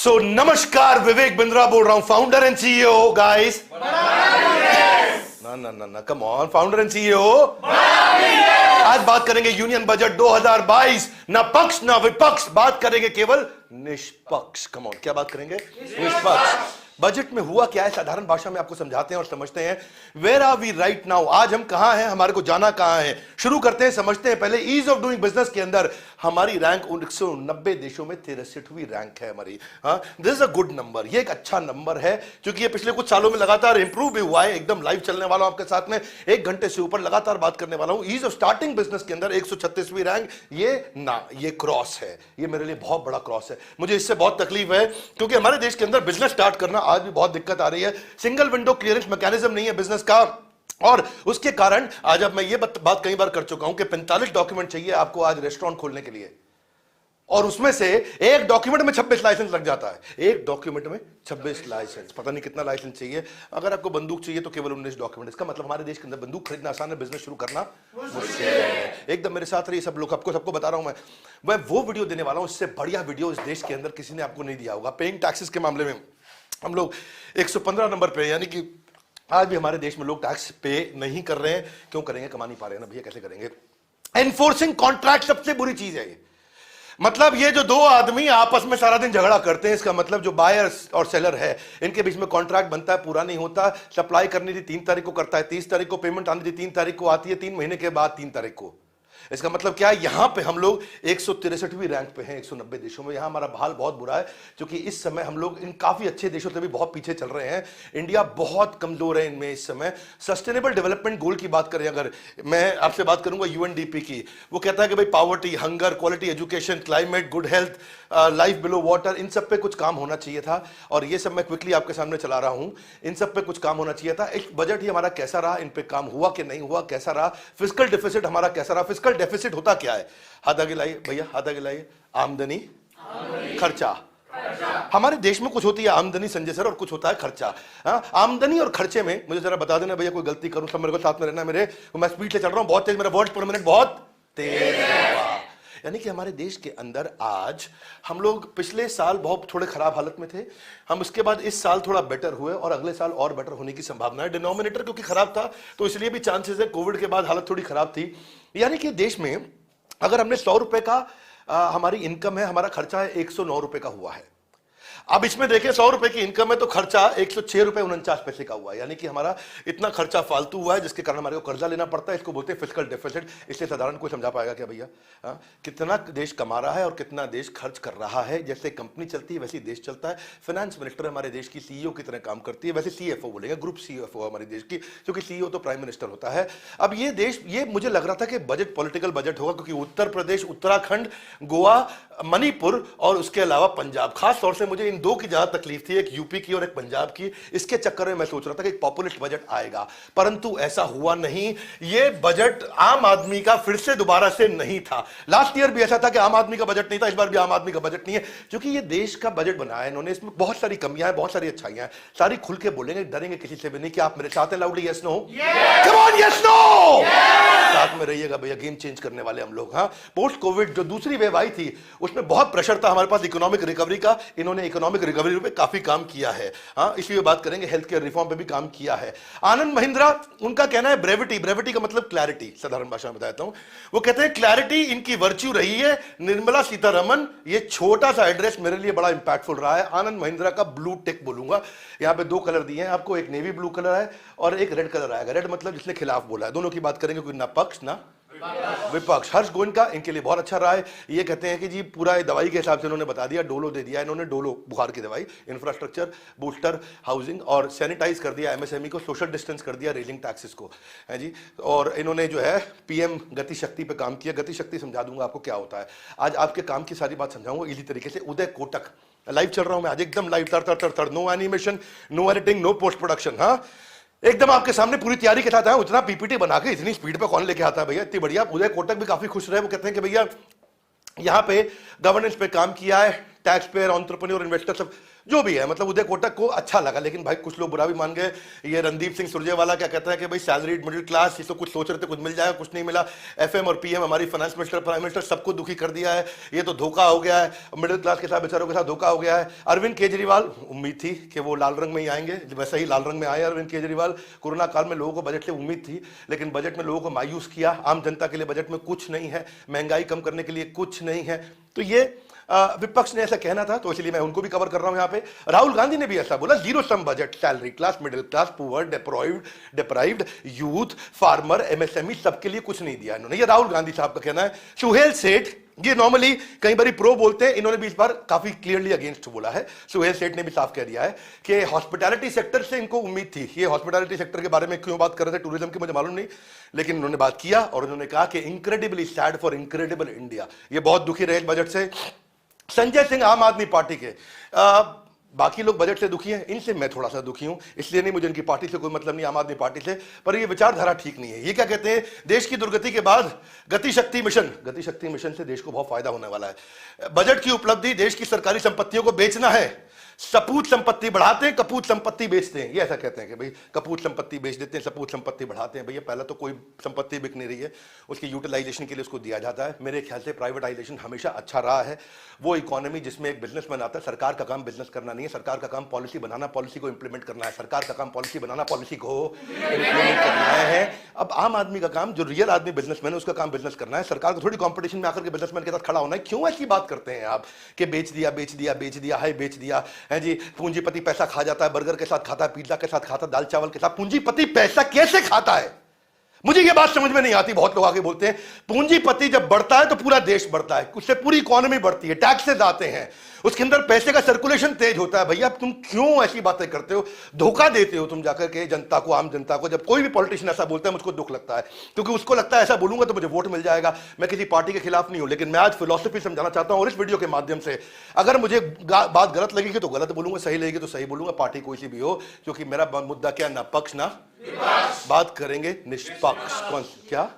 सो नमस्कार, विवेक बिंद्रा बोल रहा हूं, फाउंडर एंड सीईओ गाइस। ना come on, founder and CEO. आज बात करेंगे यूनियन बजट 2022। ना पक्ष ना विपक्ष, बात करेंगे केवल निष्पक्ष। कम ऑन, क्या बात करेंगे? निष्पक्ष। बजट में हुआ क्या है, साधारण भाषा में आपको समझाते हैं और समझते हैं। Where are we right now, आज हम कहां हैं, हमारे को जाना कहां है। शुरू करते हैं, समझते हैं। पहले ईज ऑफ डूइंग बिजनेस के अंदर हमारी रैंक 190 देशों में 63वीं रैंक है हमारी। This is a good number, ये एक अच्छा नंबर है क्योंकि ये पिछले कुछ सालों में लगातार इंप्रूव भी हुआ है। एकदम लाइव चलने वाला हूं आपके साथ में, 1 घंटे से ऊपर लगातार बात करने वाला हूं। ईज ऑफ स्टार्टिंग बिजनेस के अंदर 136वीं रैंक, ये क्रॉस है। ये मेरे लिए बहुत बड़ा क्रॉस है। मुझे इससे बहुत तकलीफ है क्योंकि हमारे देश के अंदर बिजनेस स्टार्ट करना आज भी बहुत दिक्कत आ रही है। सिंगल विंडो क्लियरेंस मैकेनिज्म नहीं है बिजनेस का, और उसके कारण आज अब मैं ये बात कई बार कर चुका हूं कि 45 डॉक्यूमेंट चाहिए आपको आज रेस्टोरेंट खोलने के लिए, और उसमें से एक डॉक्यूमेंट में 26 लाइसेंस लग जाता है। एक डॉक्यूमेंट में 26 लाइसेंस, पता नहीं कितना लाइसेंस चाहिए। अगर आपको बंदूक चाहिए तो केवल 19 डॉक्यूमेंट। इसका मतलब हमारे देश के अंदर बंदूक खरीदना आसान है, बिजनेस शुरू करना मुश्किल है। एकदम मेरे साथ रहिए सब लोग, सबको बता रहा हूं मैं वो वीडियो देने वाला हूं, इससे बढ़िया वीडियो इस देश के अंदर किसी ने आपको नहीं दिया होगा। पेइंग टैक्सेस के मामले में हम लोग 115 नंबर पे, यानी कि आज भी हमारे देश में लोग टैक्स पे नहीं कर रहे हैं। क्यों करेंगे? कमा नहीं पा रहे हैं ना भैया, कैसे करेंगे? एनफोर्सिंग कॉन्ट्रैक्ट सबसे बुरी चीज है। ये मतलब ये जो दो आदमी आपस में सारा दिन झगड़ा करते हैं, इसका मतलब जो बायर और सेलर है इनके बीच में कॉन्ट्रैक्ट बनता है, पूरा नहीं होता। सप्लाई करनी थी 3 तारीख को, करता है 30 तारीख को। पेमेंट आनी थी 3 तारीख को, आती है 3 महीने के बाद 3 तारीख को। इसका मतलब क्या है? यहां पे हम लोग 163वीं रैंक पे हैं 190 देशों में। यहां हमारा हाल बहुत बुरा है क्योंकि इस समय हम लोग इन काफी अच्छे देशों से भी बहुत पीछे चल रहे हैं। इंडिया बहुत कमजोर है इनमें इस समय। सस्टेनेबल डेवलपमेंट गोल की बात करें, अगर मैं आपसे बात करूंगा यूएनडीपी की, वो कहता है कि भाई poverty, hunger, quality education, climate, good health, life below water, इन सब पे कुछ काम होना चाहिए था। और ये सब मैं क्विकली आपके सामने चला रहा हूं। इन सब पे कुछ काम होना चाहिए था। एक बजट ही हमारा कैसा रहा, इन पे काम हुआ कि नहीं हुआ, कैसा रहा? फिस्कल डेफिसिट हमारा कैसा रहा? फिस्कल डेफिसिट होता क्या है? हाथ आगे लाइए भैया, हाथ आगे लाइए। आमदनी, खर्चा। हमारे देश में कुछ होती है आमदनी संजय सर, और कुछ होता है खर्चा। आमदनी और खर्चे में मुझे जरा बता देना भैया, कोई गलती करूं सब मेरे को साथ में रहना। मैं स्पीड से चल रहा हूं, बहुत तेज, मेरा वर्ड पर मिनट बहुत तेज है। यानी कि हमारे देश के अंदर आज हम लोग पिछले साल बहुत थोड़े खराब हालत में थे, हम उसके बाद इस साल थोड़ा बेटर हुए और अगले साल और बेटर होने की संभावना है। डिनोमिनेटर क्योंकि खराब था तो इसलिए भी चांसेस है। कोविड के बाद हालत थोड़ी खराब थी। यानी कि देश में अगर हमने 100 रुपए का हमारी इनकम है, हमारा खर्चा है 109 रुपए का हुआ है। अब इसमें देखिए 100 रुपए की इनकम है तो खर्चा 106 रुपए 49 पैसे का हुआ है। यानी कि हमारा इतना खर्चा फालतू हुआ है जिसके कारण हमारे को कर्जा लेना पड़ता है। इसको बोलते हैं फिस्कल डेफिसिट। इसलिए साधारण कोई समझा पाएगा क्या भैया? कितना देश कमा रहा है और कितना देश खर्च कर रहा है। जैसे कंपनी चलती है वैसे देश चलता है। फाइनेंस मिनिस्टर हमारे देश की सीईओ की तरह काम करती है, वैसे सीएफओ बोलेंगे, ग्रुप सीएफओ हमारे देश की, क्योंकि सीईओ तो प्राइम मिनिस्टर होता है। अब ये देश, ये मुझे लग रहा था कि बजट पॉलिटिकल बजट होगा क्योंकि उत्तर प्रदेश, उत्तराखंड, गोवा, मणिपुर और उसके अलावा पंजाब, खास तौर से मुझे इन दो की ज्यादा तकलीफ थी, एक यूपी की और एक पंजाब की। इसके चक्कर में मैं सोच रहा था कि एक पॉपुलिस्ट बजट आएगा, परंतु ऐसा हुआ नहीं। ये बजट आम आदमी का फिर से दोबारा से नहीं था। लास्ट ईयर भी ऐसा था कि आम आदमी का बजट नहीं था, इस बार भी आम आदमी का बजट नहीं है क्योंकि ये देश का बजट बनाया इन्होंने। इसमें बहुत सारी कमियां हैं, बहुत सारी अच्छाइयां हैं, सारी खुल के बोलेंगे, डरेंगे किसी से भी नहीं। क्या आप मेरे साथ हैं? Loudly yes no, come on yes no, साथ में रहिएगा भैया, गेम चेंज करने वाले हम लोग। पोस्ट कोविड जो दूसरी वेव आई थी उसमें बहुत प्रेशर था हमारे पास इकोनॉमिक रिकवरी का। इन्होंने इकोनॉमिक रिकवरी पे काफी काम किया है। इसलिए बात करेंगे, हेल्थ केयर रिफॉर्म पे भी काम किया है। आनंद महिंद्रा, उनका कहना है ब्रेविटी। ब्रेविटी का मतलब क्लैरिटी, साधारण भाषा में बताता हूं। वो कहते हैं क्लैरिटी इनकी वर्च्यू रही है। निर्मला सीतारमण, ये छोटा सा एड्रेस मेरे लिए बड़ा इंपैक्टफुल रहा है। आनंद महिंद्रा का ब्लू टिक बोलूंगा। यहां पे 2 कलर दिए हैं आपको, एक नेवी ब्लू कलर है और एक रेड कलर आएगा। रेड मतलब जिसने खिलाफ बोला है। दोनों की बात करेंगे, कोई ना पक्ष ना विपक्ष। हर्ष गोयनका इनके लिए बहुत अच्छा रहा है। ये कहते हैं कि जी पूरा दवाई के हिसाब से इन्होंने बता दिया, डोलो दे दिया इन्होंने, डोलो बुखार की दवाई, इंफ्रास्ट्रक्चर, बूस्टर, हाउसिंग, और सैनिटाइज कर दिया एमएसएमई को, सोशल डिस्टेंस कर दिया, रेलिंग टैक्सेस को, है जी। और इन्होंने जो है पीएम गति शक्ति पे काम किया। गति शक्ति समझा दूंगा आपको क्या होता है। आज आपके काम की सारी बात समझाऊंगा इजी तरीके से। उदय कोटक, लाइव चल रहा हूं मैं आज, एकदम लाइव, तर, no animation, no editing, no post production. एकदम आपके सामने पूरी तैयारी के साथ आया। इतना पीपीटी बना के इतनी स्पीड पे कौन लेके आता है भैया, इतनी बढ़िया। उदय कोटक भी काफी खुश रहे। वो कहते हैं कि भैया यहाँ पे गवर्नेंस पे काम किया है, टैक्स पेयर, एंटरप्रेन्योर, इन्वेस्टर सब जो भी है, मतलब उदय कोटक को अच्छा लगा। लेकिन भाई कुछ लोग बुरा भी मान गए। ये रणदीप सिंह सुरजेवाला क्या कहता है कि भाई सैलरीड मिडिल क्लास, ये तो कुछ सोच रहे थे कुछ मिल जाएगा, कुछ नहीं मिला। एफएम और पीएम, हमारी फाइनेंस मिनिस्टर, प्राइम मिनिस्टर, सबको दुखी कर दिया है। ये तो धोखा हो गया है, मिडिल क्लास के साथ, बेचारों के साथ धोखा हो गया है। अरविंद केजरीवाल, उम्मीद थी कि वो लाल रंग में ही आएंगे, वैसे ही लाल रंग में आए अरविंद केजरीवाल। कोरोना काल में लोगों को बजट से उम्मीद थी, लेकिन बजट में लोगों को मायूस किया। आम जनता के लिए बजट में कुछ नहीं है, महंगाई कम करने के लिए कुछ नहीं है। तो ये विपक्ष ने ऐसा कहना था, तो इसलिए मैं उनको भी कवर कर रहा हूं यहां पे। राहुल गांधी ने भी ऐसा बोला, zero sum budget, salary class, middle class, poor, deprived, youth, farmer, MSME, सबके लिए कुछ नहीं दिया इन्होंने। ये राहुल गांधी साहब का कहना है। सुहेल सेठ, ये नॉर्मली कई बार प्रो बोलते हैं, इन्होंने भी इस बार काफी क्लियरली अगेंस्ट बोला है। सुहेल सेठ ने भी साफ कह दिया है कि हॉस्पिटैलिटी सेक्टर से इनको उम्मीद थी। ये हॉस्पिटैलिटी सेक्टर के बारे में क्यों बात कर रहे थे, टूरिज्म की, मुझे मालूम नहीं, लेकिन उन्होंने बात किया और उन्होंने कहा कि incredibly sad for incredible India. ये बहुत दुखी रहे इस बजट से। संजय सिंह, आम आदमी पार्टी के, बाकी लोग बजट से दुखी हैं, इनसे मैं थोड़ा सा दुखी हूं। इसलिए नहीं, मुझे इनकी पार्टी से कोई मतलब नहीं, आम आदमी पार्टी से, पर ये विचारधारा ठीक नहीं है। ये क्या कहते हैं, देश की दुर्गति के बाद गति शक्ति मिशन से देश को बहुत फायदा होने वाला है। बजट की उपलब्धि देश की सरकारी संपत्तियों को बेचना है। सपूत संपत्ति बढ़ाते हैं, कपूत संपत्ति बेचते हैं। ये ऐसा कहते हैं कि भाई कपूत संपत्ति बेच देते हैं, सपूत संपत्ति बढ़ाते हैं। भैया पहला तो कोई संपत्ति बिक नहीं रही है, उसकी यूटिलाइजेशन के लिए उसको दिया जाता है। मेरे ख्याल से प्राइवेटाइजेशन हमेशा अच्छा रहा है। वो इकोनॉमी जिसमें एक बिजनेस बनाता है, सरकार का काम बिजनेस करना नहीं है, सरकार का काम पॉलिसी बनाना, पॉलिसी को इंप्लीमेंट करना है। सरकार का काम पॉलिसी बनाना, पॉलिसी को इंप्लीमेंट करना है। अब आम आदमी का काम, जो रियल आदमी बिजनेसमैन है, उसका काम बिजनेस करना है। सरकार को थोड़ी कंपटीशन में आकर के बिजनेसमैन के साथ खड़ा होना है। क्यों ऐसी बात करते हैं आप कि बेच दिया बेच दिया बेच दिया है, बेच दिया है जी। पूंजीपति पैसा खा जाता है, बर्गर के साथ खाता है, पिज्जा के साथ खाता है, दाल चावल के साथ। पूंजीपति पैसा कैसे खाता है, मुझे यह बात समझ में नहीं आती। बहुत लोग आगे बोलते हैं पूंजीपति जब बढ़ता है तो पूरा देश बढ़ता है, उससे पूरी इकोनॉमी बढ़ती है, टैक्सेस आते हैं, उसके अंदर पैसे का सर्कुलेशन तेज होता है। भैया तुम क्यों ऐसी बातें करते हो, धोखा देते हो तुम जाकर के जनता को, आम जनता को। जब कोई भी पॉलिटिशियन ऐसा बोलता है मुझको दुख लगता है, क्योंकि उसको लगता है ऐसा बोलूंगा तो मुझे वोट मिल जाएगा। मैं किसी पार्टी के खिलाफ नहीं हूं, लेकिन मैं आज फिलॉसफी समझाना चाहता हूं और इस वीडियो के माध्यम से। अगर मुझे बात गलत लगेगी तो गलत बोलूंगा, सही लगेगी तो सही बोलूंगा, पार्टी कोई सी भी हो, क्योंकि मेरा मुद्दा क्या, ना पक्ष ना बात करेंगे, निष्पक्ष। कौन क्या,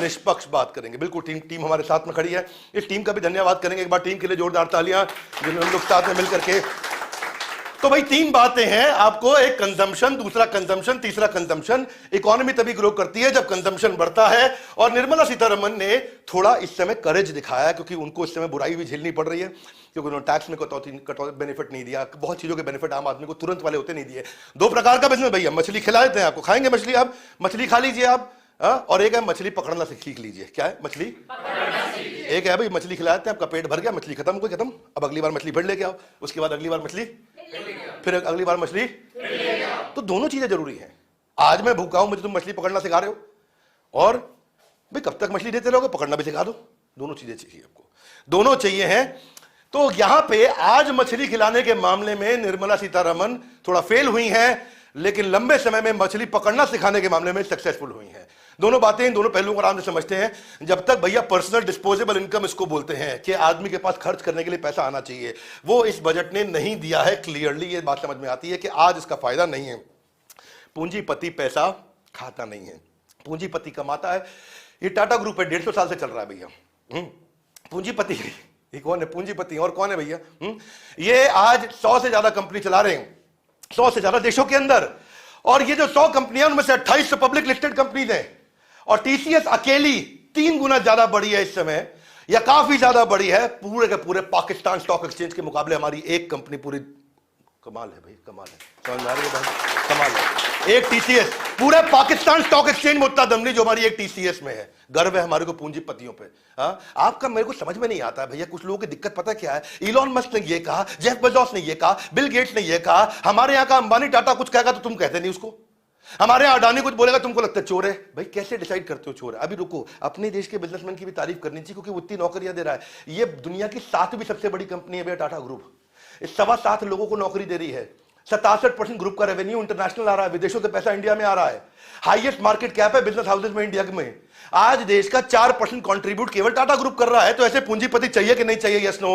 निष्पक्ष बात करेंगे। बिल्कुल टीम हमारे साथ में खड़ी है। इस टीम का भी धन्यवाद करेंगे एक बार, टीम के लिए जोरदार तालियां, जिन्होंने हम लोग साथ में मिलकर के। तो भाई तीन बातें हैं आपको, एक कंजम्पशन, दूसरा कंजम्पशन, तीसरा कंजम्पशन। इकोनॉमी तभी ग्रो करती है जब कंजम्पशन बढ़ता है। और निर्मला सीतारमण ने थोड़ा इस समय करेज दिखाया, क्योंकि उनको इस समय बुराई भी झेलनी पड़ रही है, क्योंकि उन्होंने टैक्स में कटौती बेनिफिट नहीं दिया, बहुत चीजों के बेनिफिट आम आदमी को तुरंत वाले होते नहीं दिए। दो प्रकार का बिजनेस भैया, मछली खिला देते हैं आपको, खाएंगे मछली, आप मछली खा लीजिए आप, और एक है मछली पकड़ना सीख लीजिए। क्या है, मछली एक है भाई, मछली खिलाते हैं, आपका पेट भर गया, मछली खत्म, कोई खत्म, अब अगली बार मछली फिर लेके आओ, उसके बाद अगली बार मछली, फिर अगली बार मछली। तो दोनों चीजें जरूरी हैं। आज मैं भूखा हूं, मुझे तुम मछली पकड़ना सिखा रहे हो, और भाई कब तक मछली देते रहोगे, पकड़ना भी सिखा दो। दोनों चीजें चाहिए आपको, दोनों चाहिए हैं। तो यहां पे आज मछली खिलाने के मामले में निर्मला सीतारमण थोड़ा फेल हुई हैं, लेकिन लंबे समय में मछली पकड़ना सिखाने के मामले में सक्सेसफुल हुई हैं। दोनों बातें, इन दोनों पहलुओं को आराम से समझते हैं। जब तक भैया पर्सनल डिस्पोजेबल इनकम इसको बोलते हैं कि आदमी के पास खर्च करने के लिए पैसा आना चाहिए, वो इस बजट ने नहीं दिया है। क्लियरली ये बात समझ में आती है कि आज इसका फायदा नहीं है। पूंजीपति पैसा खाता नहीं है, पूंजीपति कमाता है। ये टाटा ग्रुप है, 150 साल से चल रहा है भैया। पूंजीपति कौन है, पूंजीपति और कौन है भैया? ये आज 100 से ज्यादा कंपनी चला रहे हैं, 100 से ज्यादा देशों के अंदर। और ये जो 100 कंपनियां, उनमें से 28 पब्लिक लिस्टेड कंपनीज हैं, और टीसीएस अकेली 3 गुना ज्यादा बड़ी है इस समय, या काफी ज्यादा बड़ी है पूरे के पूरे पाकिस्तान स्टॉक एक्सचेंज के मुकाबले। हमारी एक कंपनी पूरी, कमाल है भाई, कमाल है, समझ में आ रही है भाई, कमाल है। एक टीसीएस पूरे पाकिस्तान स्टॉक एक्सचेंज में उतना दम नहीं जो हमारी एक टीसीएस में है। गर्व है हमारे को पूंजीपतियों पे। हाँ, आपका मेरे को समझ में नहीं आता है भैया, कुछ लोगों की दिक्कत पता क्या है? इलॉन मस्क ने ये कहा, जेफ बेजोस ने ये कहा, बिल गेट्स ने ये कहा, हमारे यहाँ का अंबानी टाटा कुछ कहेगा तो तुम कहते नहीं उसको, हमारे यहाँ अडानी कुछ बोलेगा तुमको लगता है चोर है। भाई कैसे डिसाइड करते हो चोर है? अभी रुको, अपने देश के बिजनेसमैन की भी तारीफ करनी चाहिए, क्योंकि उतनी नौकरियां दे रहा है। ये दुनिया की 7वीं सबसे बड़ी कंपनी है भैया टाटा ग्रुप, इस 7.25 लोगों को नौकरी दे रही है। 67% ग्रुप का रेवेन्यू इंटरनेशनल आ रहा है, विदेशों से पैसा इंडिया में आ रहा है। हाईएस्ट मार्केट कैप है बिजनेस हाउसेज में इंडिया में। आज देश का 4% कंट्रीब्यूट केवल टाटा ग्रुप कर रहा है। तो ऐसे पूंजीपति चाहिए कि नहीं चाहिए? Yes no?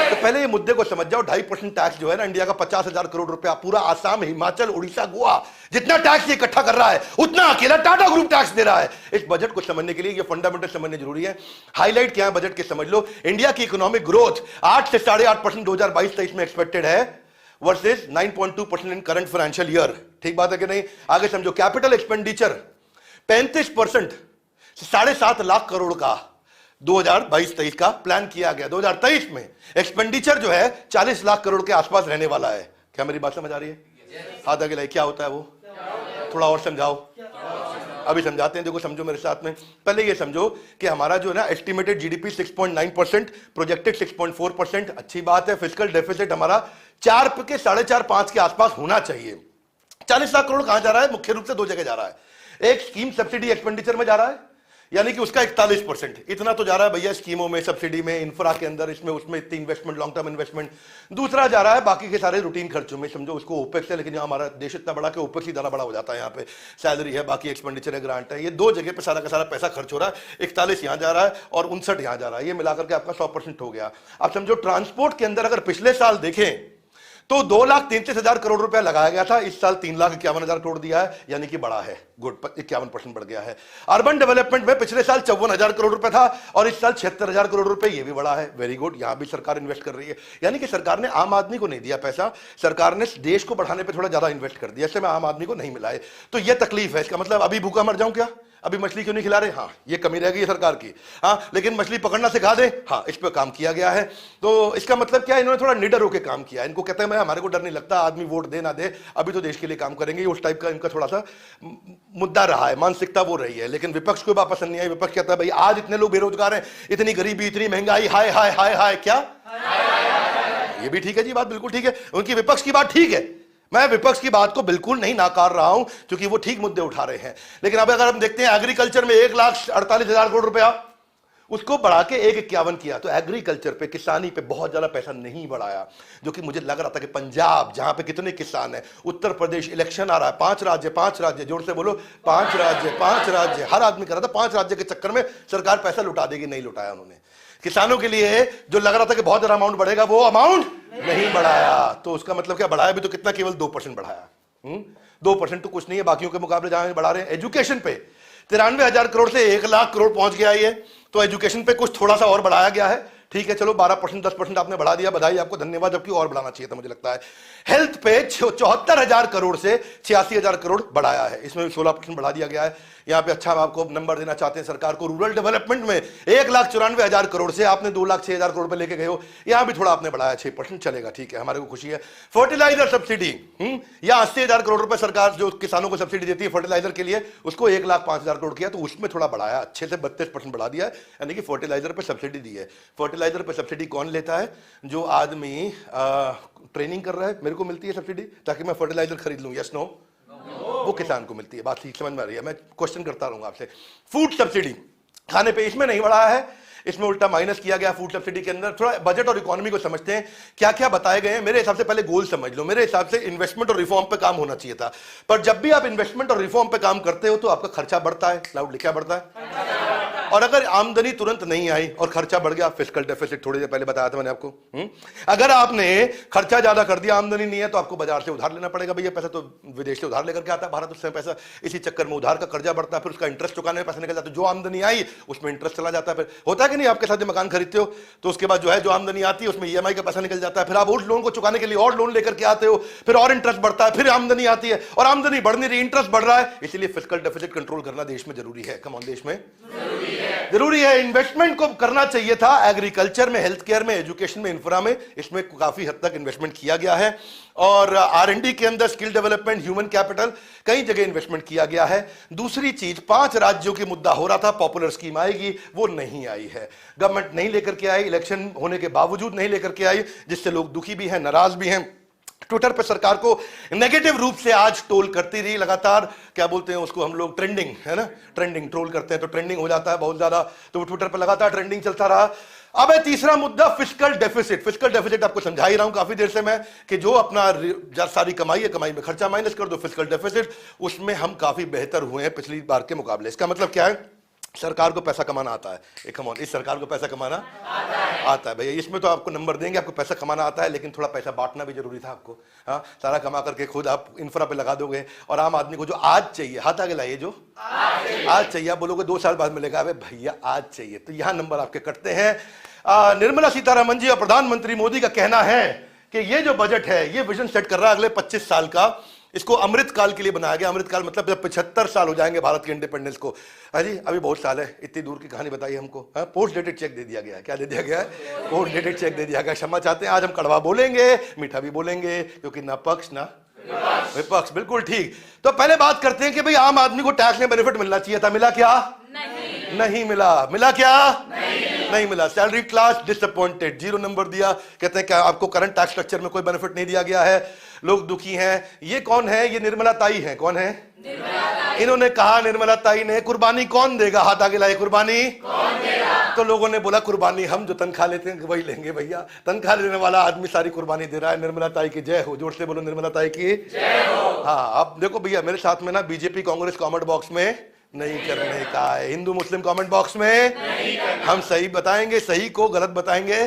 तो पहले ये मुद्दे को समझ जाओ। 2.5% टैक्स जो है ना इंडिया का 50,000 करोड़ रुपया, पूरा आसाम, हिमाचल, उड़ीसा, गोवा जितना टैक्स ये इकट्ठा कर रहा है उतना अकेला टाटा ग्रुप टैक्स दे रहा है। इस बजट को समझने के लिए ये फंडामेंटल समझने जरूरी है। हाईलाइट क्या है बजट के समझ लो। इंडिया की इकोनॉमिक ग्रोथ 8 से 8.5% 2022-23 में एक्सपेक्टेड है वर्सेस 9.2% इन करंट फाइनेंशियल ईयर। ठीक बात है कि नहीं? आगे समझो। कैपिटल एक्सपेंडिचर 35% से 7.5 लाख करोड़ का 2022-23 का प्लान किया गया। 2023 में एक्सपेंडिचर जो है 40 लाख करोड़ के आसपास रहने वाला है। क्या मेरी बात समझ आ रही है? हाथ आगे लाइए। क्या होता है वो? थोड़ा और समझाओ। अभी समझाते हैं, देखो समझो मेरे साथ में। पहले ये समझो कि हमारा जो है ना एस्टिमेटेड जीडीपी 6.9%, प्रोजेक्टेड 6.4%। अच्छी बात है। फिस्कल डेफिसिट हमारा 4 के 4.5-5 के आसपास होना चाहिए। 40 लाख करोड़ कहां जा रहा है? मुख्य रूप से 2 जगह जा रहा है। एक स्कीम सब्सिडी एक्सपेंडिचर में जा रहा है, यानी कि उसका 41%। इतना तो जा रहा है भैया स्कीमों में, सब्सिडी में, इंफ्रा के अंदर, इसमें उसमें इतनी इन्वेस्टमेंट, लॉन्ग टर्म इन्वेस्टमेंट। दूसरा जा रहा है बाकी के सारे रूटीन खर्चों में, समझो उसको ओपेक्स है। लेकिन यहाँ हमारा देश इतना बड़ा कि ओपेक्स ही ज्यादा बड़ा हो जाता है। यहाँ पे सैलरी है, बाकी एक्सपेंडिचर है, ग्रांट है। ये 2 जगह पे सारा का सारा पैसा खर्च हो रहा है। 41 यहाँ जा रहा है और 59 यहाँ जा रहा है। ये मिलाकर के आपका 100% हो गया। अब समझो ट्रांसपोर्ट के अंदर अगर पिछले साल देखें तो 2,33,000 करोड़ रुपया लगाया गया था। इस साल 3,51,000 करोड़ दिया है, यानी कि बड़ा है। गुड, 51% बढ़ गया है। अर्बन डेवलपमेंट में पिछले साल 54,000 करोड़ रुपया था और इस साल 76,000 करोड़ रुपए, ये भी बड़ा है। वेरी गुड, यहां भी सरकार इन्वेस्ट कर रही है। यानी कि सरकार ने आम आदमी को नहीं दिया पैसा, सरकार ने देश को बढ़ाने पर थोड़ा ज्यादा इन्वेस्ट कर दिया। इससे मैं आम आदमी को नहीं मिला है। तो यह तकलीफ है। इसका मतलब अभी भूखा मर जाऊं क्या? अभी मछली क्यों नहीं खिला रहे? हाँ, ये कमी रह गई है सरकार की। हाँ, लेकिन मछली पकड़ना सिखा दे, हाँ, इस पर काम किया गया है। तो इसका मतलब क्या है? इन्होंने थोड़ा निडर होकर काम किया। इनको कहते हैं मैं, हमारे को डर नहीं लगता, आदमी वोट दे ना दे, अभी तो देश के लिए काम करेंगे। उस टाइप का इनका थोड़ा सा मुद्दा रहा है, मानसिकता वो रही है। लेकिन विपक्ष को बात पसंद नहीं आई। विपक्ष कहता है भाई आज इतने लोग बेरोजगार हैं, इतनी गरीबी, इतनी महंगाई, हाय हाय हाय हाय। क्या? ये भी ठीक है जी, बात बिल्कुल ठीक है। उनकी विपक्ष की बात ठीक है, मैं विपक्ष की बात को बिल्कुल नहीं नाकार रहा हूं, क्योंकि वो ठीक मुद्दे उठा रहे हैं। लेकिन अब अगर हम देखते हैं एग्रीकल्चर में 1,48,000 करोड़ रुपया, उसको बढ़ा के 1,51 किया। तो एग्रीकल्चर पे, किसानी पे बहुत ज्यादा पैसा नहीं बढ़ाया, जो कि मुझे लग रहा था कि पंजाब, जहां पे कितने किसान हैं, उत्तर प्रदेश, इलेक्शन आ रहा है, 5 राज्य, जोर से बोलो, 5 राज्य, हर आदमी कर रहा था 5 राज्य के चक्कर में सरकार पैसा लुटा देगी। नहीं लुटाया उन्होंने। किसानों के लिए जो लग रहा था कि बहुत ज्यादा अमाउंट बढ़ेगा, वो अमाउंट नहीं बढ़ाया। तो उसका मतलब क्या? बढ़ाया भी तो कितना? केवल 2% बढ़ाया। 2% तो कुछ नहीं है बाकियों के मुकाबले जहां बढ़ा रहे हैं। एजुकेशन पे 93,000 करोड़ से 1,00,000 करोड़ पहुंच गया ये। तो एजुकेशन पे कुछ थोड़ा सा और बढ़ाया गया है। ठीक है, चलो 12%, 10% आपने बढ़ा दिया, बधाई आपको, धन्यवाद। जबकि और बढ़ाना चाहिए था मुझे लगता है। हेल्थ पे 74,000 करोड़ से 86,000 करोड़ बढ़ाया है, इसमें 16% बढ़ा दिया गया है। यहाँ पे अच्छा आपको नंबर देना चाहते हैं सरकार को। रूरल डेवलपमेंट में 1,94,000 करोड़ से आपने 2,06,000 करोड़ पे लेके गए हो, यहाँ भी थोड़ा आपने बढ़ाया, 6% चलेगा, ठीक है, हमारे को खुशी है। फर्टिलाइजर सब्सिडी या 80,000 करोड़ रुपए सरकार जो किसानों को सब्सिडी देती है फर्टिलाइजर के लिए, उसको 1,05,000 करोड़ किया, तो उसमें थोड़ा बढ़ाया, अच्छे से 32% बढ़ा दिया है। यानी कि फर्टिलाइजर पे सब्सिडी दी है। फर्टिलाइजर पे सब्सिडी कौन लेता है? जो आदमी ट्रेनिंग कर रहा है, मेरे को मिलती है सब्सिडी ताकि मैं फर्टिलाइजर खरीद लूं, यस नो? वो किसान को मिलती है। बात ठीक समझ में आ रही है? मैं क्वेश्चन करता रहूंगा आपसे। फूड सब्सिडी खाने पे, इसमें नहीं बढ़ाया है, इसमें उल्टा माइनस किया गया फूड सब्सिडी के अंदर। थोड़ा बजट और इकोनॉमी को समझते हैं, क्या क्या बताए गए हैं। मेरे हिसाब से पहले गोल समझ लो। मेरे हिसाब से इन्वेस्टमेंट और रिफॉर्म पे काम होना चाहिए था, पर जब भी आप इन्वेस्टमेंट और रिफॉर्म पे काम करते हो तो आपका खर्चा बढ़ता है। लाउड लिखा बढ़ता है। और अगर आमदनी तुरंत नहीं आई और खर्चा बढ़ गया, फिस्कल डेफिसिट, थोड़ी देर पहले बताया था मैंने आपको। अगर आपने खर्चा ज्यादा कर दिया, आमदनी नहीं है, तो आपको बाजार से उधार लेना पड़ेगा। भैया पैसा तो विदेश से उधार लेकर के आता है भारत, उससे पैसा, इसी चक्कर में उधार का कर्जा बढ़ता है, फिर उसका इंटरेस्ट चुकाने में पैसा निकल जाता है। जो आमदनी आई उसमें इंटरेस्ट चला जाता है। फिर होता है कि नहीं, आपके साथ मकान खरीदते हो तो उसके बाद जो है, जो आमदनी आती है उसमें ईएमआई का पैसा निकल जाता है, फिर आप उस लोन को चुकाने के लिए और लोन लेकर के आते हो, फिर और इंटरेस्ट बढ़ता है, फिर आमदनी आती है, और आमदनी बढ़ नहीं रही, इंटरेस्ट बढ़ रहा है। इसलिए फिस्कल डेफिसिट कंट्रोल करना देश में जरूरी है। कम ऑन, देश में जरूरी है। इन्वेस्टमेंट को करना चाहिए था एग्रीकल्चर में, हेल्थ केयर में, एजुकेशन में, इंफ्रा में, इसमें काफी हद तक इन्वेस्टमेंट किया गया है। और R&D के अंदर स्किल डेवलपमेंट, ह्यूमन कैपिटल, कई जगह इन्वेस्टमेंट किया गया है। दूसरी चीज, 5 राज्यों की मुद्दा हो रहा था, पॉपुलर स्कीम आएगी, वो नहीं आई है। गवर्नमेंट नहीं लेकर के आई, इलेक्शन होने के बावजूद नहीं लेकर के आई, जिससे लोग दुखी भी हैं, नाराज भी हैं। ट्विटर पे सरकार को नेगेटिव रूप से आज ट्रोल करती रही लगातार। क्या बोलते हैं उसको हम लोग, ट्रेंडिंग, है ना, ट्रेंडिंग ट्रोल करते हैं तो ट्रेंडिंग हो जाता है बहुत ज्यादा, तो वो ट्विटर पे लगातार ट्रेंडिंग चलता रहा। अब है तीसरा मुद्दा, फिस्कल डेफिसिट। फिस्कल डेफिसिट आपको समझा ही रहा हूं काफी देर से मैं, कि जो अपना सारी कमाई है, कमाई में खर्चा माइनस कर दो, फिस्कल डेफिसिट, उसमें हम काफी बेहतर हुए हैं पिछली बार के मुकाबले। इसका मतलब क्या है? सरकार को पैसा कमाना आता है। कम ऑन, इस सरकार को पैसा कमाना आता है भैया। इसमें तो आपको नंबर देंगे, आपको पैसा कमाना आता है, लेकिन थोड़ा पैसा बांटना भी जरूरी था आपको। हाँ, सारा कमा करके खुद आप इंफ्रा पे लगा दोगे, और आम आदमी को जो आज चाहिए, हाथ आगे लाइए, जो आज चाहिए, आप बोलोगे 2 साल बाद मिलेगा, अबे भैया आज चाहिए, तो यहां नंबर आपके कटते हैं। निर्मला सीतारमण जी और प्रधानमंत्री मोदी का कहना है कि ये जो बजट है ये विजन सेट कर रहा है अगले 25 साल का। इसको अमृत काल के लिए बनाया गया। अमृत काल मतलब जब 75 साल हो जाएंगे भारत के इंडिपेंडेंस को। हाँ जी, अभी बहुत साल है, इतनी दूर की कहानी बताइए हमको। हाँ, पोस्ट डेटेड चेक दे दिया गया है। क्या दे दिया गया है? पोस्ट डेटेड चेक दे दिया गया। क्षमा चाहते हैं, आज हम कड़वा बोलेंगे, मीठा भी बोलेंगे, क्योंकि ना पक्ष ना विपक्ष। बिल्कुल ठीक। तो पहले बात करते हैं कि भाई आम आदमी को टैक्स में बेनिफिट मिलना चाहिए था, मिला क्या? नहीं मिला। मिला क्या? नहीं मिला। सैलरी क्लास डिसअपॉइंटेड, 0 नंबर दिया। कहते हैं क्या आपको करंट टैक्स स्ट्रक्चर में कोई बेनिफिट नहीं दिया गया है, लोग दुखी हैं। ये कौन है? ये निर्मला ताई है। कौन है? इन्होंने कहा, निर्मला ताई ने, कुर्बानी कौन देगा? हाथ आगे लाए, कुर्बानी कौन देगा? तो लोगों ने बोला कुर्बानी हम जो तनख्वाह लेते हैं वही लेंगे भैया। तनख्वाह लेने वाला आदमी सारी कुर्बानी दे रहा है। निर्मला ताई की जय हो। जोर से बोलो, निर्मला ताई की जय हो। हाँ, अब देखो भैया, मेरे साथ में ना बीजेपी कांग्रेस कमेंट बॉक्स में नहीं करने का है, हिंदू मुस्लिम कमेंट बॉक्स में हम सही बताएंगे, सही को, गलत बताएंगे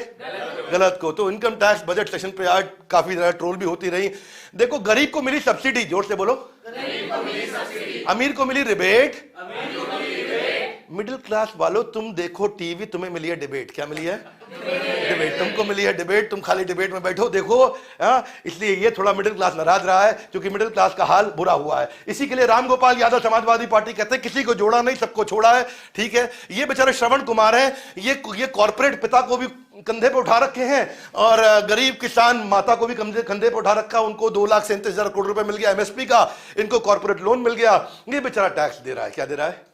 गलत को। तो इनकम टैक्स बजट सेशन पे आज काफी ज्यादा ट्रोल भी होती रही। देखो, गरीब को मिली सब्सिडी, जोर से बोलो, गरीब को मिली सब्सिडी, अमीर को मिली रिबेट, मिडिल क्लास वालों तुम देखो टीवी, तुम्हें मिली है डिबेट। क्या मिली है? डिबेट। तुमको मिली है डिबेट, तुम खाली डिबेट में बैठो देखो। इसलिए ये थोड़ा मिडिल क्लास नाराज रहा है, क्योंकि मिडिल क्लास का हाल बुरा हुआ है। इसी के लिए रामगोपाल यादव समाजवादी पार्टी कहते हैं किसी को जोड़ा नहीं, सबको छोड़ा है। ठीक है, ये बेचारे श्रवण कुमार हैं, ये कॉर्पोरेट पिता को भी कंधे पे उठा रखे हैं, और गरीब किसान माता को भी कंधे पे उठा रखा। उनको 2,37,000 करोड़ रुपए मिल गया एमएसपी का, इनको कॉर्पोरेट लोन मिल गया। ये बेचारा टैक्स दे रहा है। क्या दे रहा है?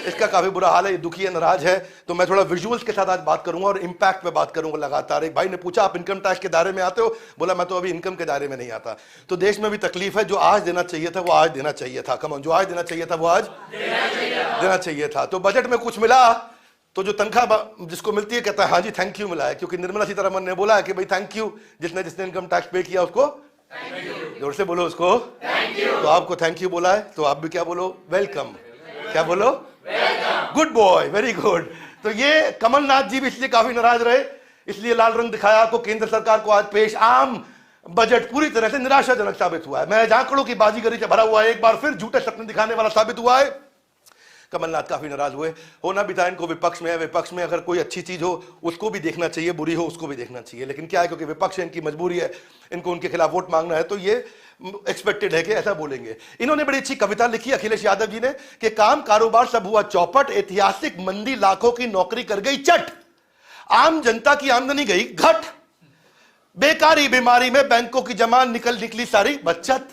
इसका काफी बुरा हाल है, ये दुखी है, नाराज है। तो मैं थोड़ा विजुअल्स के साथ आज बात करूंगा और इंपैक्ट पे बात करूंगा लगातार। एक भाई ने पूछा आप इनकम टैक्स के दायरे में आते हो? बोला मैं तो अभी इनकम के दायरे में नहीं आता। तो देश में भी तकलीफ है, जो आज देना चाहिए था वो आज देना चाहिए था। कम ऑन, जो आज देना चाहिए था वो आज देना चाहिए था। तो बजट में कुछ मिला, तो जो तनख्वाह जिसको मिलती है कहता है हाँ जी थैंक यू मिला है, क्योंकि निर्मला सीतारमण ने बोला है कि भाई थैंक यू, जिसने जिसने इनकम टैक्स पे किया उसको जोर से बोलो, उसको थैंक यू। तो आपको थैंक यू बोला है, तो आप भी क्या बोलो? वेलकम। क्या बोलो? Good boy, very good. तो ये कमलनाथ जी भी इसलिए काफी नाराज रहे, इसलिए लाल रंग दिखाया आपको। केंद्र सरकार को आज पेश आम बजट पूरी तरह से निराशाजनक साबित हुआ है। मैं जाकड़ों की बाजीगरी से भरा हुआ है, एक बार फिर झूठे सपने दिखाने वाला साबित हुआ है। कमलनाथ काफी नाराज हुए। होना भी था, इनको विपक्ष में है, विपक्ष में अगर कोई अच्छी चीज हो उसको भी देखना चाहिए, बुरी हो उसको भी देखना चाहिए। लेकिन क्या है, क्योंकि विपक्ष है, इनकी मजबूरी है, इनको उनके खिलाफ वोट मांगना है, तो ये एक्सपेक्टेड है कि ऐसा बोलेंगे। इन्होंने बड़ी अच्छी कविता लिखी अखिलेश यादव जी ने कि काम कारोबार सब हुआ चौपट, ऐतिहासिक मंदी लाखों की नौकरी कर गई चट, आम जनता की आमदनी गई घट, बेकारी बीमारी में बैंकों की जमा निकली सारी बचत,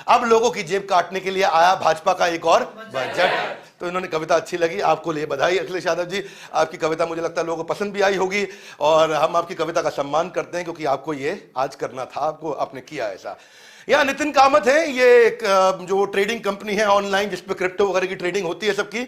अब लोगों की जेब काटने के लिए आया भाजपा का एक और बजट। तो इन्होंने कविता अच्छी लगी, आपको लिए बधाई अखिलेश यादव जी। आपकी कविता मुझे लगता है लोगों को पसंद भी आई होगी, और हम आपकी कविता का सम्मान करते हैं, क्योंकि आपको ये आज करना था, आपको आपने किया ऐसा। यहाँ नितिन कामत है, ये एक जो ट्रेडिंग कंपनी है ऑनलाइन, जिसपे क्रिप्टो वगैरह की ट्रेडिंग होती है सबकी,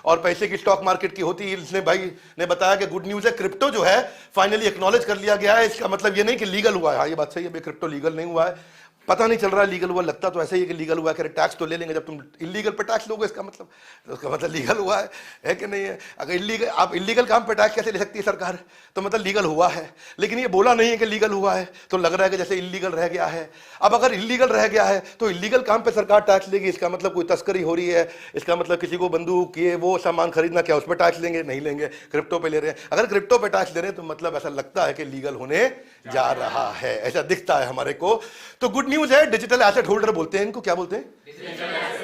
और पैसे की स्टॉक मार्केट की होती है। इसने भाई ने बताया कि गुड न्यूज है, क्रिप्टो जो है फाइनली एक्नॉलेज कर लिया गया है। इसका मतलब ये नहीं कि लीगल हुआ है, हाँ ये बात सही है, क्रिप्टो लीगल नहीं हुआ है, पता नहीं चल रहा है लीगल हुआ, लगता तो ऐसा ही है कि लीगल हुआ है। टैक्स तो ले लेंगे, जब तुम इलीगल पे टैक्स लोगे इसका मतलब, तो उसका मतलब लीगल हुआ है कि नहीं है। अगर इलीगल, आप इलीगल काम पे टैक्स कैसे ले सकती है सरकार, तो मतलब लीगल हुआ है, लेकिन ये बोला नहीं है कि लीगल हुआ है, तो लग रहा है कि जैसे इलीगल रह गया है। अब अगर इलीगल रह गया है तो इलीगल काम पे सरकार टैक्स लेगी, इसका मतलब कोई तस्करी हो रही है, इसका मतलब किसी को बंदूक ये वो सामान खरीदना, क्या उस पर टैक्स लेंगे? नहीं लेंगे, क्रिप्टो पे ले रहे हैं। अगर क्रिप्टो पे टैक्स ले रहे हैं तो मतलब ऐसा लगता है कि लीगल होने जा रहा है, ऐसा दिखता है हमारे को। तो गुड न्यूज है, डिजिटल एसेट होल्डर बोलते हैं इनको, क्या बोलते हैं?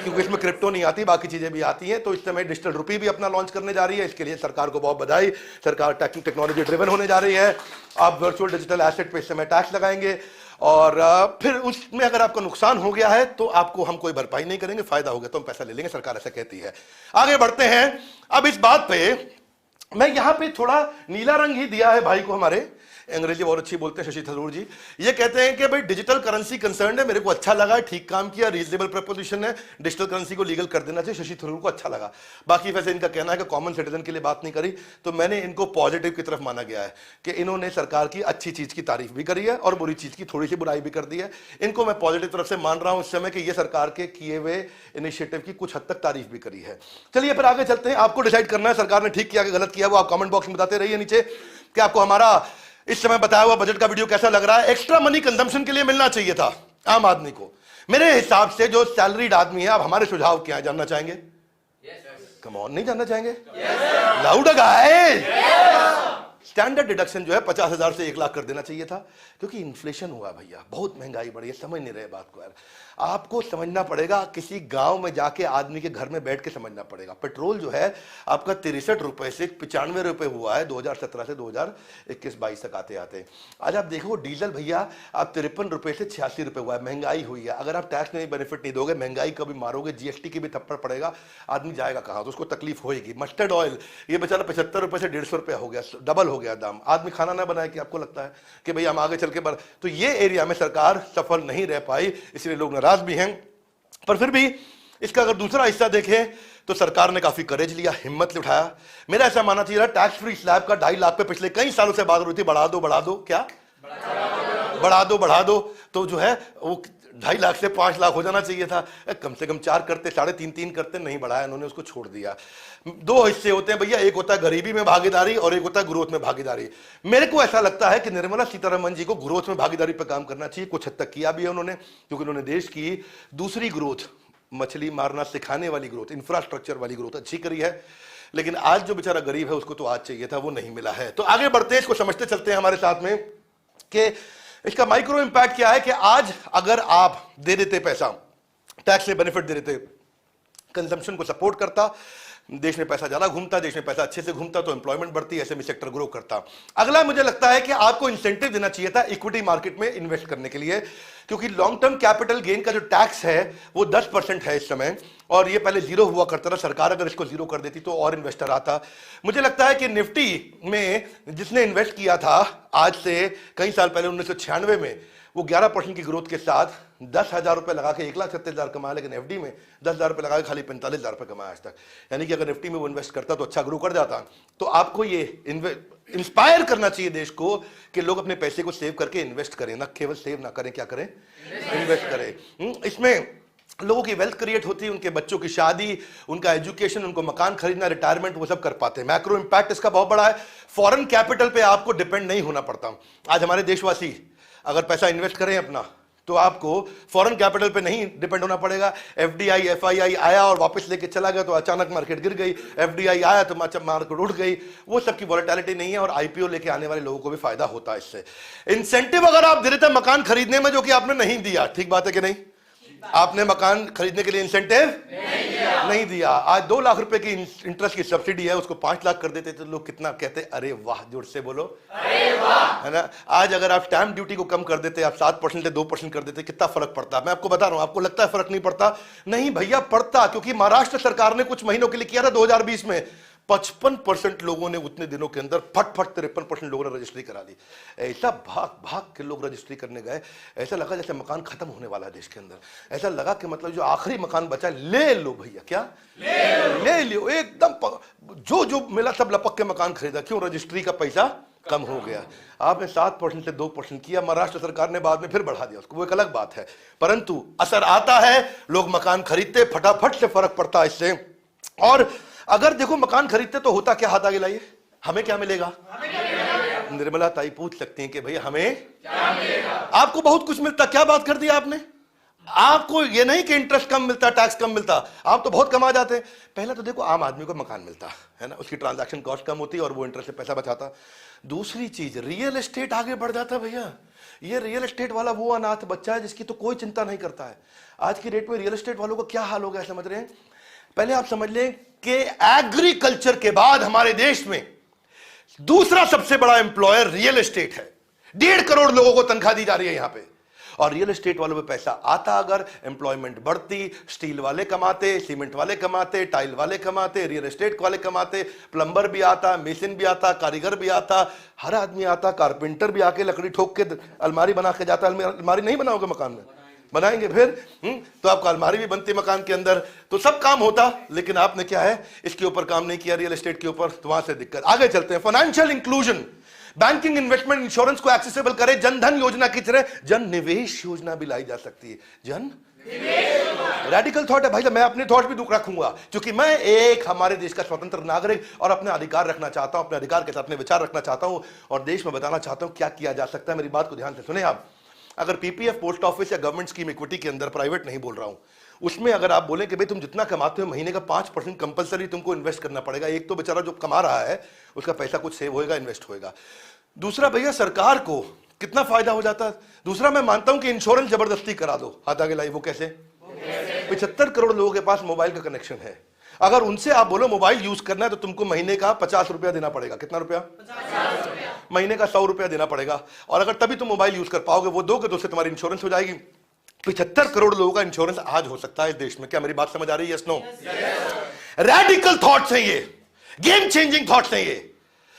क्योंकि इसमें क्रिप्टो नहीं आती, बाकी चीजें भी आती हैं। तो इस समय डिजिटल रुपी भी अपना लॉन्च करने जा रही है, इसके लिए सरकार को बहुत बधाई। सरकार टेक्नोलॉजी ड्रिवन होने जा रही है। आप वर्चुअल डिजिटल एसेट पे इस समय टैक्स लगाएंगे, और फिर उसमें अगर आपका नुकसान हो गया है तो आपको हम कोई भरपाई नहीं करेंगे, फायदा हो गया तो हम पैसा ले लेंगे, सरकार ऐसा कहती है। आगे बढ़ते हैं। अब इस बात पे मैं यहां पे थोड़ा नीला रंग ही दिया है भाई को हमारे, अंग्रेजी बहुत अच्छी बोलते हैं शशि थरूर जी। ये कहते हैं कि भाई डिजिटल करेंसी कंसर्न है, मेरे को अच्छा लगा, ठीक काम किया, रीजनेबल प्रपोजिशन है, डिजिटल करेंसी को लीगल कर देना चाहिए, शशि थरूर को अच्छा लगा। बाकी वैसे इनका कहना है कि कॉमन सिटीजन के लिए बात नहीं करी, तो मैंने इनको पॉजिटिव की तरफ माना गया है कि इन्होंने सरकार की अच्छी चीज की तारीफ भी करी है और बुरी चीज की थोड़ी सी बुराई भी कर दी है। इनको मैं पॉजिटिव तरफ से मान रहा हूं इस समय कि ये सरकार के किए हुए इनिशिएटिव की कुछ हद तक तारीफ भी करी है। चलिए फिर आगे चलते हैं। आपको डिसाइड करना है सरकार ने ठीक किया कि गलत किया, वो आप कमेंट बॉक्स में बताते रहिए नीचे कि आपको हमारा इस समय बताया हुआ बजट का वीडियो कैसा लग रहा है। एक्स्ट्रा मनी कंजम्पशन के लिए मिलना चाहिए था आम आदमी को। मेरे हिसाब से जो सैलरीड आदमी है, आप हमारे सुझाव क्या है जानना चाहेंगे? कम ऑन, नहीं जानना चाहेंगे? Loud guys. स्टैंडर्ड डिडक्शन जो है 50,000 से 1 लाख कर देना चाहिए था, क्योंकि इन्फ्लेशन हुआ भैया, बहुत महंगाई बढ़ी है। समझ नहीं रहे बात को यार, आपको समझना पड़ेगा, किसी गांव में जाके आदमी के घर में बैठ के समझना पड़ेगा। पेट्रोल जो है आपका 63 रुपए से 95 रुपए हुआ है 2017 से 2021-22 तक आते आते। आज आप देखो डीजल भैया आप 53 रुपए से 86 रुपए हुआ है। महंगाई हुई है, अगर आप टैक्स में बेनिफिट नहीं दोगे, महंगाई का भी मारोगे, जीएसटी की भी थप्पड़ पड़ेगा, आदमी जाएगा कहाँ? तो उसको तकलीफ होगी। मस्टर्ड ऑयल ये बेचारा 75 रुपए से 150 रुपए हो गया, डबल हो गया दाम। आदमी खाना ना बनाए कि आपको लगता है कि भैया हम आगे चल के तो ये एरिया में सरकार सफल नहीं रह पाई, इसलिए लोग नाराज भी हैं। पर फिर भी इसका अगर दूसरा हिस्सा देखें तो सरकार ने काफी करेज लिया, हिम्मत उठाया। मेरा ऐसा मानना चाहिए टैक्स फ्री स्लैब का 2.5 लाख पे पिछले कई सालों से बात हो रही थी, बढ़ा दो बढ़ा दो, क्या बढ़ा दो, तो जो है वो 2.5 लाख से 5 लाख हो जाना चाहिए था। कम से कम 4 करते, 3.5 करते, नहीं बढ़ाया, उन्होंने उसको छोड़ दिया। 2 हिस्से होते हैं भैया, एक होता है गरीबी में भागीदारी और एक होता है ग्रोथ में भागीदारी। मेरे को ऐसा लगता है कि निर्मला सीतारमण जी को ग्रोथ में भागीदारी पर काम करना चाहिए। कुछ हद तक किया भी है उन्होंने, क्योंकि उन्होंने देश की दूसरी ग्रोथ, मछली मारना सिखाने वाली ग्रोथ, इंफ्रास्ट्रक्चर वाली ग्रोथ अच्छी करी है। लेकिन आज जो बेचारा गरीब है उसको तो आज चाहिए था, वो नहीं मिला है। तो आगे बढ़ते हैं, इसको समझते चलते हैं हमारे साथ में कि इसका माइक्रो इंपैक्ट क्या है। कि आज अगर आप दे देते पैसा, टैक्स में बेनिफिट दे देते, कंजम्पशन को सपोर्ट करता, देश में पैसा ज्यादा घूमता, देश में पैसा अच्छे से घूमता तो एम्प्लॉयमेंट बढ़ती, एसएमई सेक्टर ग्रो करता। अगला मुझे लगता है कि आपको इंसेंटिव देना चाहिए था इक्विटी मार्केट में इन्वेस्ट करने के लिए, क्योंकि लॉन्ग टर्म कैपिटल गेन का जो टैक्स है वो 10% है इस समय, और ये पहले 0 हुआ करता था। सरकार अगर इसको 0 कर देती तो और इन्वेस्टर आता। मुझे लगता है कि निफ्टी में जिसने इन्वेस्ट किया था आज से कई साल पहले 1996 में, वो 11% की ग्रोथ के साथ 10,000 रुपए लगा के 1,37,000 कमाया, लेकिन एफडी में 10,000 रुपए लगा के खाली 45,000 रुपए कमाया आज तक। यानी कि अगर निफ्टी में वो इन्वेस्ट करता तो अच्छा ग्रो कर जाता। तो आपको ये इंस्पायर करना चाहिए देश को कि लोग अपने पैसे को सेव करके इन्वेस्ट करें, ना केवल सेव ना करें, क्या करें? इन्वेस्ट करें। इसमें लोगों की वेल्थ क्रिएट होती है, उनके बच्चों की शादी, उनका एजुकेशन, उनको मकान खरीदना, रिटायरमेंट, वो सब कर पाते हैं। मैक्रो इंपैक्ट इसका बहुत बड़ा है। फॉरेन कैपिटल पे आपको डिपेंड नहीं होना पड़ता। आज हमारे देशवासी अगर पैसा इन्वेस्ट करें अपना, तो आपको फॉरेन कैपिटल पे नहीं डिपेंड होना पड़ेगा। एफडीआई एफआईआई आया और वापस लेके चला गया तो अचानक मार्केट गिर गई, एफडीआई आया तो मार्केट उठ गई, वो सब की वॉलेटिलिटी नहीं है। और आईपीओ लेके आने वाले लोगों को भी फायदा होता है इससे। इंसेंटिव अगर आप दे देते मकान खरीदने में, जो कि आपने नहीं दिया, ठीक बात है कि नहीं? आपने मकान खरीदने के लिए इंसेंटिव नहीं दिया। आज 2 लाख रुपए की इंटरेस्ट की सब्सिडी है, उसको 5 लाख कर देते तो लोग कितना कहते, अरे वाह, जोर से बोलो अरे वाह, है ना? आज अगर आप स्टैंप ड्यूटी को कम कर देते, आप 7% से 2% कर देते, कितना फर्क पड़ता? मैं आपको बता रहा हूं, आपको लगता है फर्क नहीं पड़ता? नहीं भैया पड़ता, क्योंकि महाराष्ट्र सरकार ने कुछ महीनों के लिए किया था 2020 में, 55% लोगों ने उतने दिनों के अंदर फट 53% लोगों ने रजिस्ट्री करा दी। ऐसा भाग भाग के लोग रजिस्ट्री करने गए, ऐसा लगा जैसे मकान खत्म होने वाला है देश के अंदर। ऐसा लगा कि मतलब जो आखिरी मकान बचा ले लो भैया, क्या ले लो एकदम, जो मिला सब लपक के मकान खरीदा। क्यों? रजिस्ट्री का पैसा कम हो गया। आपने 7% से 2% किया, महाराष्ट्र सरकार ने बाद में फिर बढ़ा दिया उसको, वो एक अलग बात है। परंतु असर आता है, लोग मकान खरीदते, फटाफट से फर्क पड़ता है इससे। और अगर देखो मकान खरीदते तो होता क्या, हाथ आगे लाइए, हमें क्या मिलेगा? निर्मला ताई पूछ सकती हैं कि भैया हमें क्या मिलेगा? आपको बहुत कुछ मिलता, क्या बात कर दिया आपने? आपको ये नहीं कि इंटरेस्ट कम मिलता, टैक्स कम मिलता, आप तो बहुत कमा जाते। पहले तो देखो आम आदमी को मकान मिलता है ना, उसकी ट्रांजैक्शन कॉस्ट कम होती और वो इंटरेस्ट से पैसा बचाता। दूसरी चीज, रियल एस्टेट आगे बढ़ जाता भैया। ये रियल एस्टेट वाला वो अनाथ बच्चा है जिसकी तो कोई चिंता नहीं करता है। आज की डेट में रियल एस्टेट वालों का क्या हाल हो गया समझ रहे हैं? पहले आप समझ लें कि एग्रीकल्चर के बाद हमारे देश में दूसरा सबसे बड़ा एम्प्लॉयर रियल एस्टेट है। 1.5 करोड़ लोगों को तनख्वाह दी जा रही है यहां पे, और रियल एस्टेट वालों पे पैसा आता, अगर एम्प्लॉयमेंट बढ़ती, स्टील वाले कमाते, सीमेंट वाले कमाते, टाइल वाले कमाते, रियल एस्टेट वाले कमाते, प्लम्बर भी आता, मेसन भी आता, कारीगर भी आता, हर आदमी आता, कारपेंटर भी आके लकड़ी ठोक के अलमारी बना के जाता। अलमारी नहीं बनाओगे मकान में? बनाएंगे फिर तो आपका अलमारी भी बनती मकान के अंदर, तो सब काम होता। लेकिन आपने क्या है, इसके ऊपर काम नहीं किया, रियल एस्टेट के ऊपर, तो वहां से दिक्कत। आगे चलते हैं। Financial inclusion, banking, investment, insurance को एक्सेसिबल करे। जन धन योजना की तरह जन निवेश योजना भी लाई जा सकती है। जन रेडिकल थॉट है भाई साहब, मैं अपने थॉट भी दुख रखूंगा, क्योंकि मैं एक हमारे देश का स्वतंत्र नागरिक और अपने अधिकार रखना चाहता हूं, अपने अधिकार के साथ अपने विचार रखना चाहता हूं और देश में बताना चाहता हूं क्या किया जा सकता है। मेरी बात को ध्यान से सुने आप। अगर पीपीएफ, पोस्ट ऑफिस या गवर्नमेंट स्कीम इक्विटी के अंदर, प्राइवेट नहीं बोल रहा हूं, उसमें अगर आप बोले कि भाई तुम जितना कमाते हो महीने का 5% कंपलसरी तुमको इन्वेस्ट करना पड़ेगा। एक तो बेचारा जो कमा रहा है उसका पैसा कुछ सेव होएगा, इन्वेस्ट होएगा। दूसरा भैया सरकार को कितना फायदा हो जाता है। दूसरा मैं मानता हूं कि इंश्योरेंस जबरदस्ती करा दो, हाथ आगे लाई। वो कैसे? 75 करोड़ लोगों के पास मोबाइल का कनेक्शन है। अगर उनसे आप बोलो मोबाइल यूज करना है तो तुमको महीने का 50 रुपया देना पड़ेगा। कितना रुपया? 50 रुपया। महीने का 100 रुपया देना पड़ेगा, और अगर तभी तुम मोबाइल यूज कर पाओगे, वो दोगे तो उससे तुम्हारी इंश्योरेंस हो जाएगी। 75 करोड़ लोगों का इंश्योरेंस आज हो सकता है इस देश में। क्या मेरी बात समझ आ रही है? Yes no? रेडिकल थॉट्स हैं ये, गेम चेंजिंग थॉट्स हैं ये।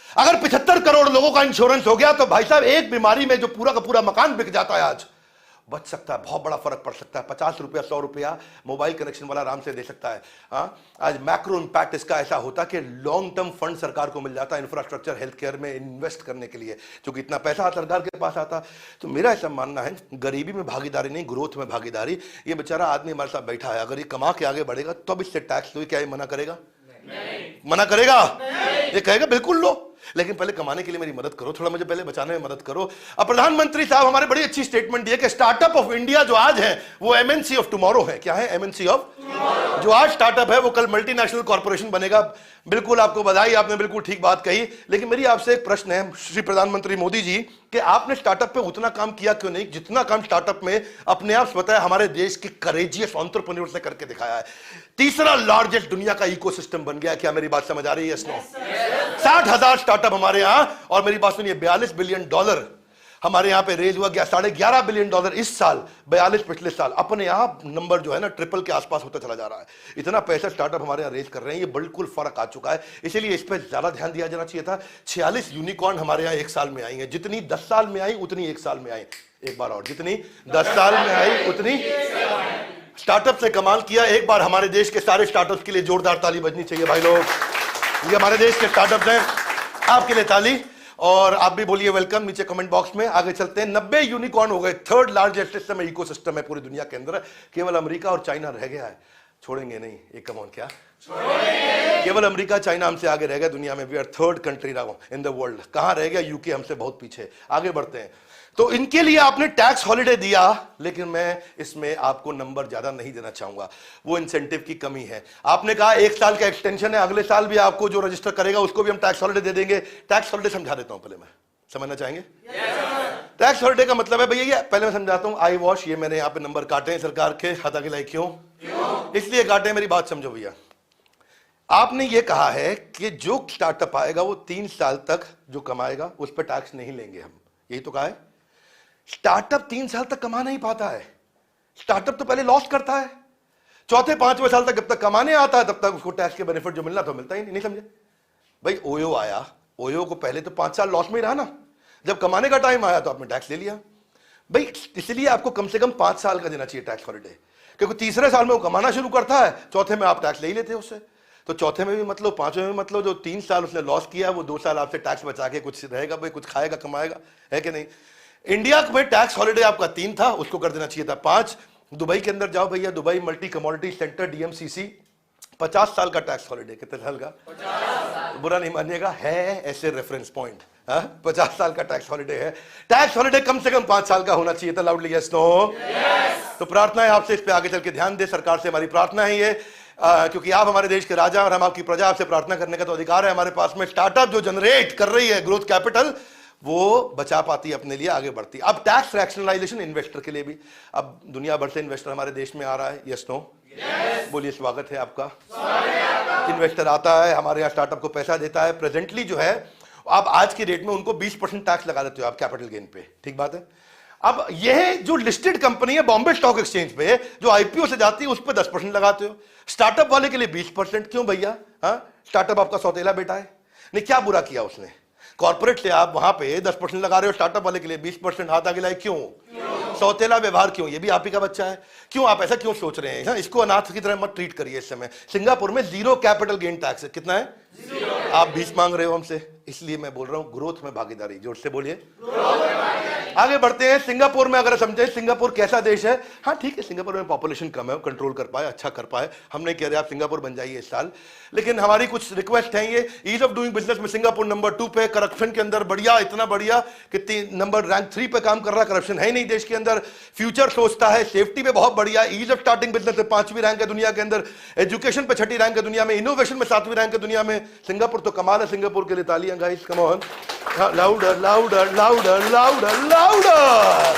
अगर 75 करोड़ लोगों का इंश्योरेंस हो गया तो भाई साहब एक बीमारी में जो पूरा का पूरा मकान बिक जाता है आज, बच सकता है, बहुत बड़ा फर्क पड़ सकता है। 50 रुपया 100 रुपया मोबाइल कनेक्शन वाला आराम से दे सकता है। आज मैक्रो इंपैक्ट इसका ऐसा होता कि लॉन्ग टर्म फंड सरकार को मिल जाता है इंफ्रास्ट्रक्चर, हेल्थ केयर में इन्वेस्ट करने के लिए, क्योंकि इतना पैसा सरकार के पास आता। तो मेरा ऐसा मानना है गरीबी में भागीदारी नहीं, ग्रोथ में भागीदारी। ये बेचारा आदमी हमारे साथ बैठा है, अगर ये कमा के आगे बढ़ेगा तब इससे टैक्स लो, क्या ये मना करेगा? मना करेगा? ये कहेगा बिल्कुल लो, लेकिन पहले कमाने के लिए मेरी मदद करो, थोड़ा मुझे पहले बचाने में मदद करो। अब प्रधानमंत्री साहब हमारे बड़ी अच्छी स्टेटमेंट दी है कि स्टार्टअप ऑफ इंडिया जो आज है वो एमएनसी ऑफ टुमारो है। क्या है? MNC of tomorrow. जो आज स्टार्टअप है वो कल मल्टीनेशनल कॉर्पोरेशन बनेगा। बिल्कुल आपको बधाई, आपने बिल्कुल ठीक बात कही। लेकिन मेरी आपसे एक प्रश्न है श्री प्रधानमंत्री मोदी जी, कि आपने स्टार्टअप पे उतना काम किया क्यों नहीं जितना काम स्टार्टअप में अपने आप स्वतः हमारे देश के करेजियस एंटरप्रेन्योर्स ने करके दिखाया है। तीसरा लार्जेस्ट दुनिया का इकोसिस्टम बन गया। क्या मेरी बात समझ आ रही है? 60,000 स्टार्टअप हमारे यहां, और मेरी बात सुनिए, $42 बिलियन हमारे यहां पे रेज हुआ गया। $11.5 बिलियन इस साल, 42 पिछले साल। अपने आप नंबर जो है ना ट्रिपल के आसपास होता चला जा रहा है। इतना पैसा स्टार्टअप हमारे यहां रेज कर रहे हैं, ये बिल्कुल फर्क आ चुका है। इसीलिए इस पर ज्यादा ध्यान दिया जाना चाहिए था। 46 यूनिकॉर्न हमारे यहां एक साल में आई है। जितनी 10 साल में आई उतनी एक साल में आई। एक बार और, जितनी 10 साल में आई उतनी स्टार्टअप से कमाल किया। एक बार हमारे देश के सारे स्टार्टअप्स के लिए जोरदार ताली बजनी चाहिए भाई लोग। ये हमारे देश के स्टार्टअप्स हैं, आपके लिए ताली। और आप भी बोलिए वेलकम नीचे कमेंट बॉक्स में। आगे चलते हैं। 90 यूनिकॉर्न हो गए। थर्ड लार्जेस्ट सिस्टम इकोसिस्टम है पूरी दुनिया के अंदर। केवल अमेरिका और चाइना रह गया है। छोड़ेंगे नहीं एक कमॉन, क्या छोड़ेंगे? केवल अमेरिका चाइना हमसे आगे रह गया दुनिया में। We are third country now in the world. कहां रह गया? यूके हमसे बहुत पीछे। आगे बढ़ते हैं। तो इनके लिए आपने टैक्स हॉलिडे दिया, लेकिन मैं इसमें आपको नंबर ज्यादा नहीं देना चाहूंगा, वो इंसेंटिव की कमी है। आपने कहा 1 साल का एक्सटेंशन है, अगले साल भी आपको जो रजिस्टर करेगा उसको भी हम टैक्स हॉलिडे दे देंगे। टैक्स हॉलिडे समझा देता हूं, पहले मैं समझना चाहेंगे? टैक्स हॉलिडे का मतलब है भैया, ये पहले मैं समझाता हूं। आई वॉश, ये मैंने यहाँ पे नंबर काटे हैं सरकार के, खाता के लाई। क्यों? इसलिए काटे, मेरी बात समझो भैया। आपने ये कहा है कि जो स्टार्टअप आएगा वो 3 साल तक जो कमाएगा उस पर टैक्स नहीं लेंगे हम, यही तो कहा है। स्टार्टअप 3 साल तक कमा नहीं पाता है। स्टार्टअप तो पहले लॉस करता है। चौथे 5वें साल तक जब तक कमाने आता है तब तक उसको टैक्स के बेनिफिट जो मिलना तो मिलता ही नहीं समझे भाई? ओयो आया, ओयो को पहले तो 5 साल लॉस में ही रहा ना, जब कमाने का टाइम आया तो आपने टैक्स ले लिया भाई। इसलिए आपको कम से कम 5 साल का देना चाहिए टैक्स हॉलिडे, क्योंकि तीसरे साल में वो कमाना शुरू करता है, चौथे में आप टैक्स ले ही लेते हैं उससे। तो चौथे में भी मतलब, 5वें में मतलब, जो 3 साल उसने लॉस किया वो 2 साल आपसे टैक्स बचा के कुछ रहेगा भाई, कुछ खाएगा कमाएगा, है कि नहीं? इंडिया में टैक्स हॉलिडे आपका 3 था, उसको कर देना चाहिए था 5। दुबई के अंदर जाओ भैया, Dubai multi commodity centre DMCC, 50 साल का टैक्स हॉलिडे। कितने साल का? 50 साल। बुरा नहीं मानिएगा, है ऐसे रेफरेंस पॉइंट। 50 साल का टैक्स हॉलिडे है। टैक्स हॉलिडे कम से कम 5 साल का होना चाहिए था। Loudly yes no? तो प्रार्थना है आपसे, इस पे आगे चल के ध्यान दे। सरकार से हमारी प्रार्थना है ये, क्योंकि आप हमारे देश के राजा और हम आपकी प्रजा, आपसे प्रार्थना करने का तो अधिकार है हमारे पास में। स्टार्टअप जो जनरेट कर रही है ग्रोथ कैपिटल, वो बचा पाती है अपने लिए, आगे बढ़ती। अब टैक्स रैशनलाइजेशन इन्वेस्टर के लिए भी, अब दुनिया भर से इन्वेस्टर हमारे देश में आ रहा है। Yes no? बोलिए, स्वागत है आपका। इन्वेस्टर आता है हमारे यहाँ, स्टार्टअप को पैसा देता है। प्रेजेंटली जो है आप आज की डेट में उनको 20% टैक्स लगा देते हो आप कैपिटल गेन पे, ठीक बात है। अब यह जो लिस्टेड कंपनी है बॉम्बे स्टॉक एक्सचेंज पे, जो आईपीओ से जाती है उस पर 10% लगाते हो, स्टार्टअप वाले के लिए 20%। क्यों भैया? स्टार्टअप आपका सौतेला बेटा है, नहीं क्या बुरा किया उसने? कॉर्पोरेट से आप वहां पे 10% लगा रहे हो, स्टार्टअप वाले के लिए 20%, हाथ आगे लाए। क्यों? सौतेला व्यवहार क्यों? ये भी आप ही का बच्चा है। क्यों आप ऐसा क्यों सोच रहे हैं? इसको अनाथ की तरह मत ट्रीट करिए। इस समय सिंगापुर में 0 कैपिटल गेन टैक्स है। कितना है? 0। आप 20 मांग रहे हो हमसे, इसलिए मैं बोल रहा हूं ग्रोथ में भागीदारी। जोर से बोलिए। आगे बढ़ते हैं। सिंगापुर में अगर समझे सिंगापुर कैसा देश है, हाँ ठीक है, सिंगापुर में पॉपुलेशन कम है, कंट्रोल कर पाए, अच्छा कर पाए। हम नहीं कह रहे आप सिंगापुर बन जाइए इस साल, लेकिन हमारी कुछ रिक्वेस्ट है। ये ईज ऑफ डूइंग बिजनेस में सिंगापुर नंबर 2 पे, करप्शन के अंदर बढ़िया, इतना बढ़िया कि नंबर रैंक 3 पे काम कर रहा है। करप्शन है ही नहीं देश के अंदर, फ्यूचर सोचता है, सेफ्टी पे बहुत बढ़िया, ईज ऑफ स्टार्टिंग बिजनेस में 5वीं रैंक है दुनिया के अंदर, एजुकेशन पे 6ठी रैंक है दुनिया में, इनोवेशन में 7वीं रैंक है दुनिया में। सिंगापुर तो कमाल है। सिंगापुर के लिए तालियां guys, come on, louder louder louder louder louder.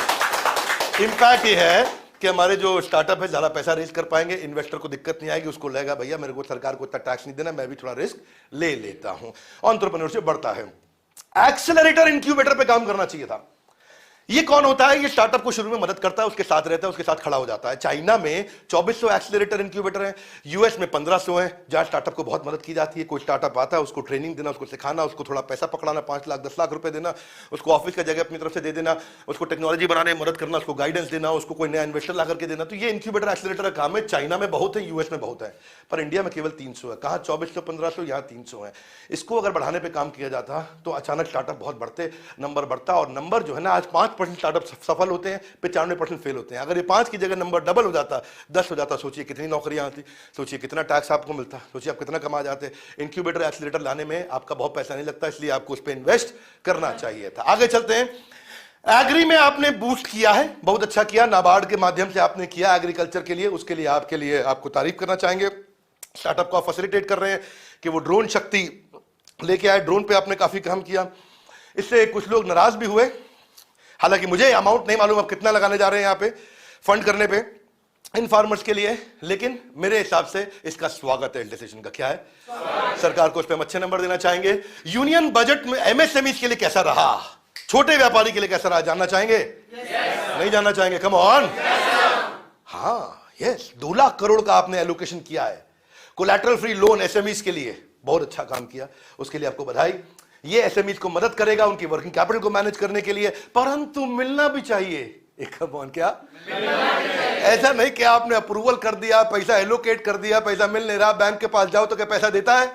Impact ये है कि हमारे जो स्टार्टअप है ज्यादा पैसा रेज कर पाएंगे, इन्वेस्टर को दिक्कत नहीं आएगी, उसको लगेगा भैया मेरे को सरकार को इतना टैक्स नहीं देना, मैं भी थोड़ा रिस्क ले लेता हूं। एंटरप्रेन्योरशिप बढ़ता है। एक्सेलरेटर इंक्यूबेटर पे काम करना चाहिए था। ये कौन होता है? ये स्टार्टअप को शुरू में मदद करता है, उसके साथ रहता है, उसके साथ खड़ा हो जाता है। चाइना में 2400 एक्सेलरेटर इंक्यूबेटर हैं, यूएस में 1500 हैं, जहां स्टार्टअप को बहुत मदद की जाती है। कोई स्टार्टअप आता है, उसको ट्रेनिंग देना, उसको सिखाना, उसको थोड़ा पैसा पकड़ाना, 5 लाख 10 लाख रुपए देना, उसको ऑफिस का जगह अपनी तरफ से दे देना, उसको टेक्नोलॉजी बनाने में मदद करना, उसको गाइडेंस देना, उसको कोई नया इन्वेस्टर ला करके देना। तो ये इंक्यूबेटर एक्सेलरेटर का काम है। चाइना में बहुत है, यूएस में बहुत है, पर इंडिया में केवल 300 है। कहाँ 2400 1500, यहाँ 300 है। इसको अगर बढ़ाने पर काम किया जाता तो अचानक स्टार्टअप बहुत बढ़ते, नंबर बढ़ता। और नंबर जो है ना, आज 5% स्टार्टअप सफल होते हैं, 95% फेल होते हैं। अगर ये 5 की जगह नंबर डबल हो जाता, 10 हो जाता, सोचिए कितनी नौकरियां आती, सोचिए कितना टैक्स आपको मिलता, सोचिए आप कितना कमा जाते। इंक्यूबेटर एक्सीलरेटर लाने में आपका बहुत पैसा नहीं लगता, इसलिए आपको उस पर इन्वेस्ट करना चाहिए था। आगे चलते हैं। एग्री में आपने बूस्ट किया है, बहुत अच्छा किया, नाबार्ड के माध्यम से आपने किया एग्रीकल्चर के लिए, उसके लिए आपको तारीफ करना चाहेंगे। स्टार्टअप को आप फैसिलिटेट कर रहे हैं कि वो ड्रोन शक्ति लेके आए, ड्रोन पे आपने काफी काम किया। इससे कुछ लोग नाराज भी हुए, हालांकि मुझे अमाउंट नहीं मालूम आप कितना लगाने जा रहे हैं यहाँ पे फंड करने पे इन फार्मर्स के लिए, लेकिन मेरे हिसाब से इसका स्वागत है। डिसीजन का क्या है? सरकार को इस पे हम अच्छे नंबर देना चाहेंगे। यूनियन बजट में एमएसएमई के लिए कैसा रहा, छोटे व्यापारी के लिए कैसा रहा, जानना चाहेंगे? नहीं जानना चाहेंगे? Come on. हाँ यस, 2 लाख करोड़ का आपने एलोकेशन किया है कोलैटरल फ्री लोन एसएमईज के लिए, बहुत अच्छा काम किया, उसके लिए आपको बधाई। ये एसएमईज को मदद करेगा उनकी वर्किंग कैपिटल को मैनेज करने के लिए, परंतु मिलना भी चाहिए। एक क्या ऐसा नहीं कि आपने अप्रूवल कर दिया, पैसा एलोकेट कर दिया, पैसा मिल नहीं रहा, बैंक के पास जाओ तो क्या पैसा देता है?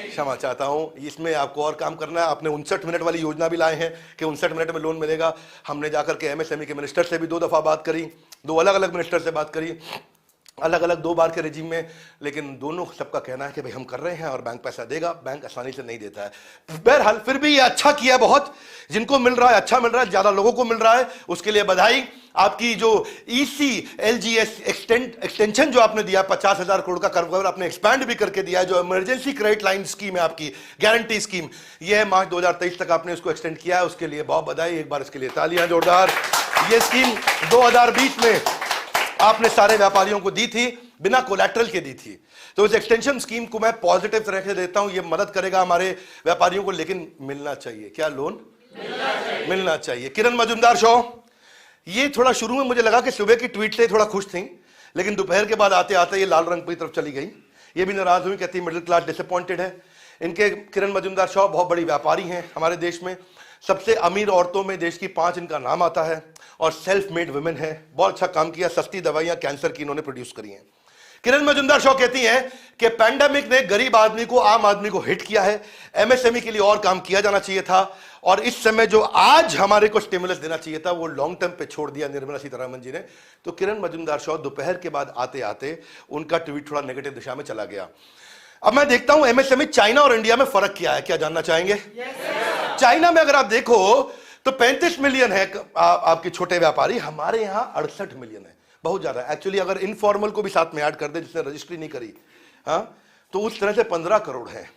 क्षमा चाहता हूं, इसमें आपको और काम करना है। आपने 59 मिनट वाली योजना भी लाए हैं कि 59 मिनट में लोन मिलेगा। हमने जाकर के एमएसएमई के मिनिस्टर से भी 2 दफा बात करी, 2 अलग अलग मिनिस्टर से बात करी, अलग अलग 2 बार के रेजिम में, लेकिन दोनों सबका कहना है कि भाई हम कर रहे हैं और बैंक पैसा देगा। बैंक आसानी से नहीं देता है। बहरहाल फिर भी ये अच्छा किया, बहुत जिनको मिल रहा है अच्छा मिल रहा है, ज्यादा लोगों को मिल रहा है, उसके लिए बधाई। आपकी जो ECLGS एक्सटेंशन जो आपने दिया 50,000 करोड़ का कवर आपने एक्सपैंड भी करके दिया है, जो इमरजेंसी क्रेडिट लाइन स्कीम है आपकी गारंटी स्कीम, यह है मार्च 2023 तक आपने उसको एक्सटेंड किया है, उसके लिए बहुत बधाई। एक बार इसके लिए तालियां जोरदार। यह स्कीम 2020 में आपने सारे व्यापारियों को दी थी, बिना कोलैटरल के दी थी। तो इस एक्सटेंशन स्कीम को मैं पॉजिटिव तरह से देता हूं, ये मदद करेगा हमारे व्यापारियों को, लेकिन मिलना चाहिए। क्या लोन मिलना चाहिए। किरण मजुमदार शो, ये थोड़ा शुरू में मुझे लगा कि सुबह की ट्वीट से थोड़ा खुश थी, लेकिन दोपहर के बाद आते आते ये लाल रंग की तरफ चली गई। ये भी नाराज हुई, कहती मिडिल क्लास डिसअपॉइंटेड है। इनके किरण मजुमदार शो बहुत बड़ी व्यापारी हैं हमारे देश में, सबसे अमीर औरतों में देश की 5 इनका नाम आता है, और सेल्फ मेड वुमेन है। बहुत अच्छा काम किया, सस्ती दवाइयां कैंसर की इन्होंने प्रोड्यूस करी हैं। किरण मजुमदार शो कहती हैं कि पैंडेमिक ने गरीब आदमी को, आम आदमी को हिट किया है, एमएसएमई के लिए और काम किया जाना चाहिए था, और इस समय जो आज हमारे को स्टिमुलस देना चाहिए था वो लॉन्ग टर्म पे छोड़ दिया निर्मला सीतारमण जी ने। तो किरण मजुमदार शो दोपहर के बाद आते आते उनका ट्वीट थोड़ा नेगेटिव दिशा में चला गया। अब मैं देखता हूं एमएसएमई चाइना और इंडिया में फर्क क्या है, क्या जानना चाहेंगे? चाइना में अगर आप देखो तो 35 मिलियन है आपके छोटे व्यापारी, हमारे यहां 68 मिलियन है, बहुत ज्यादा। एक्चुअली अगर इनफॉर्मल को भी साथ में ऐड कर दे जिसने रजिस्ट्री नहीं करी, हाँ, तो उस तरह से 15 करोड़ है।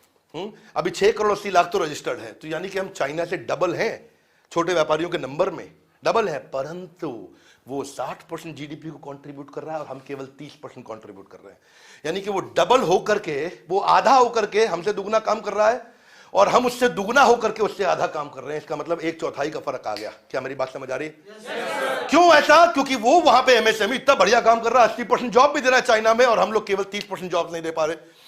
अभी 6 करोड़ 80 लाख तो रजिस्टर्ड है, तो यानी कि हम चाइना से डबल हैं छोटे व्यापारियों के नंबर में, डबल है, परंतु वो 60% जीडीपी को कंट्रीब्यूट कर रहा है और हम केवल 30% कंट्रीब्यूट कर रहे हैं। यानी कि वो डबल होकर के, वो आधा होकर के हमसे दुगना काम कर रहा है, और हम उससे दुगना होकर के उससे आधा काम कर रहे हैं। इसका मतलब 1/4 का फर्क आ गया। क्या मेरी बात समझ आ रही है? क्यों ऐसा? क्योंकि वो वहां पे एमएसएमई इतना बढ़िया काम कर रहा है, 80% जॉब भी दे रहा है चाइना में, और हम लोग केवल 30% जॉब नहीं दे पा रहे।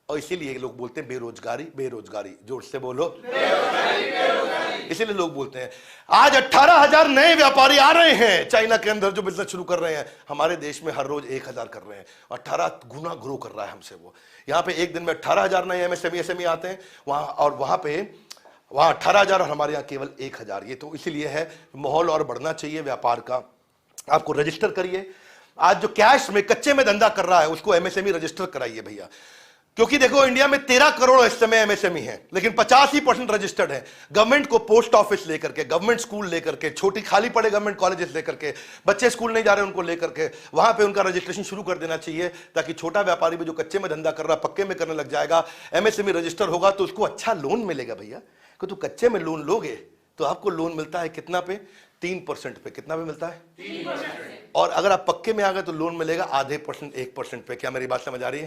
और इसीलिए लोग बोलते हैं बेरोजगारी बेरोजगारी, जोर से बोलो बेरोजगारी। इसीलिए लोग बोलते हैं आज 18,000 नए व्यापारी आ रहे हैं चाइना के अंदर जो बिजनेस शुरू कर रहे हैं। हमारे देश में हर रोज 1,000 कर रहे हैं, 18 गुना ग्रो कर रहा है हमसे। वो यहाँ पे एक दिन में 18,000 नए एमएसएमई आते हैं वहां, और वहां 18,000 और हमारे यहाँ केवल 1,000। ये तो इसीलिए है, माहौल और बढ़ना चाहिए व्यापार का। आपको रजिस्टर करिए। आज जो कैश में कच्चे में धंधा कर रहा है उसको एमएसएमई रजिस्टर कराइए भैया, क्योंकि देखो इंडिया में 13 करोड़ इस समय एमएसएमई है, लेकिन 85% रजिस्टर्ड है। गवर्नमेंट को पोस्ट ऑफिस लेकर के, गवर्नमेंट स्कूल लेकर के, छोटी खाली पड़े गवर्नमेंट कॉलेजेस लेकर के, बच्चे स्कूल नहीं जा रहे उनको लेकर के वहां पे उनका रजिस्ट्रेशन शुरू कर देना चाहिए, ताकि छोटा व्यापारी भी जो कच्चे में धंधा कर रहा है पक्के में करने लग जाएगा। एमएसएमई रजिस्टर होगा तो उसको अच्छा लोन मिलेगा भैया। कि तो कच्चे में लोन लोगे तो आपको लोन मिलता है कितना पे? 3% पे। कितना पे मिलता है? 3%। और अगर आप पक्के में आ गए तो लोन मिलेगा आधे %, 1% पे। क्या मेरी बात समझ आ रही है?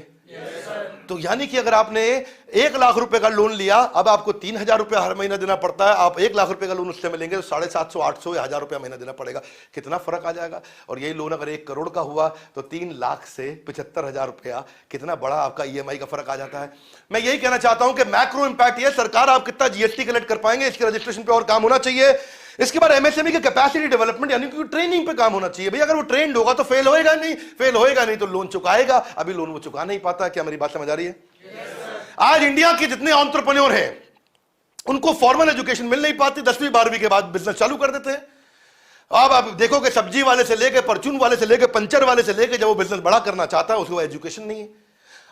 तो यानी कि अगर आपने 1 लाख रुपए का लोन लिया, अब आपको 3,000 रुपया हर महीना देना पड़ता है। आप 1 लाख रुपए का लोन उससे मिलेंगे तो 750, 800 या 1,000 रुपया महीना देना पड़ेगा। कितना फर्क आ जाएगा? और यही लोन अगर 1 करोड़ का हुआ तो 3 लाख से 75,000 रुपया, कितना बड़ा आपका ईएमआई का फर्क आ जाता है। मैं यही कहना चाहता हूं कि मैक्रो इंपैक्ट ये, सरकार आप कितना जीएसटी कलेक्ट कर पाएंगे इसके रजिस्ट्रेशन पे और काम होना चाहिए। इसके बाद एमएसएमई के कैपेसिटी डेवलपमेंट यानी कि ट्रेनिंग पे काम होना चाहिए भैया। अगर वो ट्रेंड होगा तो फेल होएगा नहीं तो लोन चुकाएगा। अभी लोन वो चुका नहीं पाता। क्या मेरी बात समझ आ रही है? आज इंडिया के जितने एंटरप्रेन्योर हैं उनको फॉर्मल एजुकेशन मिल नहीं पाती, 10वीं 12वीं के बाद बिजनेस चालू कर देते हैं। अब आप देखोगे सब्जी वाले से लेके, परचून वाले से लेके, पंचर वाले से लेके, जब वो बिजनेस बड़ा करना चाहता है उसको एजुकेशन नहीं है।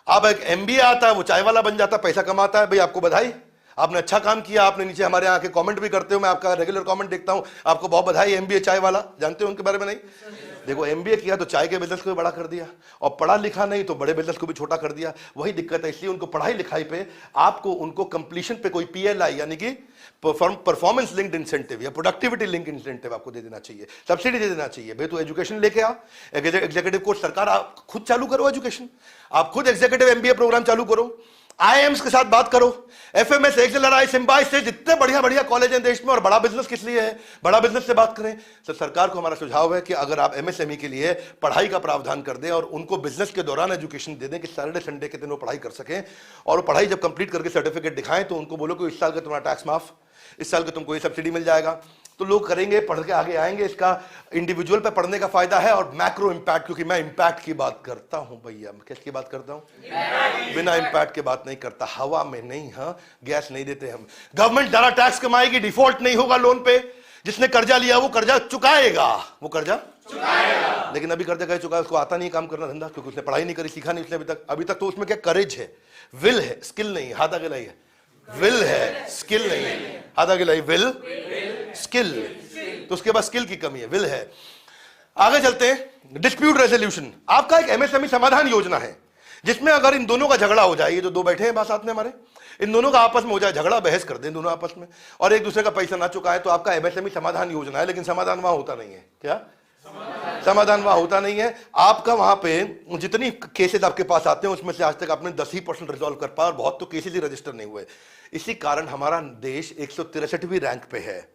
अब एक एमबीए आता है, वो चाय वाला बन जाता है, पैसा कमाता है। भाई आपको बधाई, आपने अच्छा काम किया। आपने नीचे हमारे यहाँ के कमेंट भी करते हो, मैं आपका रेगुलर कमेंट देखता हूं, आपको बहुत बधाई। एमबीए चाय वाला, जानते हो उनके बारे में? नहीं। देखो एमबीए किया तो चाय के बिजनेस को भी बड़ा कर दिया, और पढ़ा लिखा नहीं तो बड़े बिजनेस को भी छोटा कर दिया। वही दिक्कत है। इसलिए उनको पढ़ाई लिखाई पे आपको, उनको कंप्लीशन पे कोई पीएलआई यानी कि परफॉर्मेंस लिंक्ड इंसेंटिव या प्रोडक्टिविटी लिंक्ड इंसेंटिव आपको दे देना चाहिए, सब्सिडी दे देना चाहिए। भाई तो एजुकेशन लेके आओ, एग्जीक्यूटिव कोर्स सरकार आप खुद चालू करो, एजुकेशन आप खुद एग्जीक्यूटिव एमबीए प्रोग्राम चालू करो, आईएम्स के साथ बात करो, एफएमएस, एक्सेलराइज, सिम्बाइस से जितने बढ़िया बढ़िया कॉलेज हैं देश में। और बड़ा बिजनेस किस लिए है? बड़ा बिजनेस से बात करें। तो सरकार को हमारा सुझाव है कि अगर आप एमएसएमई के लिए पढ़ाई का प्रावधान कर दें और उनको बिजनेस के दौरान एजुकेशन दे दें कि सैटरडे संडे के दिन वो पढ़ाई कर सकें, और पढ़ाई जब कंप्लीट करके सर्टिफिकेट दिखाएं तो उनको बोलो कि इस साल का तुम्हारा टैक्स माफ, इस साल का तुमको ये सब्सिडी मिल जाएगा, तो लोग करेंगे, पढ़ के आगे आएंगे। इसका इंडिविजुअल पे पढ़ने का फायदा है और मैक्रो इंपैक्ट, क्योंकि मैं इंपैक्ट की बात करता हूं भैया। किसकी बात करता हूं? बिना इंपैक्ट के बात नहीं करता। हवा में नहीं, हाँ गैस नहीं देते हम। गवर्नमेंट ज्यादा टैक्स कमाएगी, डिफॉल्ट नहीं होगा लोन पे। जिसने कर्जा लिया वो कर्जा चुकाएगा, वो कर्जा चुकाएगा। लेकिन अभी कर्जा कैसे चुकाए? उसको आता नहीं काम करना धंधा, क्योंकि उसने पढ़ाई नहीं करी, सीखा नहीं उसने अभी तक। तो उसमें क्या करेज है, विल है, स्किल नहीं है। हाथ आगे लाइए। विल है, स्किल नहीं है। हाथ आगे लाइए। Will, skill. तो उसके बाद स्किल की कमी है, विल है। आगे चलते हैं। डिस्प्यूट रेजोल्यूशन आपका एक एमएसएमई समाधान योजना है, जिसमें अगर इन दोनों का झगड़ा हो जाए, ये जो दो बैठे हैं बात साथ में हमारे, इन दोनों का आपस में हो जाए झगड़ा, बहस कर दें दोनों आपस में, और एक दूसरे का पैसा ना चुकाए, तो आपका एमएसएमई समाधान योजना है। लेकिन समाधान वहां होता नहीं है। क्या समाधान वहां होता नहीं है? आपका वहां पे जितनी केसेस आपके पास आते हैं उसमें से आज तक आपने 10% रिजॉल्व कर पाया, और बहुत तो केसेस ही रजिस्टर नहीं हुए। इसी कारण हमारा देश 163वीं रैंक पे है।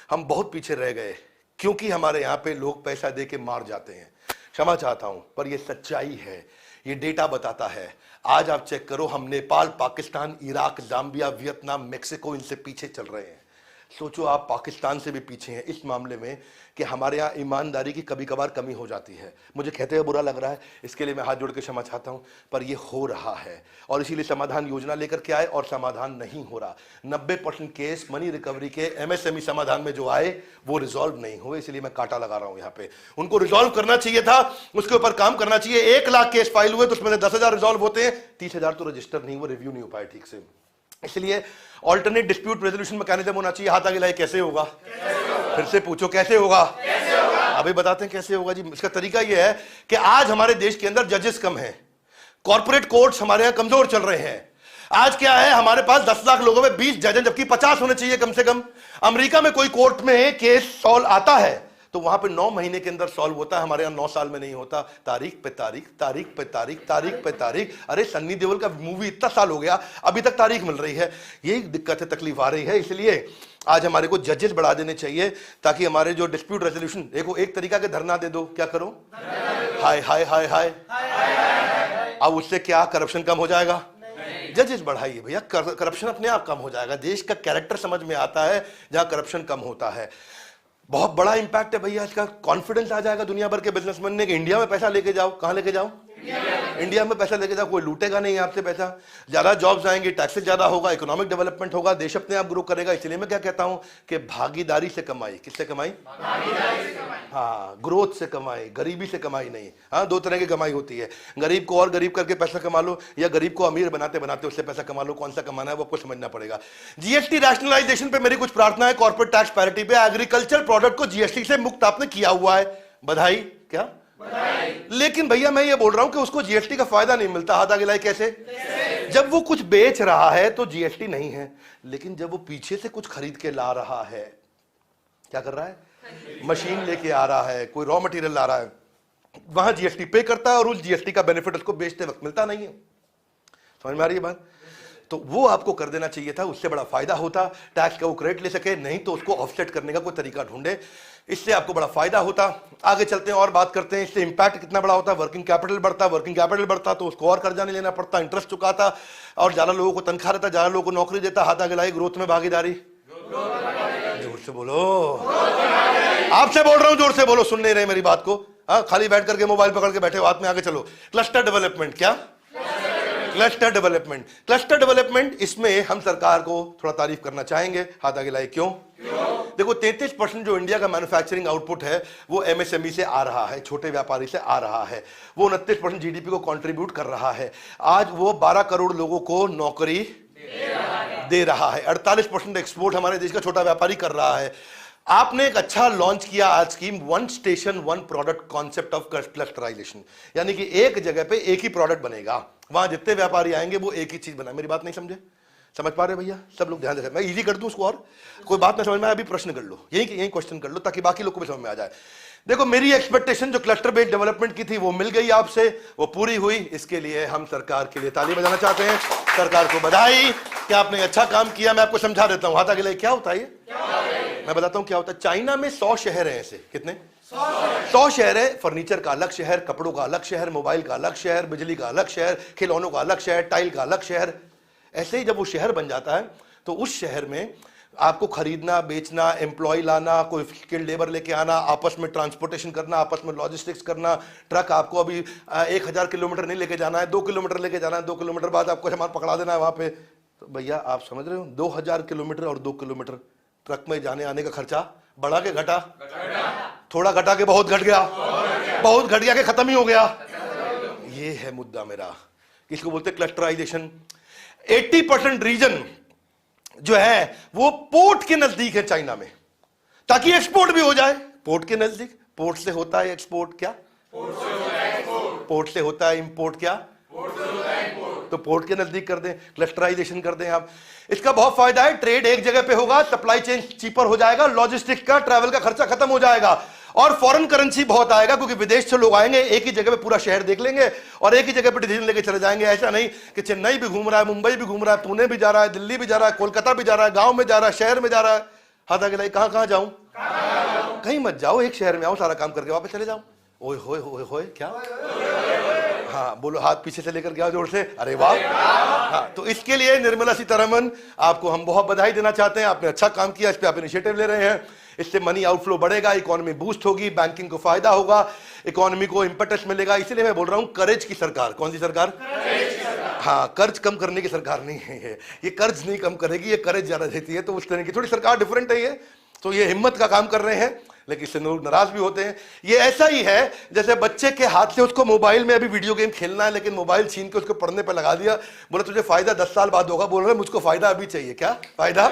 हम बहुत पीछे रह गए, क्योंकि हमारे यहाँ पे लोग पैसा दे के मार जाते हैं। क्षमा चाहता हूं, पर यह सच्चाई है, ये डेटा बताता है। आज आप चेक करो, हम Nepal, Pakistan, Iraq, Zambia, Vietnam, Mexico, इनसे पीछे चल रहे हैं। सोचो आप पाकिस्तान से भी पीछे हैं इस मामले में कि हमारे यहाँ ईमानदारी की कभी कभार कमी हो जाती है। मुझे कहते हुए बुरा लग रहा है, इसके लिए मैं हाथ जोड़ के क्षमा चाहता हूँ, पर यह हो रहा है। और इसीलिए समाधान योजना लेकर के आए, और समाधान नहीं हो रहा। 90% केस मनी रिकवरी के एमएसएमई समाधान में जो आए वो रिजॉल्व नहीं हुए। इसलिए मैं कांटा लगा रहा हूं यहाँ पे। उनको रिजॉल्व करना चाहिए था, उसके ऊपर काम करना चाहिए। 1 लाख केस फाइल हुए तो उसमें 10,000 रिजॉल्व होते हैं, 30,000 तो रजिस्टर नहीं, वो रिव्यू नहीं हो पाए ठीक से। इसलिए ऑल्टरनेट डिस्प्यूट रेजोल्यूशन मैकेनिज्म होना चाहिए। हाथ आगे लाए। कैसे होगा? फिर से पूछो कैसे होगा? अभी बताते हैं कैसे होगा जी। इसका तरीका यह है कि आज हमारे देश के अंदर जजेस कम हैं, कॉर्पोरेट कोर्ट्स हमारे यहां कमजोर चल रहे हैं। आज क्या है, हमारे पास 10 लाख लोगों में 20 जज हैं, जबकि 50 होने चाहिए कम से कम। अमेरिका में कोई कोर्ट में केस सॉल्व आता है तो वहां पे 9 महीने के अंदर सॉल्व होता है, हमारे यहाँ 9 साल में नहीं होता। तारीख पे तारीख, तारीख पे तारीख, तारीख पे तारीख। अरे सन्नी देओल का मूवी इतना साल हो गया, अभी तक तारीख मिल रही है। यही दिक्कत है, तकलीफ आ रही है। इसलिए आज हमारे को जजेस बढ़ा देने चाहिए ताकि हमारे जो डिस्प्यूट रेजोल्यूशन, देखो एक तरीका के धरना दे दो, क्या करो, हाय हाय हाय हाय, अब उससे क्या करप्शन कम हो जाएगा? जजेस बढ़ाइए भैया, करप्शन अपने आप कम हो जाएगा। देश का कैरेक्टर समझ में आता है जहां करप्शन कम होता है। बहुत बड़ा इंपैक्ट है भैया इसका। कॉन्फिडेंस आ जाएगा दुनिया भर के बिजनेसमैन ने कि इंडिया में पैसा लेके जाओ। कहां लेके जाओ? इंडिया में पैसा लेके जाओ, कोई लूटेगा नहीं आपसे पैसा। ज्यादा जॉब्स आएंगे, टैक्सेस ज्यादा होगा, इकोनॉमिक डेवलपमेंट होगा, देश अपने आप ग्रो करेगा। इसलिए मैं क्या कहता हूं कि भागीदारी से कमाई। किससे कमाई? हाँ, ग्रोथ से कमाई, गरीबी से कमाई नहीं। हाँ, दो तरह की कमाई होती है, गरीब को और गरीब करके पैसा कमा लो, या गरीब को अमीर बनाते बनाते उससे पैसा कमा लो। कौन सा कमाना है वो आपको समझना पड़ेगा। जीएसटी रैशनलाइजेशन पे मेरी कुछ प्रार्थना है, कॉर्पोरेट टैक्स पैरिटी पे। एग्रीकल्चर प्रोडक्ट को जीएसटी से मुक्त आपने किया हुआ है, बधाई। क्या? लेकिन भैया मैं ये बोल रहा हूं कि उसको जीएसटी का फायदा नहीं मिलता। हाथ आगे लाए कैसे? जब वो कुछ बेच रहा है तो जीएसटी नहीं है, लेकिन जब वो पीछे से कुछ खरीद के ला रहा है, क्या कर रहा है? मशीन लेके आ रहा है, कोई रॉ मटेरियल ला रहा है, वहां जीएसटी पे करता है और उस जीएसटी का बेनिफिट उसको बेचते वक्त मिलता नहीं है। समझ में आ रही है बात? तो वो आपको कर देना चाहिए था, उससे बड़ा फायदा होता। टैक्स का वो क्रेडिट ले सके, नहीं तो उसको ऑफसेट करने का कोई तरीका ढूंढे, इससे आपको बड़ा फायदा होता। आगे चलते हैं और बात करते हैं इससे इंपैक्ट कितना बड़ा होता है। वर्किंग कैपिटल बढ़ता, वर्किंग कैपिटल बढ़ता तो उसको और कर्जा नहीं लेना पड़ता, इंटरेस्ट चुकाता, और ज्यादा लोगों को तनख्वाह रहता, ज्यादा लोगों को नौकरी देता। हाथ आगे लाइए, ग्रोथ में भागीदारी। जोर से बोलो, आपसे बोल रहा हूं, जोर से बोलो, सुन नहीं रहे मेरी बात को। हाँ, खाली बैठ करके मोबाइल पकड़ के बैठे हो, हाथ में। आगे चलो, क्लस्टर डेवलपमेंट। क्या? Cluster development. क्लस्टर डेवलपमेंट, इसमें हम सरकार को थोड़ा तारीफ करना चाहेंगे। हाथ आगे लाइए। क्यों? देखो 33% जो इंडिया का मैन्युफैक्चरिंग आउटपुट है वो एमएसएमई से आ रहा है, छोटे व्यापारी से आ रहा है। वो 29% जीडीपी को कंट्रीब्यूट कर रहा है। आज वो 12 करोड़ लोगों को नौकरी दे रहा है। 48% एक्सपोर्ट हमारे देश का छोटा व्यापारी कर रहा है। आपने एक अच्छा लॉन्च किया आज scheme, one station one product concept of clusterisation, यानी कि एक जगह पे एक ही प्रोडक्ट बनेगा, वहां जितने व्यापारी आएंगे वो एक ही चीज बनाए। मेरी बात नहीं समझे? समझ पा रहे भैया? सब लोग ध्यान रखें, मैं इजी कर दूं उसको, और कोई बात ना समझ में आए अभी प्रश्न कर लो, यही क्वेश्चन कर लो ताकि बाकी लोग को भी समझ में आ जाए। देखो मेरी एक्सपेक्टेशन जो क्लस्टर बेस्ड डेवलपमेंट की थी वो मिल गई आपसे, वो पूरी हुई। इसके लिए हम सरकार के लिए ताली बजाना चाहते हैं। सरकार को बधाई कि आपने अच्छा काम किया। मैं आपको समझा देता हूं, हाथ आगे लाइए। क्या होता है ये? मैं बताता हूं क्या होता है। चाइना में 100 शहर हैं ऐसे। कितने? 100 शहर है। फर्नीचर का अलग शहर, कपड़ों का अलग शहर, मोबाइल का अलग शहर, बिजली का अलग शहर, खिलौनों का अलग शहर, टाइल का अलग शहर। ऐसे ही जब वो शहर बन जाता है तो उस शहर में आपको खरीदना, बेचना, एम्प्लॉय लाना, कोई स्किल्ड लेबर लेके आना, आपस में ट्रांसपोर्टेशन करना, आपस में लॉजिस्टिक्स करना। ट्रक आपको अभी 1000 किलोमीटर नहीं लेके जाना है, 2 किलोमीटर लेके जाना है। 2 किलोमीटर बाद आपको सामान पकड़ा देना है वहां पे। तो भैया आप समझ रहे हो, 2000 किलोमीटर और 2 किलोमीटर ट्रक में जाने आने का खर्चा बढ़ा के घटा? थोड़ा घटा के बहुत घट गया, बहुत घट गया कि खत्म ही हो गया। ये है मुद्दा मेरा, इसको बोलते क्लस्टराइजेशन। 80% रीजन जो है वो पोर्ट के नजदीक है चाइना में, ताकि एक्सपोर्ट भी हो जाए। पोर्ट के नजदीक, पोर्ट से होता है एक्सपोर्ट। क्या? पोर्ट से होता है इंपोर्ट। क्या? तो पोर्ट के नजदीक कर दें, क्लस्टराइजेशन कर दें आप। इसका बहुत फायदा है, ट्रेड एक जगह पे होगा, सप्लाई चेन चीपर हो जाएगा, लॉजिस्टिक्स का, ट्रैवल का खर्चा खत्म हो जाएगा, और फॉरेन करेंसी बहुत आएगा, क्योंकि विदेश से लोग आएंगे, एक ही जगह पे पूरा शहर देख लेंगे और एक ही जगह पे डिसीजन लेके चले जाएंगे। ऐसा नहीं कि चेन्नई भी घूम रहा है, मुंबई भी घूम रहा है, पुणे भी जा रहा है, दिल्ली भी जा रहा है, कोलकाता भी जा रहा है, गांव में जा रहा है, शहर में जा रहा है। हाथ आगे लाइए, कहां कहां जाऊं? कहीं मत जाओ, एक शहर में आओ, सारा काम करके वापस चले जाओ। ओए होए होए होए, क्या? हाँ बोलो, हाथ पीछे से लेकर गया जोर से, अरे वाह। हाँ, तो इसके लिए निर्मला सीतारमण आपको हम बहुत बधाई देना चाहते हैं। आपने अच्छा काम किया, इस पे आप इनिशिएटिव ले रहे हैं। इससे मनी आउटफ्लो बढ़ेगा, इकोनॉमी बूस्ट होगी, बैंकिंग को फायदा होगा, इकोनॉमी को इंपटस मिलेगा। इसीलिए मैं बोल रहा हूं करेज की सरकार। कौन सी सरकार? हाँ, कर्ज कम करने की सरकार नहीं है ये कर्ज नहीं कम करेगी, ये करेज ज्यादा देती है। तो उस तरह की थोड़ी सरकार डिफरेंट है ये। तो ये हिम्मत का काम कर रहे हैं, लेकिन इससे लोग नाराज भी होते हैं। ये ऐसा ही है जैसे बच्चे के हाथ से उसको मोबाइल में अभी वीडियो गेम खेलना है, लेकिन मोबाइल छीन के उसको पढ़ने पे लगा दिया, बोला तुझे फायदा 10 साल बाद होगा, बोल रहे मुझको फायदा अभी चाहिए। क्या फायदा?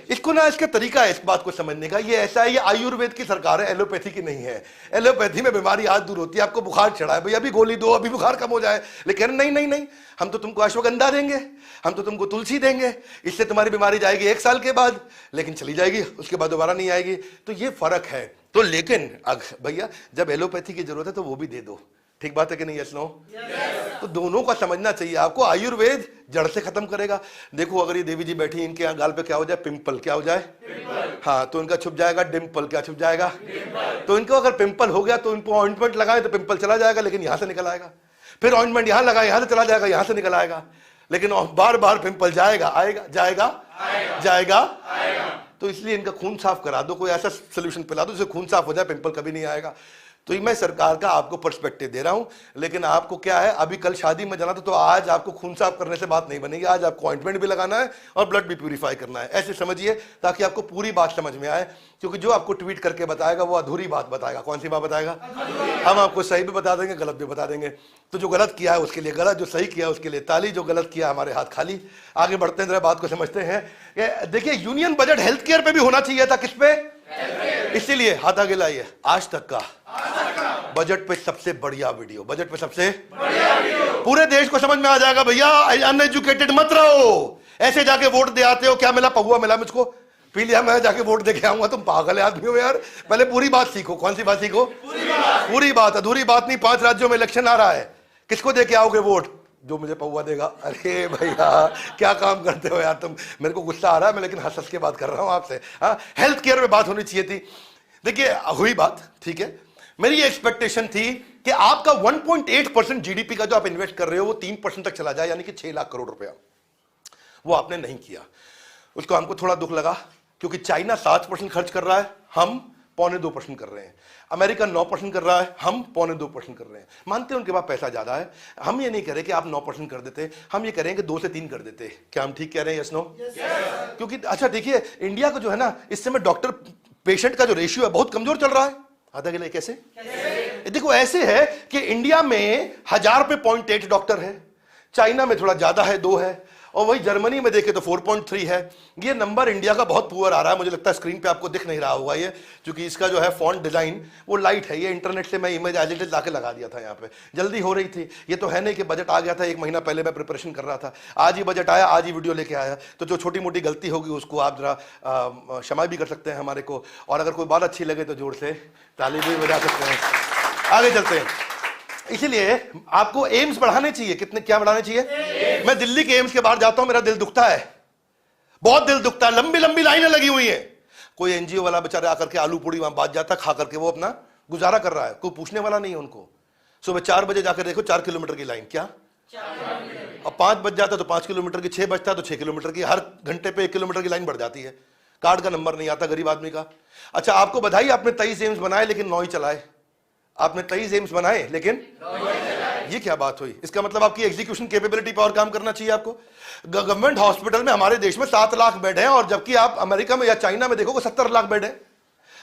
इसको ना, इसका तरीका है इस बात को समझने का। ये ऐसा है, ये आयुर्वेद की सरकार है, एलोपैथी की नहीं है। एलोपैथी में बीमारी आज दूर होती है, आपको बुखार चढ़ा है, भैया अभी गोली दो, अभी बुखार कम हो जाए। लेकिन नहीं नहीं नहीं, हम तो तुमको अश्वगंधा देंगे, हम तो तुमको तुलसी देंगे, इससे तुम्हारी बीमारी जाएगी 1 साल के बाद, लेकिन चली जाएगी, उसके बाद दोबारा नहीं आएगी। तो ये फर्क है। तो लेकिन भैया जब एलोपैथी की जरूरत है तो वो भी दे दो, ठीक बात है कि नहीं? Yes no? तो दोनों का समझना चाहिए आपको। आयुर्वेद जड़ से खत्म करेगा। देखो अगर ये देवी जी बैठी, इनके यहाँ गाल पे क्या हो जाए? पिंपल। क्या हो जाए? हाँ, तो इनका छुप जाएगा डिम्पल। क्या छुप जाएगा? तो इनको अगर पिंपल हो गया तो इनको ऑइंटमेंट लगाए तो पिंपल चला जाएगा, लेकिन यहां से निकल आएगा। फिर ऑइंटमेंट यहां लगाए, यहां से चला जाएगा, यहां से निकल आएगा, लेकिन बार बार पिंपल जाएगा आएगा जाएगा जाएगा। तो इसलिए इनका खून साफ करा दो, कोई ऐसा सोल्यूशन पिला दो जिससे खून साफ हो जाए, पिंपल कभी नहीं आएगा। तो मैं सरकार का आपको पर्सपेक्टिव दे रहा हूं, लेकिन आपको क्या है, अभी कल शादी में जाना था, तो आज आपको खून साफ करने से बात नहीं बनेगी। आज आपको ऑइंटमेंट भी लगाना है और ब्लड भी प्यूरिफाई करना है। ऐसे समझिए ताकि आपको पूरी बात समझ में आए, क्योंकि जो आपको ट्वीट करके बताएगा वो अधूरी बात बताएगा। कौन सी बात बताएगा? हम आपको सही भी बता देंगे, गलत भी बता देंगे। तो जो गलत किया है उसके लिए गलत, जो सही किया है उसके लिए ताली, जो गलत किया हमारे हाथ खाली। आगे बढ़ते हैं, जरा बात को समझते हैं। देखिए यूनियन बजट हेल्थ केयर पे भी होना चाहिए था। किस पे? इसीलिए हाथ आगे लाइए। आज तक का बजट पे सबसे बढ़िया वीडियो, बजट पे सबसे बढ़िया वीडियो। पूरे देश को समझ में आ जाएगा भैया, अनएजुकेटेड मत रहो। ऐसे जाके वोट दे आते हो, क्या मिला? पहुआ मिला, मुझको पी लिया, मैं जाके वोट दे के आऊंगा। तुम पागल आदमी हो यार। पहले पूरी बात सीखो। कौन सी बात सीखो? पूरी बात, अधूरी बात नहीं। 5 राज्यों में इलेक्शन आ रहा है, किसको दे के आओगे वोट? जो मुझे पहुआ देगा। अरे भैया क्या काम करते हो यार तुम। मेरे को गुस्सा आ रहा है, मैं लेकिन हंस हंस के बात कर रहा हूं आपसे। हाँ, हेल्थ केयर में बात होनी चाहिए थी। देखिए हुई बात, ठीक है। मेरी ये एक्सपेक्टेशन थी कि आपका 1.8% जीडीपी का जो आप इन्वेस्ट कर रहे हो वो 3% तक चला जाए, यानी कि 6 लाख करोड़ रुपया। वो आपने नहीं किया, उसको हमको थोड़ा दुख लगा, क्योंकि चाइना 7% खर्च कर रहा है, हम 0.25% कर रहे हैं। अमेरिका 9% कर रहा है, हम 0.25% कर रहे हैं। मानते हैं उनके पास पैसा ज्यादा है। हम ये नहीं करें कि आप 9% कर देते, हम ये करें कि 2 से 3 कर देते। क्या हम ठीक कह रहे हैं? Yes no? क्योंकि अच्छा देखिए, इंडिया का जो है ना, इस समय डॉक्टर पेशेंट का जो रेशियो है बहुत कमजोर चल रहा है। आधा के लिए कैसे? देखो ऐसे है कि इंडिया में 1000 पे 0.8 डॉक्टर है, चाइना में थोड़ा ज्यादा है, 2 है, और वही जर्मनी में देखे तो 4.3 है। ये नंबर इंडिया का बहुत पुअर आ रहा है। मुझे लगता है स्क्रीन पे आपको दिख नहीं रहा होगा ये, क्योंकि इसका जो है फॉन्ट डिजाइन वो लाइट है। ये इंटरनेट से मैं इमेज एज इट इज लाके लगा दिया था यहाँ पे, जल्दी हो रही थी। ये तो है नहीं कि बजट आ गया था 1 महीना पहले, मैं प्रिपरेशन कर रहा था, आज ही बजट आया, आज ही वीडियो लेके आया। तो जो छोटी मोटी गलती होगी उसको आप जरा क्षमा भी कर सकते हैं हमारे को, और अगर कोई बात अच्छी लगे तो जोर से ताली भी बजा सकते हैं। आगे चलते हैं। इसीलिए आपको एम्स बढ़ाने चाहिए। कितने? क्या बढ़ाने चाहिए? मैं दिल्ली के एम्स के बाहर जाता हूं, मेरा दिल दुखता है, बहुत दिल दुखता है। लंबी लंबी लाइनें लगी हुई हैं। कोई एनजीओ वाला बेचारा आकर के आलू पूड़ी वहां बात जाता, खा करके वो अपना गुजारा कर रहा है, कोई पूछने वाला नहीं है उनको। सुबह 4 बजे जाकर देखो 4 किलोमीटर की लाइन। क्या? अब 5 बज जाता तो 5 किलोमीटर की, 6 बजता तो 6 किलोमीटर की। हर घंटे पे 1 किलोमीटर की लाइन बढ़ जाती है। कार्ड का नंबर नहीं आता गरीब आदमी का। अच्छा आपको बधाई, आपने 23 एम्स बनाए लेकिन 9 ही चलाए। आपने 23 एम्स बनाए लेकिन ये क्या बात हुई? इसका मतलब आपकी एग्जीक्यूशन कैपेबिलिटी पर और काम करना चाहिए आपको। गवर्नमेंट हॉस्पिटल में हमारे देश में 7 लाख बेड हैं, और जबकि आप अमेरिका में या चाइना में देखोगे 70 लाख बेड है।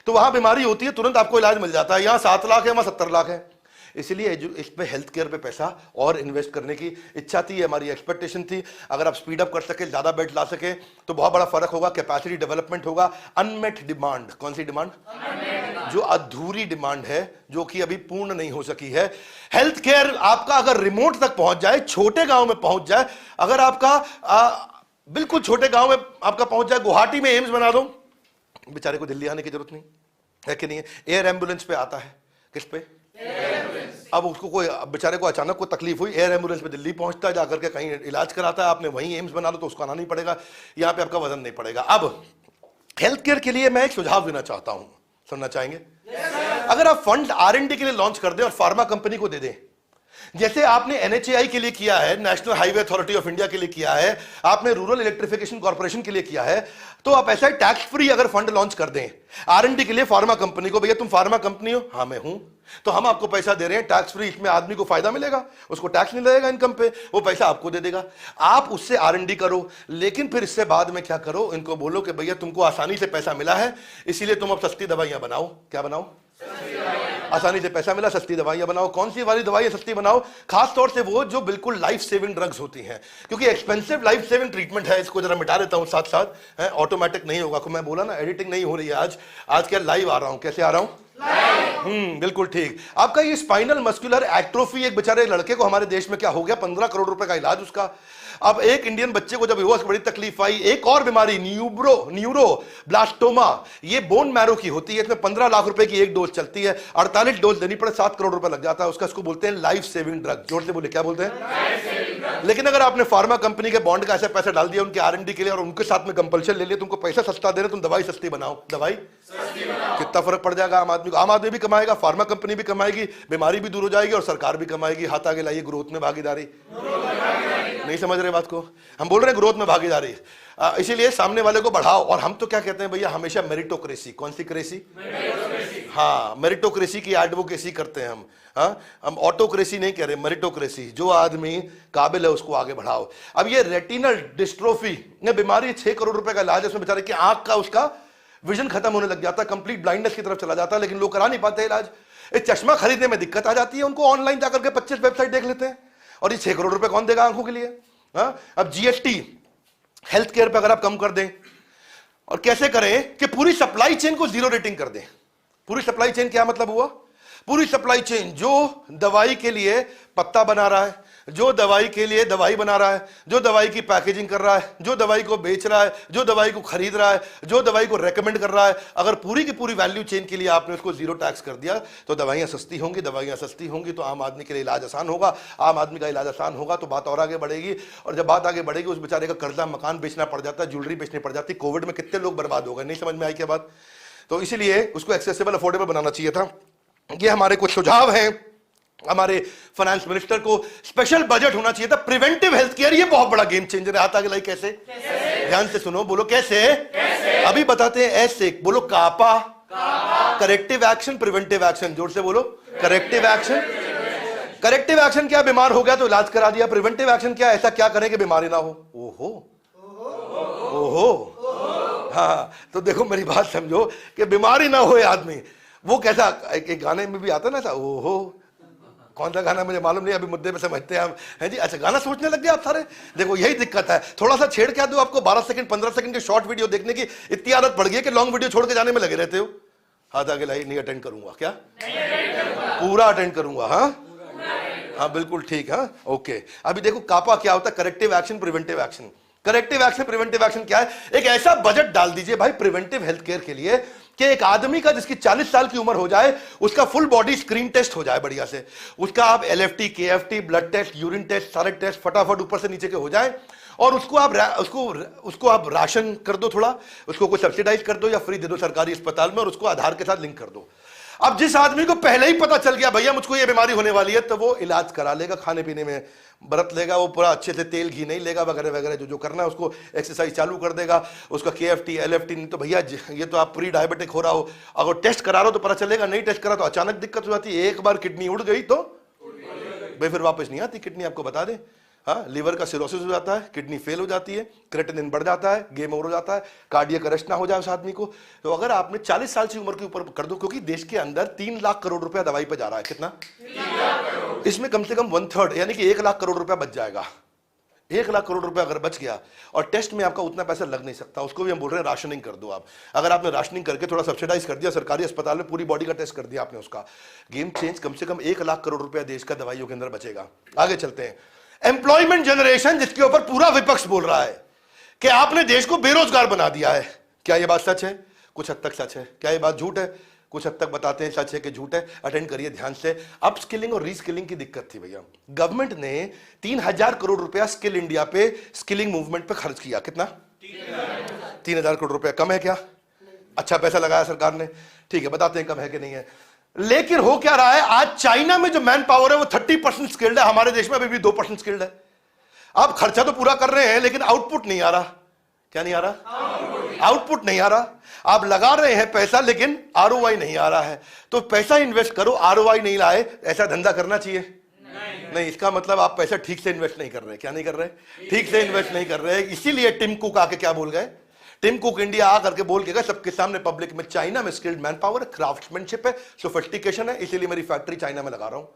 तो वहां बीमारी होती है तुरंत आपको इलाज मिल जाता है। यहां 7 लाख है, वहां 70 लाख है। इसलिए इस पे हेल्थ केयर पे पैसा और इन्वेस्ट करने की इच्छा थी, हमारी एक्सपेक्टेशन थी। अगर आप स्पीड अप कर सके, ज्यादा बेड ला सके, तो बहुत बड़ा फर्क होगा, कैपेसिटी डेवलपमेंट होगा। अनमेट डिमांड, कौन सी डिमांड? जो अधूरी डिमांड है, जो कि अभी पूर्ण नहीं हो सकी है। हेल्थ केयर आपका अगर रिमोट तक पहुंच जाए, छोटे गांव में पहुंच जाए, अगर आपका बिल्कुल छोटे गांव में आपका पहुंच जाए, गुवाहाटी में एम्स बना दो, बेचारे को दिल्ली आने की जरूरत नहीं है कि नहीं है। एयर एम्बुलेंस पे आता है, किस पे? अब उसको कोई बेचारे को अचानक कोई तकलीफ हुई, एयर एम्बुलेंस पे दिल्ली पहुंचता है, जाकर के कहीं इलाज कराता है। आपने वहीं एम्स बना दो तो उसको आना नहीं पड़ेगा, यहाँ पे आपका वजन नहीं पड़ेगा। अब हेल्थ केयर के लिए मैं एक सुझाव देना चाहता हूं, सुनना चाहेंगे? अगर आप फंड R&D के लिए लॉन्च कर दें और फार्मा कंपनी को दे दें, जैसे आपने NHAI के लिए किया है, national highway authority of India के लिए किया है, आपने रूरल इलेक्ट्रिफिकेशन कॉर्पोरेशन के लिए किया है, तो आप ऐसा टैक्स फ्री अगर फंड लॉन्च कर दें R&D के लिए फार्मा कंपनी को, भैया तुम फार्मा कंपनी हो, हाँ मैं हूं, तो हम आपको पैसा दे रहे हैं टैक्स फ्री। इसमें आदमी को फायदा मिलेगा, उसको टैक्स नहीं लगेगा इनकम पे, वो पैसा आपको दे देगा। आप उससे R&D करो, लेकिन फिर इससे बाद में क्या करो, इनको बोलो कि भैया तुमको आसानी से पैसा मिला है, इसीलिए तुम अब सस्ती दवाइयां बनाओ। क्या बनाओ? आसानी से पैसा मिला, सस्ती दवाइयां बनाओ। कौन सी वाली दवाइयां सस्ती बनाओ? खास तौर से वो जो बिल्कुल लाइफ सेविंग ड्रग्स होती हैं, क्योंकि एक्सपेंसिव लाइफ सेविंग ट्रीटमेंट है। इसको जरा मिटा देता हूं साथ साथ, ऑटोमेटिक नहीं होगा। मैं बोला ना एडिटिंग नहीं हो रही है आज क्या लाइव आ रहा हूं। कैसे आ रहा हूं? बिल्कुल ठीक। आपका ये स्पाइनल मस्कुलर एट्रोफी, एक बेचारे लड़के को हमारे देश में क्या हो गया, 15 करोड़ रुपए का इलाज उसका। अब एक इंडियन बच्चे को जब हुआ बड़ी तकलीफ आई। एक और बीमारी न्यूरो ब्लास्टोमा, ये बोन मैरो की होती है, इसमें 15 लाख रुपए की एक डोज चलती है, 48 डोज देनी पड़े, 7 करोड़ रुपए लग जाता है उसका। इसको बोलते हैं लाइफ सेविंग ड्रग। जोर से बोले, क्या बोलते हैं? लेकिन अगर आपने फार्मा कंपनी के बॉन्ड का ऐसे पैसा डाल दिया उनके R&D के लिए और उनके साथ में कंपल्शन ले लिया, तुमको पैसा सस्ता दे रहे, तुम दवाई सस्ती बनाओ, दवाई कितना फर्क पड़ जाएगा आम आदमी को। आम आदमी भी कमाएगा, फार्मा कंपनी भी कमाएगी, बीमारी भी दूर हो जाएगी और सरकार भी कमाएगी। हाथ आगे लाइए, ग्रोथ में भागीदारी। नहीं समझ रहे बात को? हम बोल रहे हैं ग्रोथ में भागीदारी, इसीलिए सामने वाले को बढ़ाओ। और हम तो क्या कहते हैं भैया, हमेशा मेरिटोक्रेसी। कौन सी क्रेसी? हाँ, मेरिटोक्रेसी की एडवोकेसी करते हैं हम। हम ऑटोक्रेसी नहीं कह रहे, मेरिटोक्रेसी। जो आदमी काबिल है उसको आगे बढ़ाओ। अब ये रेटिनल डिस्ट्रोफी ने बीमारी 6 करोड़ रुपए का इलाज है, उसमें बेचारे की आंख का उसका विजन खत्म होने लग जाता है, कंप्लीट ब्लाइंडनेस की तरफ चला जाता है, लेकिन लोग करा नहीं पाते इलाज। इस चश्मा खरीदने में दिक्कत आ जाती है उनको, ऑनलाइन जाकर के 25 वेबसाइट देख लेते हैं, और ये 6 करोड़ रुपए कौन देगा आंखों के लिए? अब GST हेल्थ केयर पे अगर आप कम कर दें, और कैसे करें कि पूरी सप्लाई चेन को 0 रेटिंग कर दें। पूरी सप्लाई चेन क्या मतलब हुआ? पूरी सप्लाई चेन, जो दवाई के लिए पत्ता बना रहा है, जो दवाई के लिए दवाई बना रहा है, जो दवाई की पैकेजिंग कर रहा है, जो दवाई को बेच रहा है, जो दवाई को खरीद रहा है, जो दवाई को रेकमेंड कर रहा है, अगर पूरी की पूरी वैल्यू चेन के लिए आपने उसको 0 टैक्स कर दिया तो दवाइयां सस्ती होंगी। दवाइयां सस्ती होंगी तो आम आदमी के लिए इलाज आसान होगा। आम आदमी का इलाज आसान होगा तो बात और आगे बढ़ेगी, और जब बात आगे बढ़ेगी उस बेचारे का कर्जा, मकान बेचना पड़ जाता है, ज्वेलरी बेचनी पड़ जाती है। कोविड में कितने लोग बर्बाद हो गए, नहीं समझ में आई क्या बात? तो इसीलिए उसको एक्सेसिबल, अफोर्डेबल बनाना चाहिए था। ये हमारे कुछ सुझाव हैं। हमारे फाइनेंस मिनिस्टर को स्पेशल बजट होना चाहिए था प्रिवेंटिव हेल्थ केयर। ये बहुत बड़ा गेम चेंजर है। हाथ आगे लाई, कैसे? ध्यान से सुनो, बोलो कैसे? अभी बताते हैं ऐसे। बोलो कापा, करेक्टिव एक्शन, प्रिवेंटिव एक्शन। जोर से बोलो, करेक्टिव एक्शन। करेक्टिव एक्शन क्या? बीमार हो गया तो इलाज करा दिया। प्रिवेंटिव एक्शन क्या? ऐसा क्या करें कि बीमारी ना हो। ओहो, हाँ, तो देखो मेरी बात समझो कि बीमारी ना हो आदमी। वो कैसा, एक गाने में भी आता है ना ऐसा, ओहो, कौन सा गाना मुझे मालूम नहीं, अभी मुद्दे पे समझते हैं हम, है जी। अच्छा, गाना सोचने लग गए आप सारे। देखो यही दिक्कत है, थोड़ा सा छेड़ के दो, आपको 12 सेकंड 15 सेकंड के शॉर्ट वीडियो देखने की इतनी आदत पड़ गई है कि लॉन्ग वीडियो छोड़ के जाने में लगे रहते हो। हाथ आगे लाई। नहीं अटेंड करूंगा क्या? पूरा अटेंड करूंगा। हाँ बिल्कुल ठीक। हाँ ओके। अभी देखो कापा क्या होता है, corrective action, preventive action. Corrective action, preventive action क्या है? एक ऐसा बजट डाल दीजिए भाई प्रिवेंटिव हेल्थ केयर के लिए कि एक आदमी का जिसकी 40 साल की उम्र हो जाए, उसका फुल बॉडी स्क्रीन टेस्ट हो जाए बढ़िया से। उसका आप LFT, KFT, blood test, urine test, सारे टेस्ट फटाफट ऊपर से नीचे के हो जाए, और उसको आप राशन कर दो, थोड़ा उसको कोई सब्सिडाइज कर दो या फ्री दे दो सरकारी अस्पताल में, और उसको आधार के साथ लिंक कर दो। अब जिस आदमी को पहले ही पता चल गया भैया मुझको ये बीमारी होने वाली है, तो वो इलाज करा लेगा, खाने पीने में बरत लेगा, वो पूरा अच्छे से तेल घी नहीं लेगा वगैरह वगैरह, जो करना है उसको, एक्सरसाइज चालू कर देगा, उसका KFT, LFT। नहीं तो भैया ये तो आप प्री डायबिटिक हो रहा हो, अगर टेस्ट करा रहा हो तो पता चलेगा, नहीं टेस्ट करा तो अचानक दिक्कत हो जाती है। एक बार किडनी उड़ गई तो भाई फिर वापस नहीं आती किडनी, आपको बता दें। हाँ, लिवर का सिरोसिस हो जाता है, किडनी फेल हो जाती है, क्रेटिनिन बढ़ जाता है, गेम ओवर हो जाता है, कार्डियक अरेस्ट ना हो जाए उस आदमी को। तो अगर आपने 40 साल की उम्र के ऊपर कर दो, क्योंकि देश के अंदर 3 लाख करोड़ रुपया दवाई पे जा रहा है। कितना? इसमें कम से कम 1/3 यानी कि 1 लाख करोड़ रुपया बच जाएगा। 1 लाख करोड़ रुपया अगर बच गया, और टेस्ट में आपका उतना पैसा लग नहीं सकता, उसको भी हम बोल रहे हैं राशनिंग कर दो आप। अगर आपने राशनिंग करके थोड़ा सब्सिडाइज कर दिया, सरकारी अस्पताल में पूरी बॉडी का टेस्ट कर दिया आपने, उसका गेम चेंज। कम से कम 1 लाख करोड़ रुपया देश का दवाइयों के अंदर बचेगा। आगे चलते हैं। एम्प्लॉयमेंट जनरेशन, जिसके ऊपर पूरा विपक्ष बोल रहा है कि आपने देश को बेरोजगार बना दिया है। क्या यह बात सच है? कुछ हद तक सच है। क्या यह बात झूठ है? कुछ हद तक बताते हैं सच है कि झूठ है। अटेंड करिए ध्यान से। अप स्किलिंग और रीस्किलिंग की दिक्कत थी भैया। गवर्नमेंट ने 3000 करोड़ रुपया स्किल इंडिया पे, स्किलिंग मूवमेंट पे खर्च किया। कितना? 3000 करोड़ रुपया। कम है क्या? अच्छा पैसा लगाया सरकार ने, ठीक है, बताते हैं कम है कि नहीं है। लेकिन हो क्या रहा है, आज चाइना में जो मैन पावर है वो 30% स्किल्ड है, हमारे देश में अभी भी 2% स्किल्ड है। आप खर्चा तो पूरा कर रहे हैं लेकिन आउटपुट नहीं आ रहा। क्या नहीं आ रहा? आउटपुट नहीं आ रहा। आप लगा रहे हैं पैसा लेकिन ROI नहीं आ रहा है। तो पैसा इन्वेस्ट करो, ROI नहीं लाए, ऐसा धंधा करना चाहिए? नहीं। इसका मतलब आप पैसा ठीक से इन्वेस्ट नहीं कर रहे। क्या नहीं कर रहे? ठीक से इन्वेस्ट नहीं कर रहे। इसीलिए टिम कुक आके क्या बोल गए? टिम कुक इंडिया आकर के बोल के गए सबके सामने पब्लिक में, चाइना में स्किल्ड मैन पावर, क्राफ्ट्समैनशिप है, सोफिस्टिकेशन है, इसीलिए मेरी फैक्ट्री चाइना में लगा रहा हूं।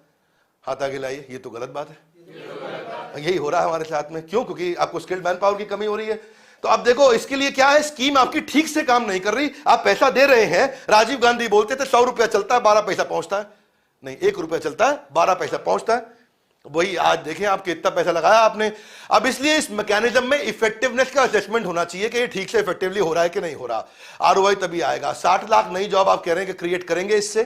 हाथ आगे लाइए। ये तो गलत बात है। यही हो रहा है हमारे साथ में। क्यों? क्योंकि आपको स्किल्ड मैन पावर की कमी हो रही है। तो अब देखो इसके लिए क्या है, स्कीम आपकी ठीक से काम नहीं कर रही। आप पैसा दे रहे हैं, राजीव गांधी बोलते थे 100 रुपया चलता है 12 पैसा पहुंचता है, नहीं 1 रुपया चलता है 12 पैसा पहुंचता है। वही आज देखें आप कितना पैसा लगाया आपने। अब इसलिए इस मैकेनिज्म में इफेक्टिवनेस का असेसमेंट होना चाहिए कि ये ठीक से इफेक्टिवली हो रहा है कि नहीं हो रहा। आरओआई तभी आएगा। 60 लाख नई जॉब आप कह रहे हैं कि क्रिएट करेंगे, इससे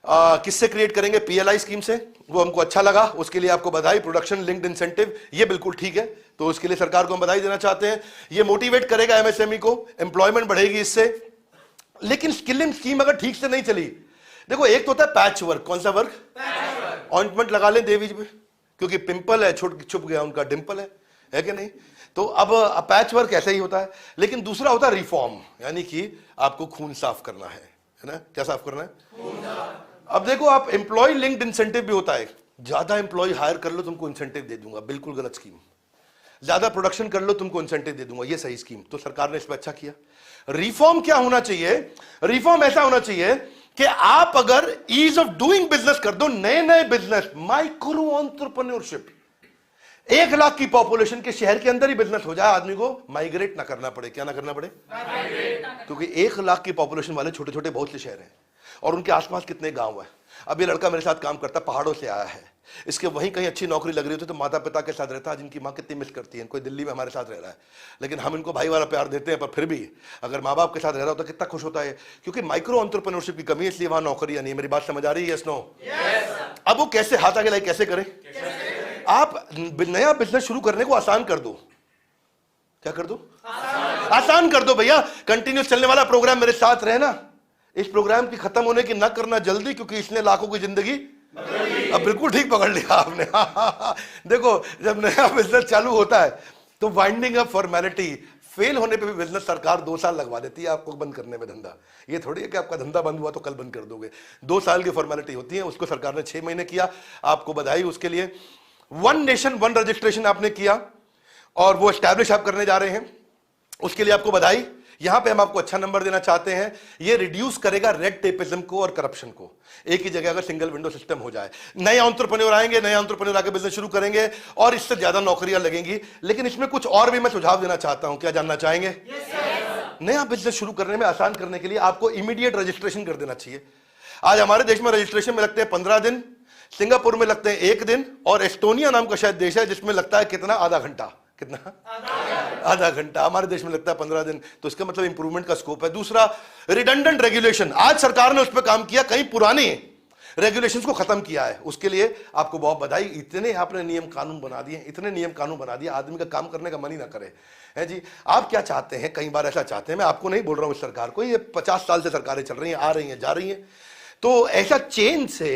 किससे क्रिएट करेंगे? पीएलआई स्कीम से। वो हमको अच्छा लगा, उसके लिए आपको बधाई। प्रोडक्शन लिंक्ड इंसेंटिव, ये बिल्कुल ठीक है, तो उसके लिए सरकार को हम बधाई देना चाहते हैं। ये मोटिवेट करेगा एमएसएमई को, एम्प्लॉयमेंट बढ़ेगी इससे। लेकिन स्किलिंग स्कीम अगर ठीक से नहीं चली, देखो एक तो होता है पैच वर्क। कौन सा वर्क? ऑइंटमेंट लगा लें देवी में, क्योंकि पिंपल है, छुप गया उनका डिंपल है कि नहीं? तो अब पैच वर्क ऐसा ही होता है। लेकिन दूसरा होता है रिफॉर्म, यानी कि आपको खून साफ करना है ना? क्या साफ करना है? अब देखो आप एम्प्लॉय लिंक्ड इंसेंटिव भी होता है। ज्यादा एम्प्लॉय हायर कर लो तुमको इंसेंटिव दे दूंगा, बिल्कुल गलत स्कीम। ज्यादा प्रोडक्शन कर लो तुमको इंसेंटिव दे दूंगा, ये सही स्कीम। तो सरकार ने इसमें अच्छा किया। रिफॉर्म क्या होना चाहिए? रिफॉर्म ऐसा होना चाहिए कि आप अगर ईज ऑफ डूइंग बिजनेस कर दो, नए नए बिजनेस, माइक्रो एंटरप्रेन्योरशिप, 1 लाख की पॉपुलेशन के शहर के अंदर ही बिजनेस हो जाए, आदमी को माइग्रेट ना करना पड़े। क्या ना करना पड़े? क्योंकि 1 लाख की पॉपुलेशन वाले छोटे छोटे बहुत से शहर हैं और उनके आसपास कितने गांव हैं। अब ये लड़का मेरे साथ काम करता, पहाड़ों से आया है, इसके वहीं कहीं अच्छी नौकरी लग रही होती तो माता पिता के साथ रहता। जिनकी माँ कितनी मिस करती है, कोई दिल्ली में हमारे साथ रह रहा है, लेकिन हम इनको भाई वाला प्यार देते हैं, पर फिर भी अगर माँ बाप के साथ रह रहा होता कितना खुश होता है। क्योंकि माइक्रो एंटरप्रेन्योरशिप की कमी है, इसलिए वहां नौकरियां नहीं है। मेरी बात समझ आ रही है? Yes no? अब वो कैसे हाथ आगे लाई, कैसे करें? आप नया बिजनेस शुरू करने को आसान कर दो। क्या कर दो? आसान कर दो भैया। कंटिन्यूस चलने वाला प्रोग्राम मेरे साथ रहना। इस प्रोग्राम की खत्म होने की ना करना जल्दी, क्योंकि इसने लाखों की जिंदगी अब बिल्कुल ठीक पकड़ लिया आपने। देखो जब नया बिजनेस चालू होता है तो वाइंडिंग अप फॉर्मेलिटी, फेल होने पे भी बिजनेस सरकार 2 साल लगवा देती है आपको बंद करने में धंधा। ये थोड़ी है कि आपका धंधा बंद हुआ तो कल बंद कर दोगे। 2 साल की फॉर्मेलिटी होती है, उसको सरकार ने 6 महीने किया। आपको बधाई उसके लिए। 1 नेशन 1 रजिस्ट्रेशन आपने किया और वो एस्टैब्लिश आप करने जा रहे हैं, उसके लिए आपको बधाई। यहां पे हम आपको अच्छा नंबर देना चाहते हैं। ये रिड्यूस करेगा रेड टेपिज्म को और करप्शन को। एक ही जगह अगर सिंगल विंडो सिस्टम हो जाए, नए एंटरप्रेन्योर आएंगे, नए एंटरप्रेन्योर आके बिजनेस शुरू करेंगे और इससे ज्यादा नौकरियां लगेंगी। लेकिन इसमें कुछ और भी मैं सुझाव देना चाहता हूं। क्या जानना चाहेंगे? नया बिजनेस शुरू करने में आसान करने के लिए आपको इमीडिएट रजिस्ट्रेशन कर देना चाहिए। आज हमारे देश में रजिस्ट्रेशन में लगते हैं 15 दिन, सिंगापुर में लगते हैं 1 दिन, और एस्टोनिया नाम का शायद देश है जिसमें लगता है कितना? आधा घंटा। कितना? आधा घंटा। हमारे देश में लगता है 15 दिन। तो इसका मतलब इंप्रूवमेंट का स्कोप है। दूसरा, रिडंडेंट रेगुलेशन। आज सरकार ने उस पर काम किया, कई पुराने रेगुलेशंस को खत्म किया है, उसके लिए आपको बहुत बधाई। इतने आपने नियम कानून बना दिए, इतने नियम कानून बना दिए, आदमी का काम करने का मन ही ना करे। है जी? आप क्या चाहते हैं? कई बार ऐसा चाहते हैं, मैं आपको नहीं बोल रहा हूं इस सरकार को, ये 50 साल से सरकारें चल रही हैं, आ रही हैं, जा रही हैं। तो ऐसा चेन से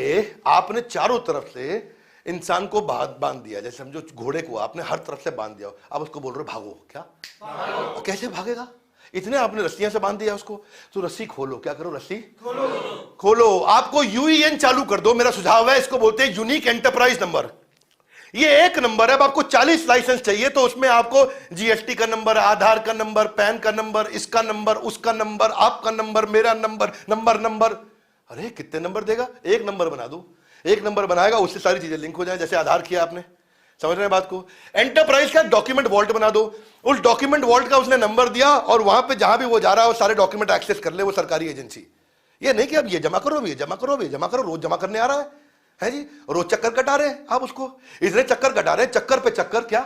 आपने चारों तरफ से इंसान को बांध दिया। जैसे समझो घोड़े को आपने हर तरफ से बांध दिया, अब उसको बोल रहे भागो। क्या भागो? कैसे भागेगा? इतने आपने रस्सियां से बांध दिया उसको। तो रस्सी खोलो। क्या करो? रस्सी खोलो। आपको यूईएन चालू कर दो, मेरा सुझाव है। इसको बोलते हैं यूनिक एंटरप्राइज नंबर। ये एक नंबर है। अब आपको 40 लाइसेंस चाहिए तो उसमें आपको जीएसटी का नंबर, आधार का नंबर, पैन का नंबर, इसका नंबर, उसका नंबर, आपका नंबर, मेरा नंबर, नंबर। अरे कितने नंबर देगा? एक नंबर बना दो। एक नंबर बनाएगा, उससे सारी चीजें लिंक हो जाए। जैसे आधार किया आपने, समझ रहे हैं बात को? एंटरप्राइज का डॉक्यूमेंट वॉल्ट बना दो। उस डॉक्यूमेंट वॉल्ट का उसने नंबर दिया और वहां पे जहां भी वो जा रहा है वो सारे डॉक्यूमेंट एक्सेस कर ले वो सरकारी एजेंसी। ये नहीं कि अब ये जमा करो, ये जमा करो, ये जमा करो। रोज जमा करने आ रहा है जी, रोज चक्कर कटा रहे हैं आप उसको। इतने चक्कर कटा रहे हैं, चक्कर पे चक्कर। क्या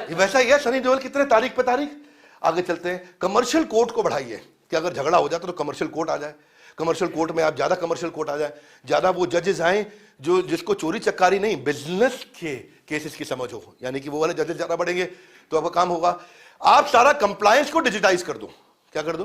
ये वैसा ही है? सनी देओल कितने तारीख पे तारीख। आगे चलते हैं। कमर्शियल कोर्ट को बढ़ाइए कि अगर झगड़ा हो जाता तो कमर्शियल कोर्ट आ जाए। कमर्शियल कोर्ट में आप ज्यादा कमर्शियल कोर्ट आ जाए, ज्यादा वो जजेस आए जो जिसको चोरी चक्कारी नहीं, बिजनेस के केसेस की समझ हो, यानी कि वो वाले जजेस ज्यादा बढ़ेंगे तो आपका काम होगा। आप सारा कंप्लायंस को डिजिटाइज कर दो। क्या कर दो?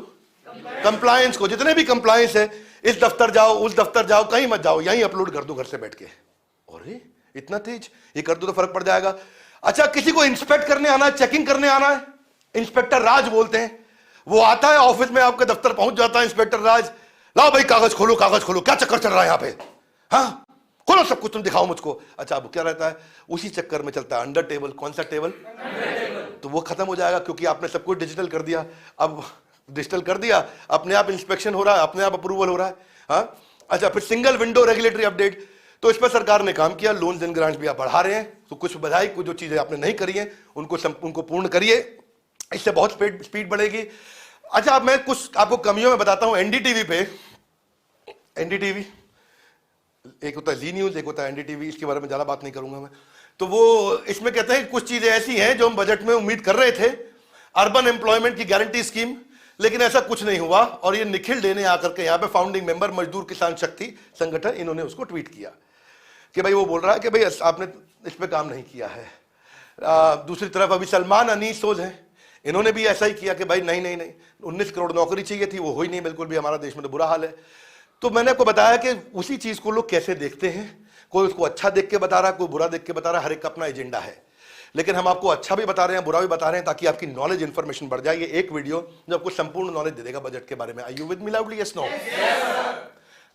कंप्लायंस को। जितने भी कंप्लायंस है, इस दफ्तर जाओ, उस दफ्तर जाओ, कहीं मत जाओ, यहीं अपलोड कर दो घर से बैठ के। अरे इतना तेज, ये कर दो तो फर्क पड़ जाएगा। अच्छा, किसी को इंस्पेक्ट करने आना है, चेकिंग करने आना है, इंस्पेक्टर राज बोलते हैं, वो आता है ऑफिस में, आपके दफ्तर पहुंच जाता है इंस्पेक्टर राज। लाओ भाई कागज खोलो, कागज खोलो, क्या चक्कर चल रहा है यहाँ पे? हाँ खोलो सब कुछ, तुम दिखाओ मुझको। अच्छा, अब क्या रहता है? उसी चक्कर में चलता है अंडर टेबल। कौन सा टेबल? तो वो खत्म हो जाएगा क्योंकि आपने सब कुछ डिजिटल कर दिया। अब डिजिटल कर दिया, अपने आप इंस्पेक्शन हो रहा है, अपने आप अप्रूवल हो रहा है। हाँ अच्छा, फिर सिंगल विंडो रेगुलेटरी अपडेट, तो इस पर सरकार ने काम किया। लोन्स एंड ग्रांट्स भी आप बढ़ा रहे हैं, तो कुछ बधाई। कुछ जो चीजें आपने नहीं करी हैं उनको पूर्ण करिए। इससे बहुत स्पीड बढ़ेगी। अच्छा, अब मैं कुछ आपको कमियों में बताता हूं। एनडीटीवी पे, एनडीटीवी एक होता है जी न्यूज, एक होता है एनडीटीवी, इसके बारे में ज्यादा बात नहीं करूंगा मैं। तो वो इसमें कहते हैं कुछ चीजें ऐसी हैं जो हम बजट में उम्मीद कर रहे थे, अर्बन एम्प्लॉयमेंट की गारंटी स्कीम, लेकिन ऐसा कुछ नहीं हुआ। और ये निखिल डे ने आकर के यहाँ पे फाउंडिंग मेंबर मजदूर किसान शक्ति संगठन, इन्होंने उसको ट्वीट किया कि भाई वो बोल रहा है कि भाई आपने इस पे काम नहीं किया है। दूसरी तरफ अभी सलमान अनीस सोज हैं, इन्होंने भी ऐसा ही किया कि भाई नहीं नहीं नहीं 19 करोड़ नौकरी चाहिए थी, वो हुई नहीं बिल्कुल भी, हमारा देश में तो बुरा हाल है। तो मैंने आपको बताया कि उसी चीज को लोग कैसे देखते हैं, कोई उसको अच्छा देख के बता रहा है, कोई बुरा देख के बता रहा है, हर एक का अपना एजेंडा है। लेकिन हम आपको अच्छा भी बता रहे हैं, बुरा भी बता रहे हैं, ताकि आपकी नॉलेज इंफॉर्मेशन बढ़ जाए। ये एक वीडियो जो आपको संपूर्ण नॉलेज दे देगा बजट के बारे में। Are you with me loudly? Yes no?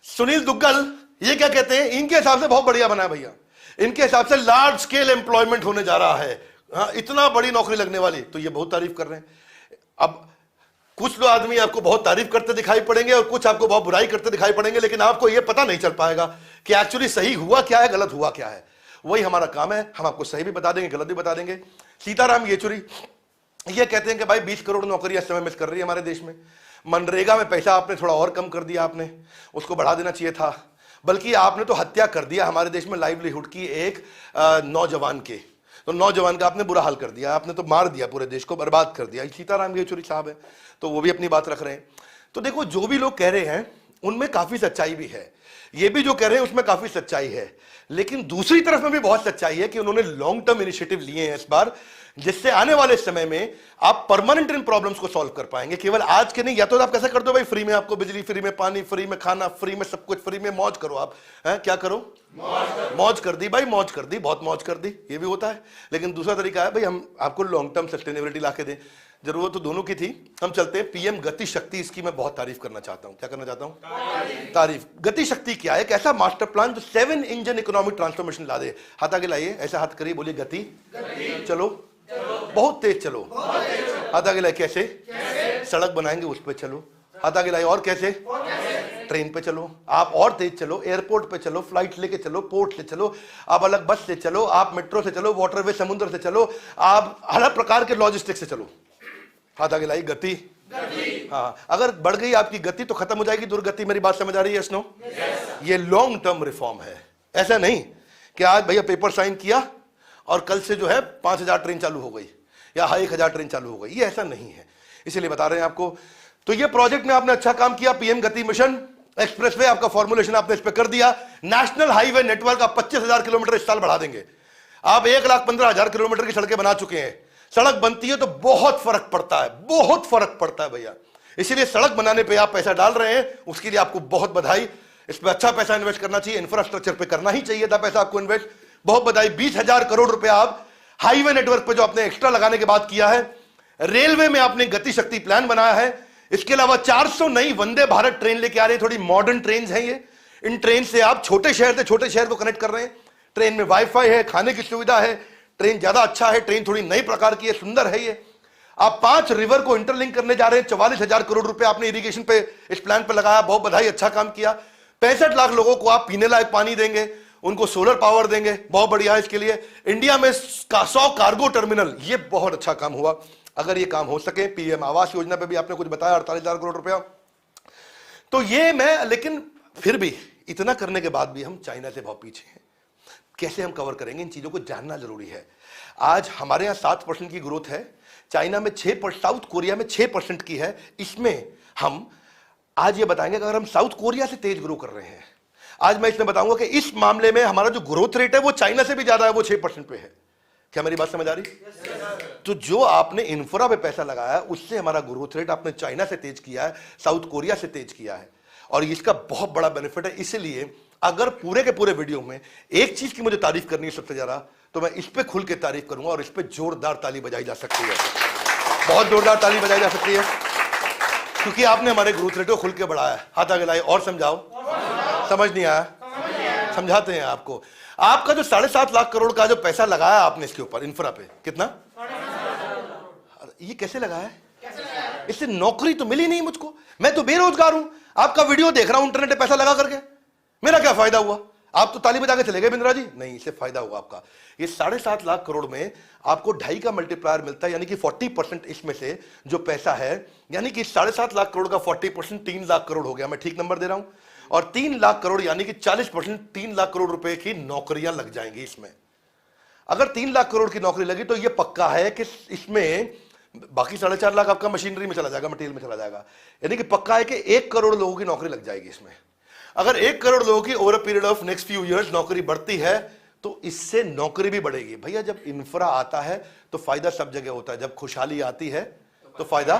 Sunil Duggal ये क्या कहते हैं, इनके हिसाब से बहुत बढ़िया बना है भैया। इनके हिसाब से लार्ज स्केल एम्प्लॉयमेंट होने जा रहा है, हाँ, इतना बड़ी नौकरी लगने वाली। तो ये बहुत तारीफ कर रहे हैं। अब कुछ लोग आदमी आपको बहुत तारीफ करते दिखाई पड़ेंगे और कुछ आपको बहुत बुराई करते दिखाई पड़ेंगे, लेकिन आपको यह पता नहीं चल पाएगा कि एक्चुअली सही हुआ क्या है, गलत हुआ क्या है। वही हमारा काम है, हम आपको सही भी बता देंगे, गलत भी बता देंगे। सीताराम येचुरी ये कहते हैं कि भाई 20 करोड़ नौकरियां इस समय मिस कर रही है हमारे देश में। मनरेगा में पैसा आपने थोड़ा और कम कर दिया, आपने उसको बढ़ा देना चाहिए था। बल्कि आपने तो हत्या कर दिया हमारे देश में लाइवलीहुड की एक नौजवान के, तो नौजवान का आपने बुरा हाल कर दिया, आपने तो मार दिया, पूरे देश को बर्बाद कर दिया। सीताराम येचुरी साहब है, तो वो भी अपनी बात रख रहे हैं। तो देखो, जो भी लोग कह रहे हैं उनमें काफी सच्चाई भी है, ये भी जो कह रहे हैं उसमें काफी सच्चाई है। लेकिन दूसरी तरफ में भी बहुत सच्चाई है कि उन्होंने लॉन्ग टर्म इनिशिएटिव लिए हैं इस बार, जिससे आने वाले समय में आप परमानेंट इन प्रॉब्लम्स को सॉल्व कर पाएंगे, केवल आज के नहीं। या तो आप कैसे कर दो भाई, फ्री में आपको बिजली, फ्री में पानी, फ्री में खाना, फ्री में सब कुछ, फ्री में मौज करो आप, हैं? क्या करो? मौज कर दी भाई, मौज कर दी, बहुत मौज कर दी, ये भी होता है। लेकिन दूसरा तरीका है भाई, हम आपको लॉन्ग टर्म सस्टेनेबिलिटी ला के दें। जरूरत तो दोनों की थी। हम चलते हैं पीएम गति शक्ति, इसकी मैं बहुत तारीफ करना चाहता हूं। क्या करना चाहता हूं? तारीफ। गति शक्ति क्या है? एक ऐसा मास्टर प्लान जो 7 इंजन इकोनॉमिक ट्रांसफॉर्मेशन ला दे। हाथ आगे लाइए, ऐसा हाथ करिए, बोलिए गति, चलो, बहुत तेज चलो। हाथ आगे लाइए, कैसे? सड़क बनाएंगे उस पर चलो। हाथ आगे लाइए, और कैसे? ट्रेन पे चलो, आप और तेज चलो, एयरपोर्ट पे चलो, फ्लाइट लेके चलो, पोर्ट से चलो, आप अलग बस से चलो, आप मेट्रो से चलो, वाटरवे समुद्र से चलो, आप हर प्रकार के लॉजिस्टिक्स से चलो। हाथ आगे लाई, गति। हाँ, अगर बढ़ गई आपकी गति तो खत्म हो जाएगी दुर्गति। मेरी बात समझ आ रही है? Yes no? ये लॉन्ग टर्म रिफॉर्म है। ऐसा नहीं कि आज भैया पेपर साइन किया और कल से जो है 5000 ट्रेन चालू हो गई या 1000 ट्रेन चालू हो गई, ये ऐसा नहीं है। इसीलिए बता रहे हैं आपको। तो ये प्रोजेक्ट में आपने अच्छा काम किया। पीएम गति मिशन एक्सप्रेसवे, आपका फॉर्मुलेशन आपने इस पे कर दिया। नेशनल हाईवे नेटवर्क आप 25,000 किलोमीटर इस साल बढ़ा देंगे। आप 1,15,000 किलोमीटर की सड़कें बना चुके हैं। सड़क बनती है तो बहुत फर्क पड़ता है, बहुत फर्क पड़ता है भैया। इसीलिए सड़क बनाने पे आप पैसा डाल रहे हैं, उसके लिए आपको बहुत बधाई। इस पे अच्छा पैसा इन्वेस्ट करना चाहिए, इंफ्रास्ट्रक्चर पे करना ही चाहिए था पैसा आपको इन्वेस्ट। बहुत बधाई। 20,000 करोड़ रुपया आप हाईवे नेटवर्क पे जो आपने एक्स्ट्रा लगाने के बाद किया है। रेलवे में आपने गति शक्ति प्लान बनाया है। इसके अलावा 400 नई वंदे भारत ट्रेन लेके आ रही है, थोड़ी मॉडर्न ट्रेन है ये। इन ट्रेन से आप छोटे शहर से छोटे शहर को कनेक्ट कर रहे हैं। ट्रेन में वाईफाई है, खाने की सुविधा है, ट्रेन ज्यादा अच्छा है, ट्रेन थोड़ी नई प्रकार की है, सुंदर है ये। आप 5 रिवर को इंटरलिंक करने जा रहे हैं। 44,000 करोड़ रुपए आपने इरिगेशन पे इस प्लान पे लगाया। बहुत बधाई, अच्छा काम किया। 65 लाख लोगों को आप पीने लायक पानी देंगे, उनको सोलर पावर देंगे, बहुत बढ़िया है। इसके लिए इंडिया में 100 कार्गो टर्मिनल, ये बहुत अच्छा काम हुआ। अगर ये काम हो सके, पीएम आवास योजना पे भी आपने कुछ बताया, 48,000 करोड़ रुपया। तो ये मैं, लेकिन फिर भी इतना करने के बाद भी हम चाइना से बहुत पीछे हैं। कैसे हम कवर करेंगे, इन चीजों को जानना जरूरी है। आज हमारे यहां 7% की ग्रोथ है, चाइना में 6%, साउथ कोरिया में 6% की है। इसमें हम आज ये बताएंगे कि अगर हम साउथ कोरिया से तेज ग्रो कर रहे हैं, आज मैं इसमें बताऊंगा कि इस मामले में हमारा जो ग्रोथ रेट है वो चाइना से भी ज्यादा है, वो 6% पे है। क्या मेरी बात समझ आ रही? तो जो आपने इंफ्रा पे पैसा लगाया, उससे हमारा ग्रोथ रेट आपने चाइना से तेज किया है, साउथ कोरिया से तेज किया है, और इसका बहुत बड़ा बेनिफिट है। इसलिए अगर पूरे के पूरे वीडियो में एक चीज की मुझे तारीफ करनी है सबसे ज्यादा, तो मैं इस पे खुल के तारीफ करूंगा, और इस पे जोरदार ताली बजाई जा सकती है, बहुत जोरदार ताली बजाई जा सकती है, क्योंकि आपने हमारे ग्रोथ रेट को खुल के बढ़ाया। हाथ आगे लाए और समझाओ। समझ नहीं आया? समझाते हैं आपको। आपका जो 7.5 लाख करोड़ का जो पैसा लगाया आपने इसके ऊपर, इंफ्रा पे, कितना? ये कैसे लगाया है? इससे नौकरी तो मिली नहीं मुझको, मैं तो बेरोजगार हूं। आपका वीडियो देख रहा हूं इंटरनेट पे पैसा लगा करके, मेरा क्या फायदा हुआ? आप तो ताली बजा के चले गए बिंद्रा जी, नहीं, इससे फायदा होगा आपका। ये 7.5 लाख करोड़ में आपको 2.5 का मल्टीप्लायर मिलता है, यानी कि 40% इसमें से जो पैसा है, यानी कि 7.5 लाख करोड़ का 40% 3 लाख करोड़ हो गया। मैं ठीक नंबर दे रहा हूं? और 3 लाख करोड़ यानी कि 40% 3 लाख करोड़ रुपए की नौकरियां लग जाएंगी इसमें। अगर 3 लाख करोड़ की नौकरी लगी तो यह पक्का है कि इसमें बाकी 4.5 लाख आपका मशीनरी में चला जाएगा, मटेरियल में चला जाएगा, यानी कि पक्का है कि 1 करोड़ लोगों की नौकरी लग जाएगी इसमें। अगर 1 करोड़ लोगों की over a period of next few years नौकरी बढ़ती है तो इससे नौकरी भी बढ़ेगी। भैया जब इंफ्रा आता है तो फायदा सब जगह होता है, जब खुशहाली आती है तो फायदा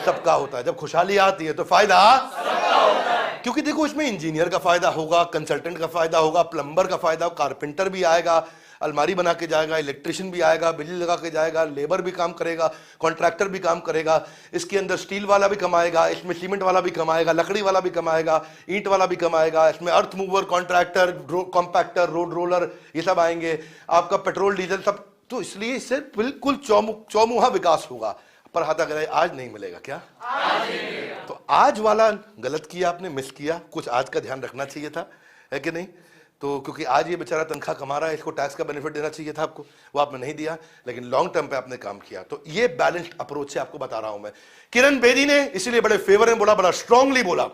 सबका होता है, जब खुशहाली आती है तो फायदा सबका होता है। क्योंकि देखो इसमें इंजीनियर का फायदा होगा, कंसल्टेंट का फायदा होगा, प्लम्बर का फायदा, कारपेंटर भी आएगा, अलमारी बना के जाएगा, इलेक्ट्रिशियन भी आएगा, बिजली लगा के जाएगा, लेबर भी काम करेगा, कॉन्ट्रैक्टर भी काम करेगा, इसके अंदर स्टील वाला भी कमाएगा, इसमें सीमेंट वाला भी कमाएगा, लकड़ी वाला भी कमाएगा, ईंट वाला भी कमाएगा, इसमें earth mover, contractor, compactor, road roller, ये सब आएंगे, आपका पेट्रोल डीजल सब। तो इसलिए इससे बिल्कुल चौमुहा विकास होगा। पर हाथ अगर आज नहीं मिलेगा क्या? तो आज वाला गलत किया आपने, मिस किया, कुछ आज का ध्यान रखना चाहिए था, है कि नहीं? तो क्योंकि आज ये बेचारा तनख्वाह कमा रहा है, इसको टैक्स का बेनिफिट देना चाहिए था आपको, वो आपने नहीं दिया, लेकिन लॉन्ग टर्म पे आपने काम किया। तो ये बैलेंस्ड अप्रोच से आपको बता रहा हूं मैं। किरण बेदी ने इसीलिए बड़े फेवर में बोला, बड़ा स्ट्रांगली बोला।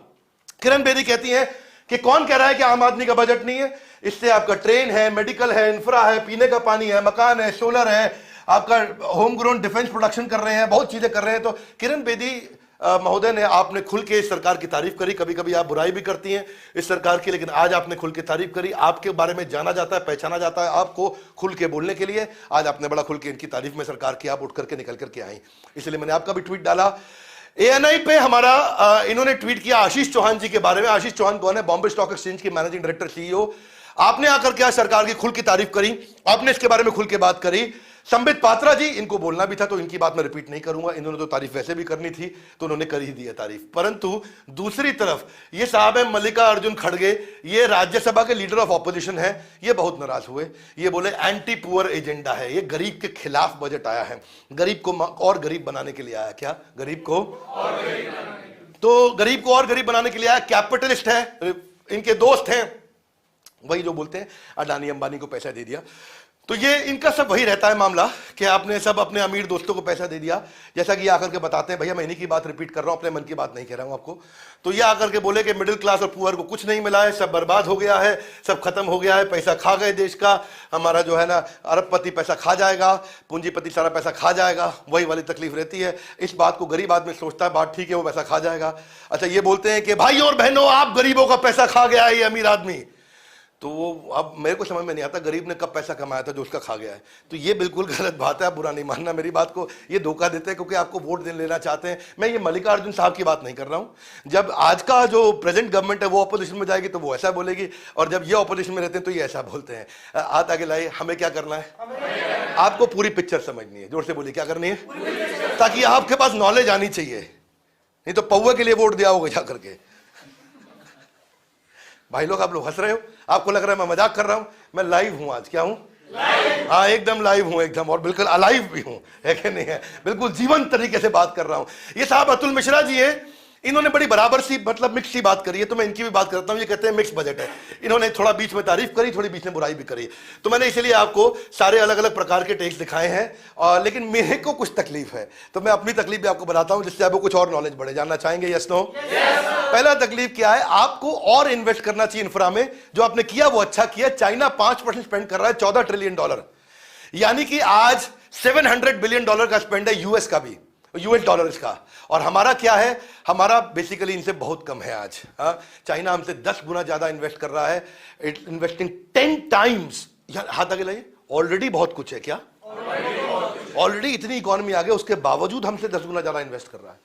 किरण बेदी कहती हैं कि कौन कह रहा है कि आम आदमी का बजट नहीं है? इससे आपका ट्रेन है, मेडिकल है, इंफ्रा है, पीने का पानी है, मकान है, सोलर है, आपका होम ग्रोन डिफेंस प्रोडक्शन कर रहे हैं, बहुत चीजें कर रहे हैं। तो किरण बेदी महोदय ने, आपने खुल के इस सरकार की तारीफ करी, कभी कभी आप बुराई भी करती हैं इस सरकार की, लेकिन आज आपने खुल के तारीफ करी, आपके बारे में जाना जाता है, पहचाना जाता है आपको खुल के बोलने के लिए। आज आपने बड़ा खुल के इनकी तारीफ में सरकार की आप उठ करके निकल करके आई, इसलिए मैंने आपका भी ट्वीट डाला। ANI पे हमारा इन्होंने ट्वीट किया आशीष चौहान जी के बारे में। आशीष चौहान कौन है? बॉम्बे स्टॉक एक्सचेंज के मैनेजिंग डायरेक्टर, CEO। आपने आकर के आज सरकार की खुल की तारीफ करी, आपने इसके बारे में खुल के बात करी। संबित पात्रा जी, इनको बोलना भी था तो इनकी बात मैं रिपीट नहीं करूंगा, इन्होंने तो तारीफ वैसे भी करनी थी तो उन्होंने कर ही दी है तारीफ। परंतु दूसरी तरफ ये साहब है मल्लिकार्जुन खड़गे, ये राज्यसभा के लीडर ऑफ ऑपोजिशन है, ये बहुत नाराज हुए। ये बोले एंटी पुअर एजेंडा है, ये गरीब के खिलाफ बजट आया है, गरीब को और गरीब बनाने के लिए आया। क्या? गरीब को और गरीब तो गरीब को और गरीब बनाने के लिए आया। कैपिटलिस्ट है, इनके दोस्त हैं, वही जो बोलते हैं अडानी अंबानी को पैसा दे दिया। तो ये इनका सब वही रहता है मामला कि आपने सब अपने अमीर दोस्तों को पैसा दे दिया। जैसा कि ये आकर के बताते हैं, भैया मैं इन्हीं की बात रिपीट कर रहा हूं, अपने मन की बात नहीं कह रहा हूं आपको। तो ये आकर के बोले कि मिडिल क्लास और पुअर को कुछ नहीं मिला है, सब बर्बाद हो गया है, सब खत्म हो गया है, पैसा खा गए देश का, हमारा जो है ना अरबपति पैसा खा जाएगा, पूंजीपति सारा पैसा खा जाएगा, वही वाली तकलीफ रहती है। इस बात को गरीब आदमी सोचता है बात ठीक है, वो पैसा खा जाएगा। अच्छा, ये बोलते हैं कि भाई और बहनों आप गरीबों का पैसा खा गया है ये अमीर आदमी। तो वो अब मेरे को समझ में नहीं आता गरीब ने कब पैसा कमाया था जो उसका खा गया है। तो ये बिल्कुल गलत बात है, आप बुरा नहीं मानना मेरी बात को, ये धोखा देते हैं क्योंकि आपको वोट लेना चाहते हैं। मैं ये मल्लिकार्जुन साहब की बात नहीं कर रहा हूं। जब आज का जो प्रेजेंट गवर्नमेंट है वो ऑपोजिशन में जाएगी तो वो ऐसा बोलेगी, और जब ये ऑपोजिशन में रहते हैं तो ये ऐसा बोलते हैं। हाथ आगे लाइए, हमें क्या करना है? आपको पूरी पिक्चर समझनी है। जोर से बोलिए, क्या करनी है? ताकि आपके पास नॉलेज आनी चाहिए, नहीं तो पौवे के लिए वोट दिया होगा जा करके। भाई लोग, आप लोग हंस रहे हो, आपको लग रहा है मैं मजाक कर रहा हूं। मैं लाइव हूं आज। क्या हूं? हाँ, एकदम लाइव हूं, एकदम, और बिल्कुल अलाइव भी हूं, है कि नहीं है? बिल्कुल जीवंत तरीके से बात कर रहा हूं। ये साहब अतुल मिश्रा जी है, इन्होंने बड़ी बराबर सी, मतलब मिक्स सी बात करी है, तो मैं इनकी भी बात करता हूं। ये कहते हैं मिक्स बजट है। इन्होंने थोड़ा बीच में तारीफ करी, थोड़ी बीच में बुराई भी करी। तो मैंने इसलिए आपको सारे अलग अलग प्रकार के टेक्स्ट दिखाए हैं, और लेकिन मेरे को कुछ तकलीफ है तो मैं अपनी तकलीफ भी आपको बताता हूं, जिससे आपको कुछ और नॉलेज बढ़े। जानना चाहेंगे? Yes no? पहला तकलीफ क्या है? आपको और इन्वेस्ट करना चाहिए इंफ्रा में। जो आपने किया वो अच्छा किया। चाइना 5% स्पेंड कर रहा है, $14 ट्रिलियन, यानी कि आज $700 बिलियन का स्पेंड है यूएस का भी, US डॉलर इसका। और हमारा क्या है? हमारा बेसिकली इनसे बहुत कम है आज। चाइना हमसे 10 गुना ज्यादा इन्वेस्ट कर रहा है, इन्वेस्टिंग 10 टाइम्स। हाथ आगे लाइए, ऑलरेडी बहुत कुछ है। क्या? ऑलरेडी इतनी इकोनॉमी आ गई, उसके बावजूद हमसे 10 गुना ज्यादा इन्वेस्ट कर रहा है।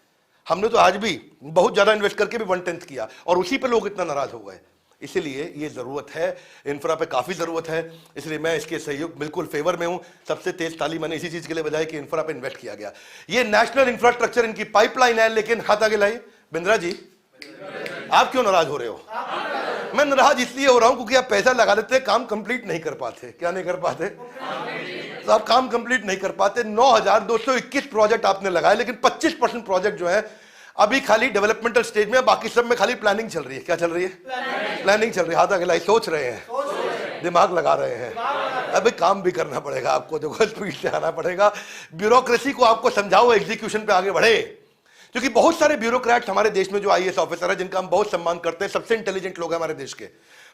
हमने तो आज भी बहुत ज्यादा इन्वेस्ट करके भी 1/10 किया, और उसी पे लोग इतना नाराज हो गए। इसलिए ये जरूरत है, इंफ्रा पे काफी जरूरत है, इसलिए मैं इसके सहयोग बिल्कुल फेवर में हूं। सबसे तेज ताली मैंने इसी चीज के लिए बजाई कि इंफ्रा पे इन्वेस्ट किया गया। ये नेशनल इंफ्रास्ट्रक्चर इनकी पाइपलाइन है। लेकिन हाथ आगे लाइए, बिंद्रा जी आप क्यों नाराज हो रहे हो? मैं नाराज इसलिए हो रहा हूं क्योंकि आप पैसा लगा देते, काम कंप्लीट नहीं कर पाते। क्या नहीं कर पाते? तो आप काम कंप्लीट नहीं कर पाते। 9,221 प्रोजेक्ट आपने लगाए, लेकिन 25% प्रोजेक्ट जो है अभी खाली डेवलपमेंटल स्टेज में, बाकी सब में खाली प्लानिंग चल रही है। क्या चल रही है? प्लानिंग चल रही है। हाथ आगे सोच रहे हैं, दिमाग लगा रहे हैं। अभी काम भी करना पड़ेगा आपको, देखो स्पीड से आना पड़ेगा। ब्यूरोक्रेसी को आपको समझाओ एग्जीक्यूशन पे आगे बढ़े, क्योंकि बहुत सारे ब्यूरोक्रेट्स हमारे देश में जो आईएएस ऑफिसर है, जिनका हम बहुत सम्मान करते हैं, सबसे इंटेलिजेंट लोग हैं हमारे देश के,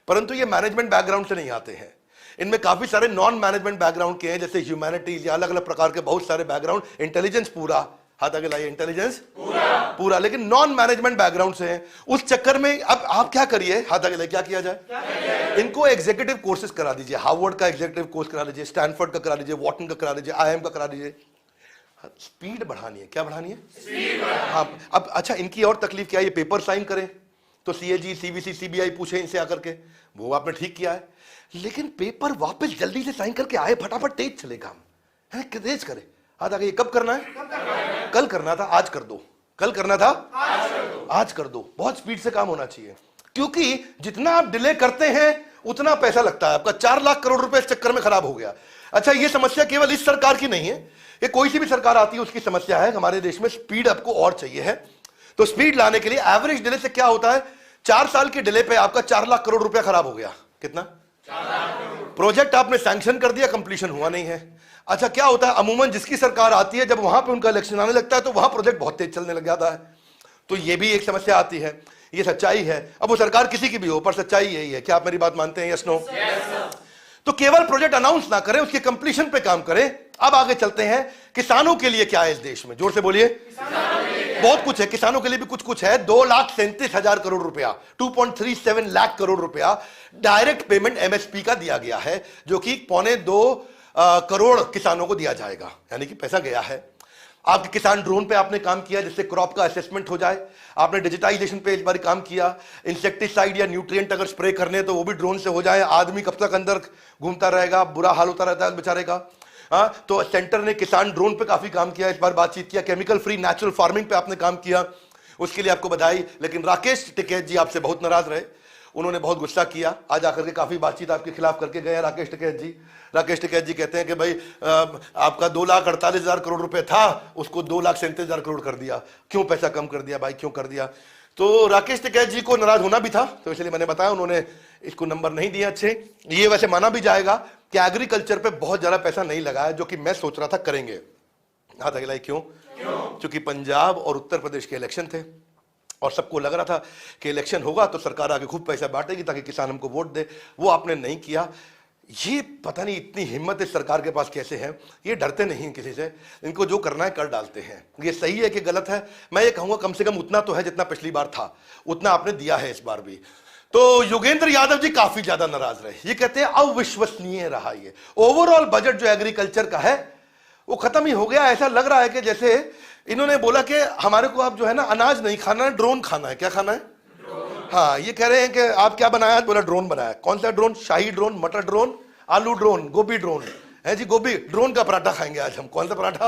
परंतु ये मैनेजमेंट बैकग्राउंड से नहीं आते हैं। इनमें काफी सारे नॉन मैनेजमेंट बैकग्राउंड के हैं, जैसे ह्यूमैनिटीज या अलग अलग प्रकार के बहुत सारे बैकग्राउंड। इंटेलिजेंस पूरा, हाथ आगे लाइए, इंटेलिजेंस पूरा, लेकिन नॉन मैनेजमेंट बैकग्राउंड से हैं। उस चक्कर में अब आप क्या करिए, हाथ आगे लाइए, क्या किया जाए? इनको एग्जीक्यूटिव कोर्सेज करा दीजिए। हार्वर्ड का एग्जीक्यूटिव कोर्स करा लीजिए, स्टैनफोर्ड का करा लीजिए, वॉटन का करा लीजिए, आईआईएम का करा लीजिए। स्पीड बढ़ानी है। क्या बढ़ानी है? स्पीड। हाँ, अब अच्छा, इनकी और तकलीफ क्या है? ये पेपर साइन करें तो सीएजी, सीवीसी, सीबीआई पूछे इनसे आकर के, वो आपने ठीक किया है, लेकिन पेपर वापस जल्दी से साइन करके आए, फटाफट तेज चले काम है, तेज करे। हाथ आगे, ये कब करना है? कल करना था, आज कर दो। कल करना था, आज कर दो। बहुत स्पीड से काम होना चाहिए, क्योंकि जितना आप डिले करते हैं उतना पैसा लगता है आपका। 4 लाख करोड़ रुपए इस चक्कर में खराब हो गया। अच्छा, ये समस्या केवल इस सरकार की नहीं है, ये कोई सी भी सरकार आती है उसकी समस्या है। हमारे देश में स्पीड आपको और चाहिए है, तो स्पीड लाने के लिए एवरेज डिले से क्या होता है, 4 साल के डिले पे आपका 4 लाख करोड़ रुपया खराब हो गया। कितना? 4 लाख करोड़। प्रोजेक्ट आपने सैंक्शन कर दिया, कंप्लीशन हुआ नहीं है। अच्छा, क्या होता है, अमूमन जिसकी सरकार आती है, जब वहां पे उनका इलेक्शन आने लगता है तो वहां प्रोजेक्ट बहुत तेज चलने लग जाता है। तो ये भी एक समस्या आती है, ये सच्चाई है। अब वो सरकार किसी की भी हो, पर सच्चाई यही है। क्या आप मेरी बात मानते हैं? Yes no? तो केवल प्रोजेक्ट अनाउंस ना करें, उसके कंप्लीशन पे काम करें। अब आगे चलते हैं, किसानों के लिए क्या है इस देश में? जोर से बोलिए। बहुत कुछ है, किसानों के लिए भी कुछ है। 2,37,000 करोड़ रुपया, 2.37 लाख करोड़ रुपया डायरेक्ट पेमेंट एमएसपी का दिया गया है, जो कि 1.25 करोड़ किसानों को दिया जाएगा, यानी कि पैसा गया है। आपके किसान ड्रोन पे आपने काम किया, जिससे क्रॉप का असेसमेंट हो जाए। आपने डिजिटाइजेशन पे इस बार काम किया। इंसेक्टिसाइड या न्यूट्रिएंट अगर स्प्रे करने तो वो भी ड्रोन से हो जाए। आदमी कब तक अंदर घूमता रहेगा, बुरा हाल होता रहता है बेचारे का। हाँ, तो सेंटर ने किसान ड्रोन पे काफी काम किया, इस बार बातचीत किया। केमिकल फ्री नेचुरल फार्मिंग पे आपने काम किया, उसके लिए आपको बधाई। लेकिन राकेश टिकैत जी आपसे बहुत नाराज रहे, उन्होंने बहुत गुस्सा किया। आज आकर के काफी बातचीत आपके खिलाफ करके गए राकेश टिकैत जी। राकेश टिकैत जी कहते हैं कि भाई आपका 2,48,000 करोड़ रुपए था, उसको 2,37,000 करोड़ कर दिया। क्यों पैसा कम कर दिया भाई, क्यों कर दिया? तो राकेश टिकैत जी को नाराज होना भी था, तो इसलिए मैंने बताया, उन्होंने इसको नंबर नहीं दिए अच्छे। ये वैसे माना भी जाएगा कि एग्रीकल्चर पे बहुत ज्यादा पैसा नहीं लगाया, जो कि मैं सोच रहा था करेंगे। हाथ आगे लाइए, क्यों? क्योंकि पंजाब और उत्तर प्रदेश के इलेक्शन थे और सबको लग रहा था कि इलेक्शन होगा तो सरकार आगे खूब पैसा बांटेगी ताकि किसान हमको वोट दे। वो आपने नहीं किया। ये पता नहीं इतनी हिम्मत इस सरकार के पास कैसे है। ये डरते नहीं हैं किसी से, इनको जो करना है कर डालते हैं। ये सही है कि गलत है, मैं ये कहूंगा कम से कम उतना तो है जितना पिछली बार था, उतना आपने दिया है इस बार भी। तो योगेंद्र यादव जी काफी ज्यादा नाराज रहे। ये कहते हैं अविश्वसनीय रहा ये ओवरऑल बजट जो एग्रीकल्चर का है वो खत्म ही हो गया। ऐसा लग रहा है कि जैसे इन्होंने बोला कि हमारे को आप जो है ना अनाज नहीं खाना है, ड्रोन खाना है। क्या खाना है? हाँ, ये कह रहे हैं कि आप क्या बनाया? बोला ड्रोन बनाया। कौन सा ड्रोन? शाही ड्रोन, मटर ड्रोन, आलू ड्रोन, गोभी ड्रोन है जी। गोभी ड्रोन का पराठा खाएंगे आज हम। कौन सा पराठा?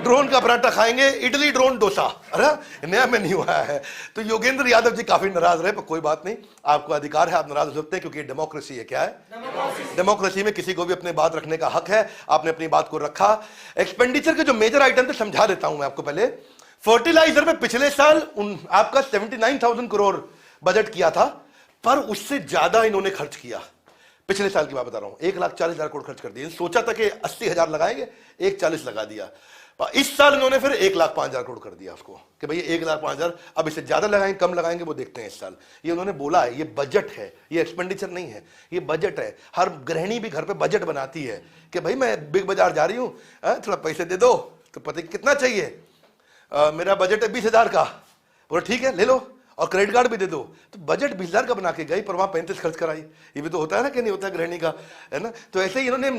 ड्रोन का पराठा खाएंगे। इडली ड्रोन डोसा, अरे नया में नहीं हुआ है। तो योगेंद्र यादव जी काफी नाराज रहे, पर कोई बात नहीं, आपको अधिकार है, आप नाराज हो सकते हैं, क्योंकि डेमोक्रेसी है। क्या है? डेमोक्रेसी में किसी को भी अपनी बात रखने का हक है। आपने अपनी बात को रखा। एक्सपेंडिचर के जो मेजर आइटम थे समझा देता हूं मैं आपको। पहले फर्टिलाइजर में पिछले साल आपका 79,000 करोड़ बजट किया था, पर उससे ज्यादा इन्होंने खर्च किया। पिछले साल की बात बता रहा हूं, 1,40,000 करोड़ खर्च कर दिए। सोचा था कि 80,000 लगाएंगे, 1,40,000 लगा दिया। इस साल इन्होंने फिर 1,05,000 करोड़ कर दिया उसको, कि भाई 1,05,000, अब इससे ज्यादा लगाएंगे कम लगाएंगे वो देखते हैं इस साल। ये उन्होंने बोला है, ये बजट है, ये एक्सपेंडिचर नहीं है, ये बजट है। हर गृहिणी भी घर पे बजट बनाती है कि भाई मैं बिग बाजार जा रही हूँ, थोड़ा पैसे दे दो, तो पता कितना चाहिए, मेरा बजट है 20,000 का। बोला ठीक है ले लो, और क्रेडिट कार्ड भी दे दो। तो बजट 20,000 का बना के गई, पर वहां 35 खर्च कराई। ये भी तो होता है ना कि नहीं होता है गृहिणी का, है ना? तो ऐसे ही इन्होंने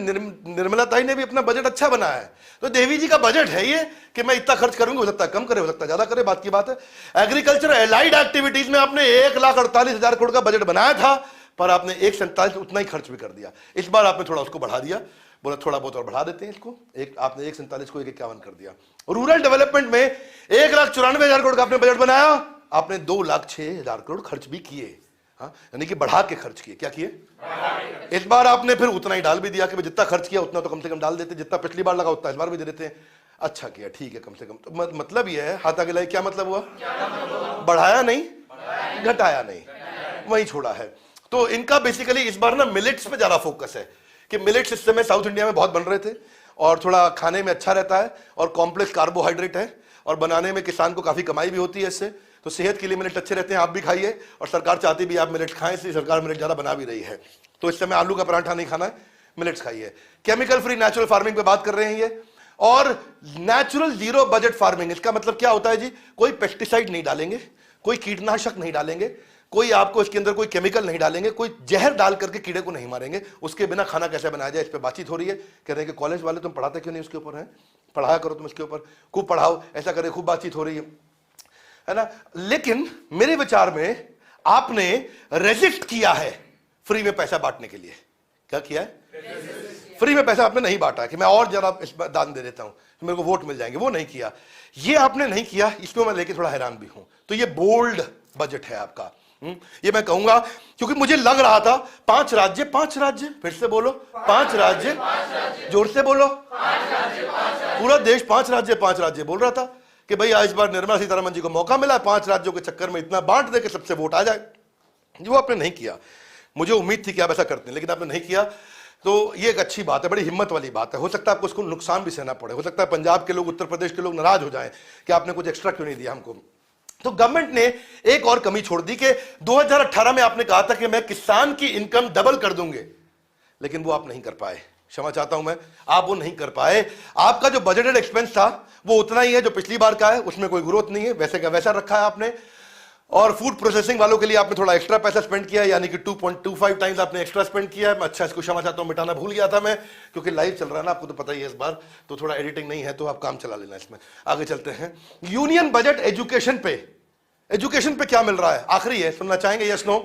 निर्मला ताई ने भी अपना बजट अच्छा बनाया है। तो देवी जी का बजट है ये कि मैं इतना खर्च करूंगी, हो सकता है कम करे, हो सकता है ज्यादा करे, बात की बात है। एग्रीकल्चर एलाइड एक्टिविटीज में आपने 1,48,000 करोड़ का बजट बनाया था, पर आपने 1,47 उतना ही खर्च भी कर दिया। इस बार आपने थोड़ा उसको बढ़ा दिया, बोला थोड़ा बहुत और बढ़ा देते हैं इसको। आपने 1,47 को 1,51 कर दिया। रूरल डेवलपमेंट में 1,94,000 करोड़ का आपने बजट बनाया, आपने 2,06,000 करोड़ खर्च भी किए। हाँ, यानी कि बढ़ा के खर्च किए। क्या किए? इस बार आपने फिर उतना ही डाल भी दिया कि जितना खर्च किया उतना तो कम से कम डाल देते, जितना पिछली बार लगा उतना इस बार भी दे देते हैं। अच्छा किया, ठीक है, कम से कम। तो मतलब ये है, हाथ आगे लाइए, क्या मतलब हुआ? बढ़ाया नहीं, घटाया नहीं, वही छोड़ा है। तो इनका बेसिकली इस बार ना मिलेट्स पे ज्यादा फोकस है कि मिलेट्स इस समय साउथ इंडिया में बहुत बन रहे थे और थोड़ा खाने में अच्छा रहता है और कॉम्प्लेक्स कार्बोहाइड्रेट है और बनाने में किसान को काफी कमाई भी होती है इससे। तो सेहत के लिए मिलेट अच्छे रहते हैं, आप भी खाइए और सरकार चाहती भी आप मिलेट खाएं, इसलिए सरकार मिलेट ज्यादा बना भी रही है। तो इस समय आलू का पराठा नहीं खाना है, मिलेट्स खाइए। केमिकल फ्री नेचुरल फार्मिंग पे बात कर रहे हैं ये, और नेचुरल जीरो बजट फार्मिंग, इसका मतलब क्या होता है जी? कोई पेस्टिसाइड नहीं डालेंगे, कोई कीटनाशक नहीं डालेंगे, कोई आपको इसके अंदर कोई केमिकल नहीं डालेंगे, कोई जहर डाल करके कीड़े को नहीं मारेंगे। उसके बिना खाना कैसे बनाया जाए इस पे बातचीत हो रही है। कह रहे हैं कि कॉलेज वाले तुम पढ़ाते क्यों नहीं उसके ऊपर? है, पढ़ाया करो तुम इसके ऊपर, खूब पढ़ाओ, ऐसा करे, खूब बातचीत हो रही है ना। लेकिन मेरे विचार में आपने रेजिस्ट किया है फ्री में पैसा बांटने के लिए। क्या किया है? फ्री में पैसा आपने नहीं बांटा कि मैं और जरा इस दान दे देता हूं तो मेरे को वोट मिल जाएंगे, वो नहीं किया, ये आपने नहीं किया। इसमें मैं लेके थोड़ा हैरान भी हूं। तो ये बोल्ड बजट है आपका, ये मैं कहूंगा, क्योंकि मुझे लग रहा था 5 राज्य, 5 राज्य, फिर से बोलो 5 राज्य, जोर से बोलो, पूरा देश 5 राज्य 5 राज्य बोल रहा था कि भाई इस बार निर्मला सीतारमण जी को मौका मिला 5 राज्यों के चक्कर में इतना बांट दे कि सबसे वोट आ जाए। जो आपने नहीं किया, मुझे उम्मीद थी कि आप ऐसा करते हैं, लेकिन आपने नहीं किया। तो ये एक अच्छी बात है, बड़ी हिम्मत वाली बात है। हो सकता है आपको उसको नुकसान भी सहना पड़े, हो सकता है पंजाब के लोग, उत्तर प्रदेश के लोग नाराज हो जाएं कि आपने कुछ एक्स्ट्रा क्यों नहीं दिया हमको। तो गवर्नमेंट ने एक और कमी छोड़ दी कि 2018 में आपने कहा था कि मैं किसान की इनकम डबल कर दूंगे, लेकिन वो आप नहीं कर पाए। क्षमा चाहता हूं मैं, आप वो नहीं कर पाए। आपका जो बजटेड एक्सपेंस था वो उतना ही है जो पिछली बार का है, उसमें कोई ग्रोथ नहीं है, वैसे का वैसा रखा है आपने। और फूड प्रोसेसिंग वालों के लिए आपने थोड़ा एक्स्ट्रा पैसा स्पेंड किया, यानी कि 2.25 टाइम्स आपने एक्स्ट्रा स्पेंड किया है। अच्छा, इसको क्षमा चाहता हूं, मिटाना भूल गया था मैं, क्योंकि लाइव चल रहा है ना, आपको तो पता ही है इस बार, तो थोड़ा एडिटिंग नहीं है तो आप काम चला लेना इसमें। आगे चलते हैं। यूनियन बजट एजुकेशन पे, एजुकेशन पे क्या मिल रहा है? आखिरी है, सुनना चाहेंगे? Yes no?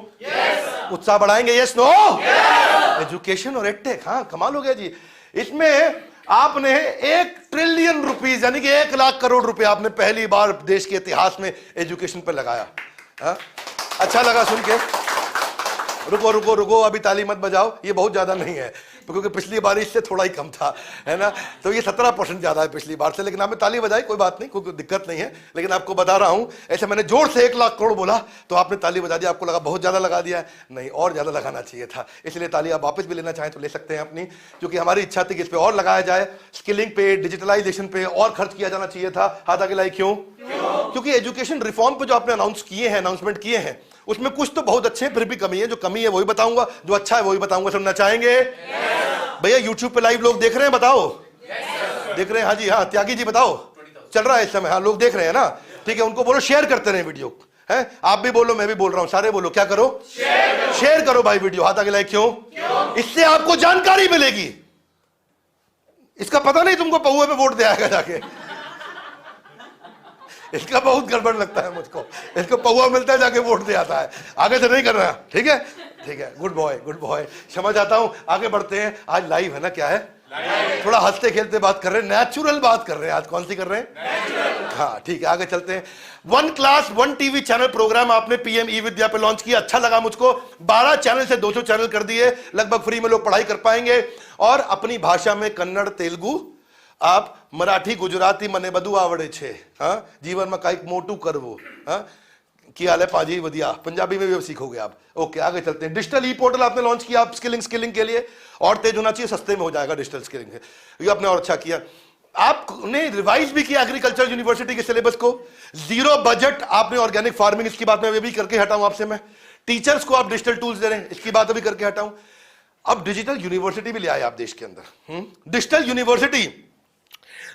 उत्साह बढ़ाएंगे? Yes no? एजुकेशन और एडटेक, हाँ कमाल हो गया जी। इसमें आपने 1 ट्रिलियन रुपीस यानी कि 1 लाख करोड़ रुपए आपने पहली बार देश के इतिहास में एजुकेशन पे लगाया। हा? अच्छा लगा सुन के। रुको रुको रुको, अभी ताली मत बजाओ, ये बहुत ज्यादा नहीं है क्योंकि पिछली बार इससे थोड़ा ही कम था, है ना। तो ये 17% ज्यादा है पिछली बार से, लेकिन आपने ताली बजाई, कोई बात नहीं, कोई दिक्कत नहीं है। लेकिन आपको बता रहा हूं, ऐसे मैंने जोर से 1 लाख करोड़ बोला तो आपने ताली बजा दी, आपको लगा बहुत ज्यादा लगा दिया, नहीं और ज्यादा लगाना चाहिए था, इसलिए ताली आप वापस भी लेना चाहें तो ले सकते हैं अपनी, क्योंकि हमारी इच्छा थी कि इस पर और लगाया जाए, स्किलिंग पे, डिजिटलाइजेशन पे और खर्च किया जाना चाहिए था। हाथ आगे लाई, क्यों? क्योंकि एजुकेशन रिफॉर्म पे जो आपने अनाउंसमेंट किए हैं उसमें कुछ तो बहुत अच्छे हैं, फिर भी कमी है। जो कमी है वही बताऊंगा, जो अच्छा है वही बताऊंगा। सुनना चाहेंगे? भैया यूट्यूब पे लाइव लोग देख रहे हैं, बताओ। देख रहे हैं? हाँ जी, हाँ त्यागी जी बताओ, चल रहा है इस समय? हाँ लोग देख रहे हैं ना, ठीक है, उनको बोलो शेयर करते रहे वीडियो, है आप भी बोलो, मैं भी बोल रहा हूं, सारे बोलो, क्या करो? शेयर करो भाई वीडियो। हाथ आगे लाइक, क्यों? इससे आपको जानकारी मिलेगी। इसका पता नहीं तुमको पहुए पे वोट दे आएगा जाके, इसका बहुत गड़बड़ लगता है मुझको, इसको पौवा मिलता है जाके वोट दे आता है, आगे से नहीं कर रहा। ठीक है, ठीक है, गुड बॉय, गुड बॉय, क्षमा चाहता हूं। आगे बढ़ते हैं, आज लाइव है ना, क्या है? थोड़ा हंसते खेलते बात कर रहे हैं, नेचुरल बात कर रहे हैं आज। कौन सी कर रहे हैं? हाँ ठीक है, आगे चलते हैं। 1 क्लास 1 टीवी चैनल प्रोग्राम आपने पीएम ई विद्या पे लॉन्च किया, अच्छा लगा मुझको। 12 चैनल से 200 चैनल कर दिए, लगभग फ्री में लोग पढ़ाई कर पाएंगे। और अपनी भाषा में कन्नड़, तेलुगु, आप मराठी, गुजराती मने बधु आवड़े छे, हाँ जीवन में काइक मोटू करवो, हाँ की हाल है पाजी वधिया, पंजाबी में भी सीखोगे आप। ओके आगे चलते हैं। डिजिटल ई पोर्टल आपने लॉन्च किया, आप स्किलिंग के लिए और तेज होना चाहिए, सस्ते में हो जाएगा डिजिटल स्किलिंग से, ये आपने और अच्छा किया। आपने रिवाइज भी किया एग्रीकल्चर यूनिवर्सिटी के सिलेबस को। जीरो बजट आपने ऑर्गेनिक फार्मिंग, इसकी बात मैं भी करके हटाऊं आपसे मैं। टीचर्स को आप डिजिटल टूल्स दे रहे हैं, इसकी बात भी करके हटाऊं। अब डिजिटल यूनिवर्सिटी भी ले आए आप देश के अंदर, डिजिटल यूनिवर्सिटी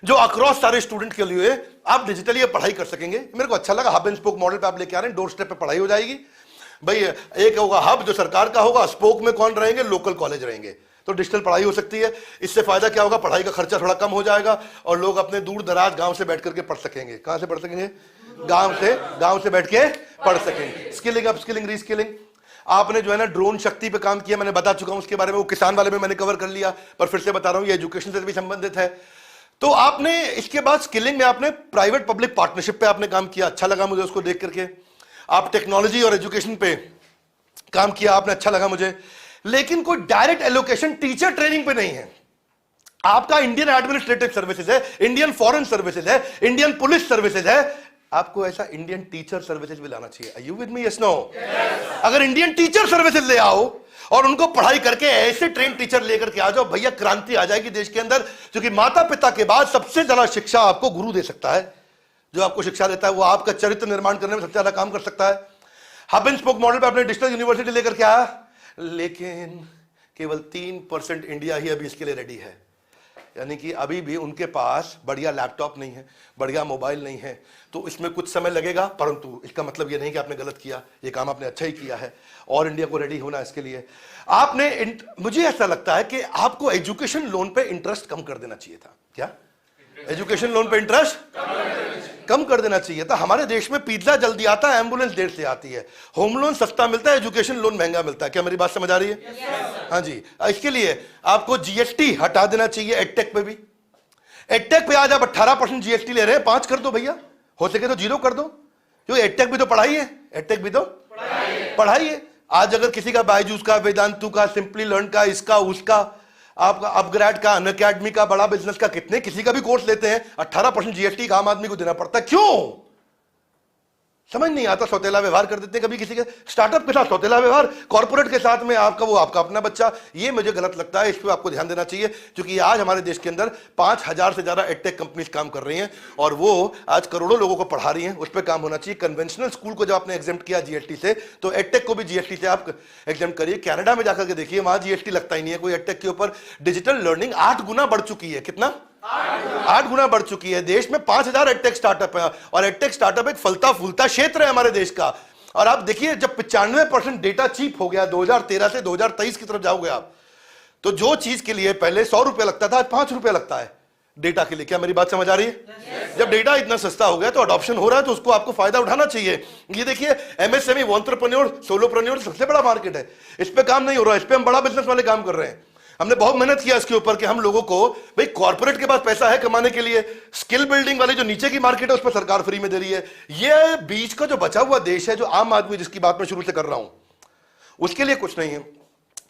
जो अक्रॉस सारे स्टूडेंट के लिए आप डिजिटली पढ़ाई कर सकेंगे। मेरे को अच्छा लगा, हब एंड स्पोक मॉडल पे आप लेके आ रहे हैं, डोर स्टेप पे पढ़ाई हो जाएगी भाई। एक होगा हब जो सरकार का होगा, स्पोक में कौन रहेंगे? लोकल कॉलेज रहेंगे, तो डिजिटल पढ़ाई हो सकती है। इससे फायदा क्या होगा? पढ़ाई का खर्चा थोड़ा कम हो जाएगा और लोग अपने दूर दराज गांव से बैठ करके पढ़ सकेंगे। कहां से पढ़ सकेंगे? गांव से बैठ के पढ़ सकेंगे। स्किलिंग अप स्किलिंग रीस्किलिंग आपने जो है ना ड्रोन शक्ति पे काम किया, मैंने बता चुका हूं उसके बारे में, वो किसान वाले में मैंने कवर कर लिया, पर फिर से बता रहा हूं ये एजुकेशन से भी संबंधित है। तो आपने इसके बाद स्किलिंग में आपने प्राइवेट पब्लिक पार्टनरशिप पे आपने काम किया, अच्छा लगा मुझे उसको देख करके। आप टेक्नोलॉजी और एजुकेशन पे काम किया आपने, अच्छा लगा मुझे। लेकिन कोई डायरेक्ट एलोकेशन टीचर ट्रेनिंग पे नहीं है। आपका इंडियन एडमिनिस्ट्रेटिव सर्विसेज है, इंडियन फॉरेन सर्विसेज है, इंडियन पुलिस सर्विसेज है, आपको ऐसा इंडियन टीचर सर्विसेज भी लाना चाहिए। Are you with me? Yes no? अगर इंडियन टीचर सर्विसेज ले आओ और उनको पढ़ाई करके ऐसे ट्रेन टीचर लेकर के आ जाओ, भैया क्रांति आ जाएगी देश के अंदर। क्योंकि माता पिता के बाद सबसे ज्यादा शिक्षा आपको गुरु दे सकता है। जो आपको शिक्षा देता है वो आपका चरित्र निर्माण करने में सबसे ज्यादा काम कर सकता है। हब एंड स्पोक मॉडल पे अपने डिजिटल यूनिवर्सिटी लेकर के आया, लेकिन केवल 3% इंडिया ही अभी इसके लिए रेडी है। यानी कि अभी भी उनके पास बढ़िया लैपटॉप नहीं है, बढ़िया मोबाइल नहीं है। तो इसमें कुछ समय लगेगा, परंतु इसका मतलब ये नहीं कि आपने गलत किया, ये काम आपने अच्छा ही किया है। और इंडिया को रेडी होना इसके लिए आपने, मुझे ऐसा लगता है कि आपको एजुकेशन लोन पे इंटरेस्ट कम कर देना चाहिए था। क्या एजुकेशन लोन पे इंटरेस्ट कम कर देना चाहिए था? हमारे देश में पिज्जा जल्दी आता है, एम्बुलेंस देर से आती है, होम लोन सस्ता मिलता है, एजुकेशन लोन महंगा मिलता है। क्या मेरी बात समझ आ रही है? हाँ जी। इसके लिए आपको जीएसटी हटा देना चाहिए। एडटेक पे भी, एडटेक पे आज आप 18% जीएसटी ले रहे हैं, 5 कर दो भैया, हो सके तो 0 कर दो। क्योंकि एडटेक भी तो पढ़ाई है, एडटेक भी तो पढ़ाई है। आज अगर किसी का बायजूस का, वेदांतु का, सिंपली लर्न का, इसका उसका, आपका अपग्रेड का, अनअकैडमी का, बड़ा बिजनेस का, कितने किसी का भी कोर्स लेते हैं, 18% जीएसटी आम आदमी को देना पड़ता है। क्यों? समझ नहीं आता। सौतेला व्यवहार कर देते हैं कभी किसी के स्टार्टअप के साथ, सौतेला व्यवहार कॉर्पोरेट के साथ में, आपका वो आपका अपना बच्चा। ये मुझे गलत लगता है, इस पर आपको ध्यान देना चाहिए। क्योंकि आज हमारे देश के अंदर 5000 से ज्यादा एडटेक कंपनीज काम कर रही हैं और वो आज करोड़ों लोगों को पढ़ा रही हैं। उस पर काम होना चाहिए। कन्वेंशनल स्कूल को जब आपने एग्जेम्प्ट किया जीएसटी से, तो एडटेक को भी जीएसटी से आप एग्जेम्प्ट करिए। कनाडा में जाकर के देखिए, वहां जीएसटी लगता ही नहीं है कोई एडटेक के ऊपर। डिजिटल लर्निंग 8 गुना बढ़ चुकी है। कितना? 8 गुना बढ़ चुकी है। देश में 5000 एडटेक स्टार्टअप है और एडटेक स्टार्टअप एक फलता फूलता क्षेत्र है हमारे देश का। और आप देखिए, जब 95% डेटा चीप हो गया 2013 से 2023 की तरफ जाओगे आप, तो जो चीज के लिए पहले 100 रुपए लगता था, आज 5 रुपए लगता है डेटा के लिए। क्या मेरी बात समझ आ रही है? जब डेटा इतना सस्ता हो गया तो अडॉप्शन हो रहा है, तो उसको आपको फायदा उठाना चाहिए। ये देखिए, एमएसएमई, एंटरप्रेन्योर, सोलोप्रेन्योर सबसे बड़ा मार्केट है। इस पे काम नहीं हो रहा, इस पे हम बड़ा बिजनेस वाले काम कर रहे हैं। हमने बहुत मेहनत किया इसके ऊपर कि हम लोगों को, भाई कॉर्पोरेट के पास पैसा है कमाने के लिए, स्किल बिल्डिंग वाली जो नीचे की मार्केट है उस पर सरकार फ्री में दे रही है। ये बीच का जो बचा हुआ देश है, जो आम आदमी, जिसकी बात मैं शुरू से कर रहा हूं, उसके लिए कुछ नहीं है।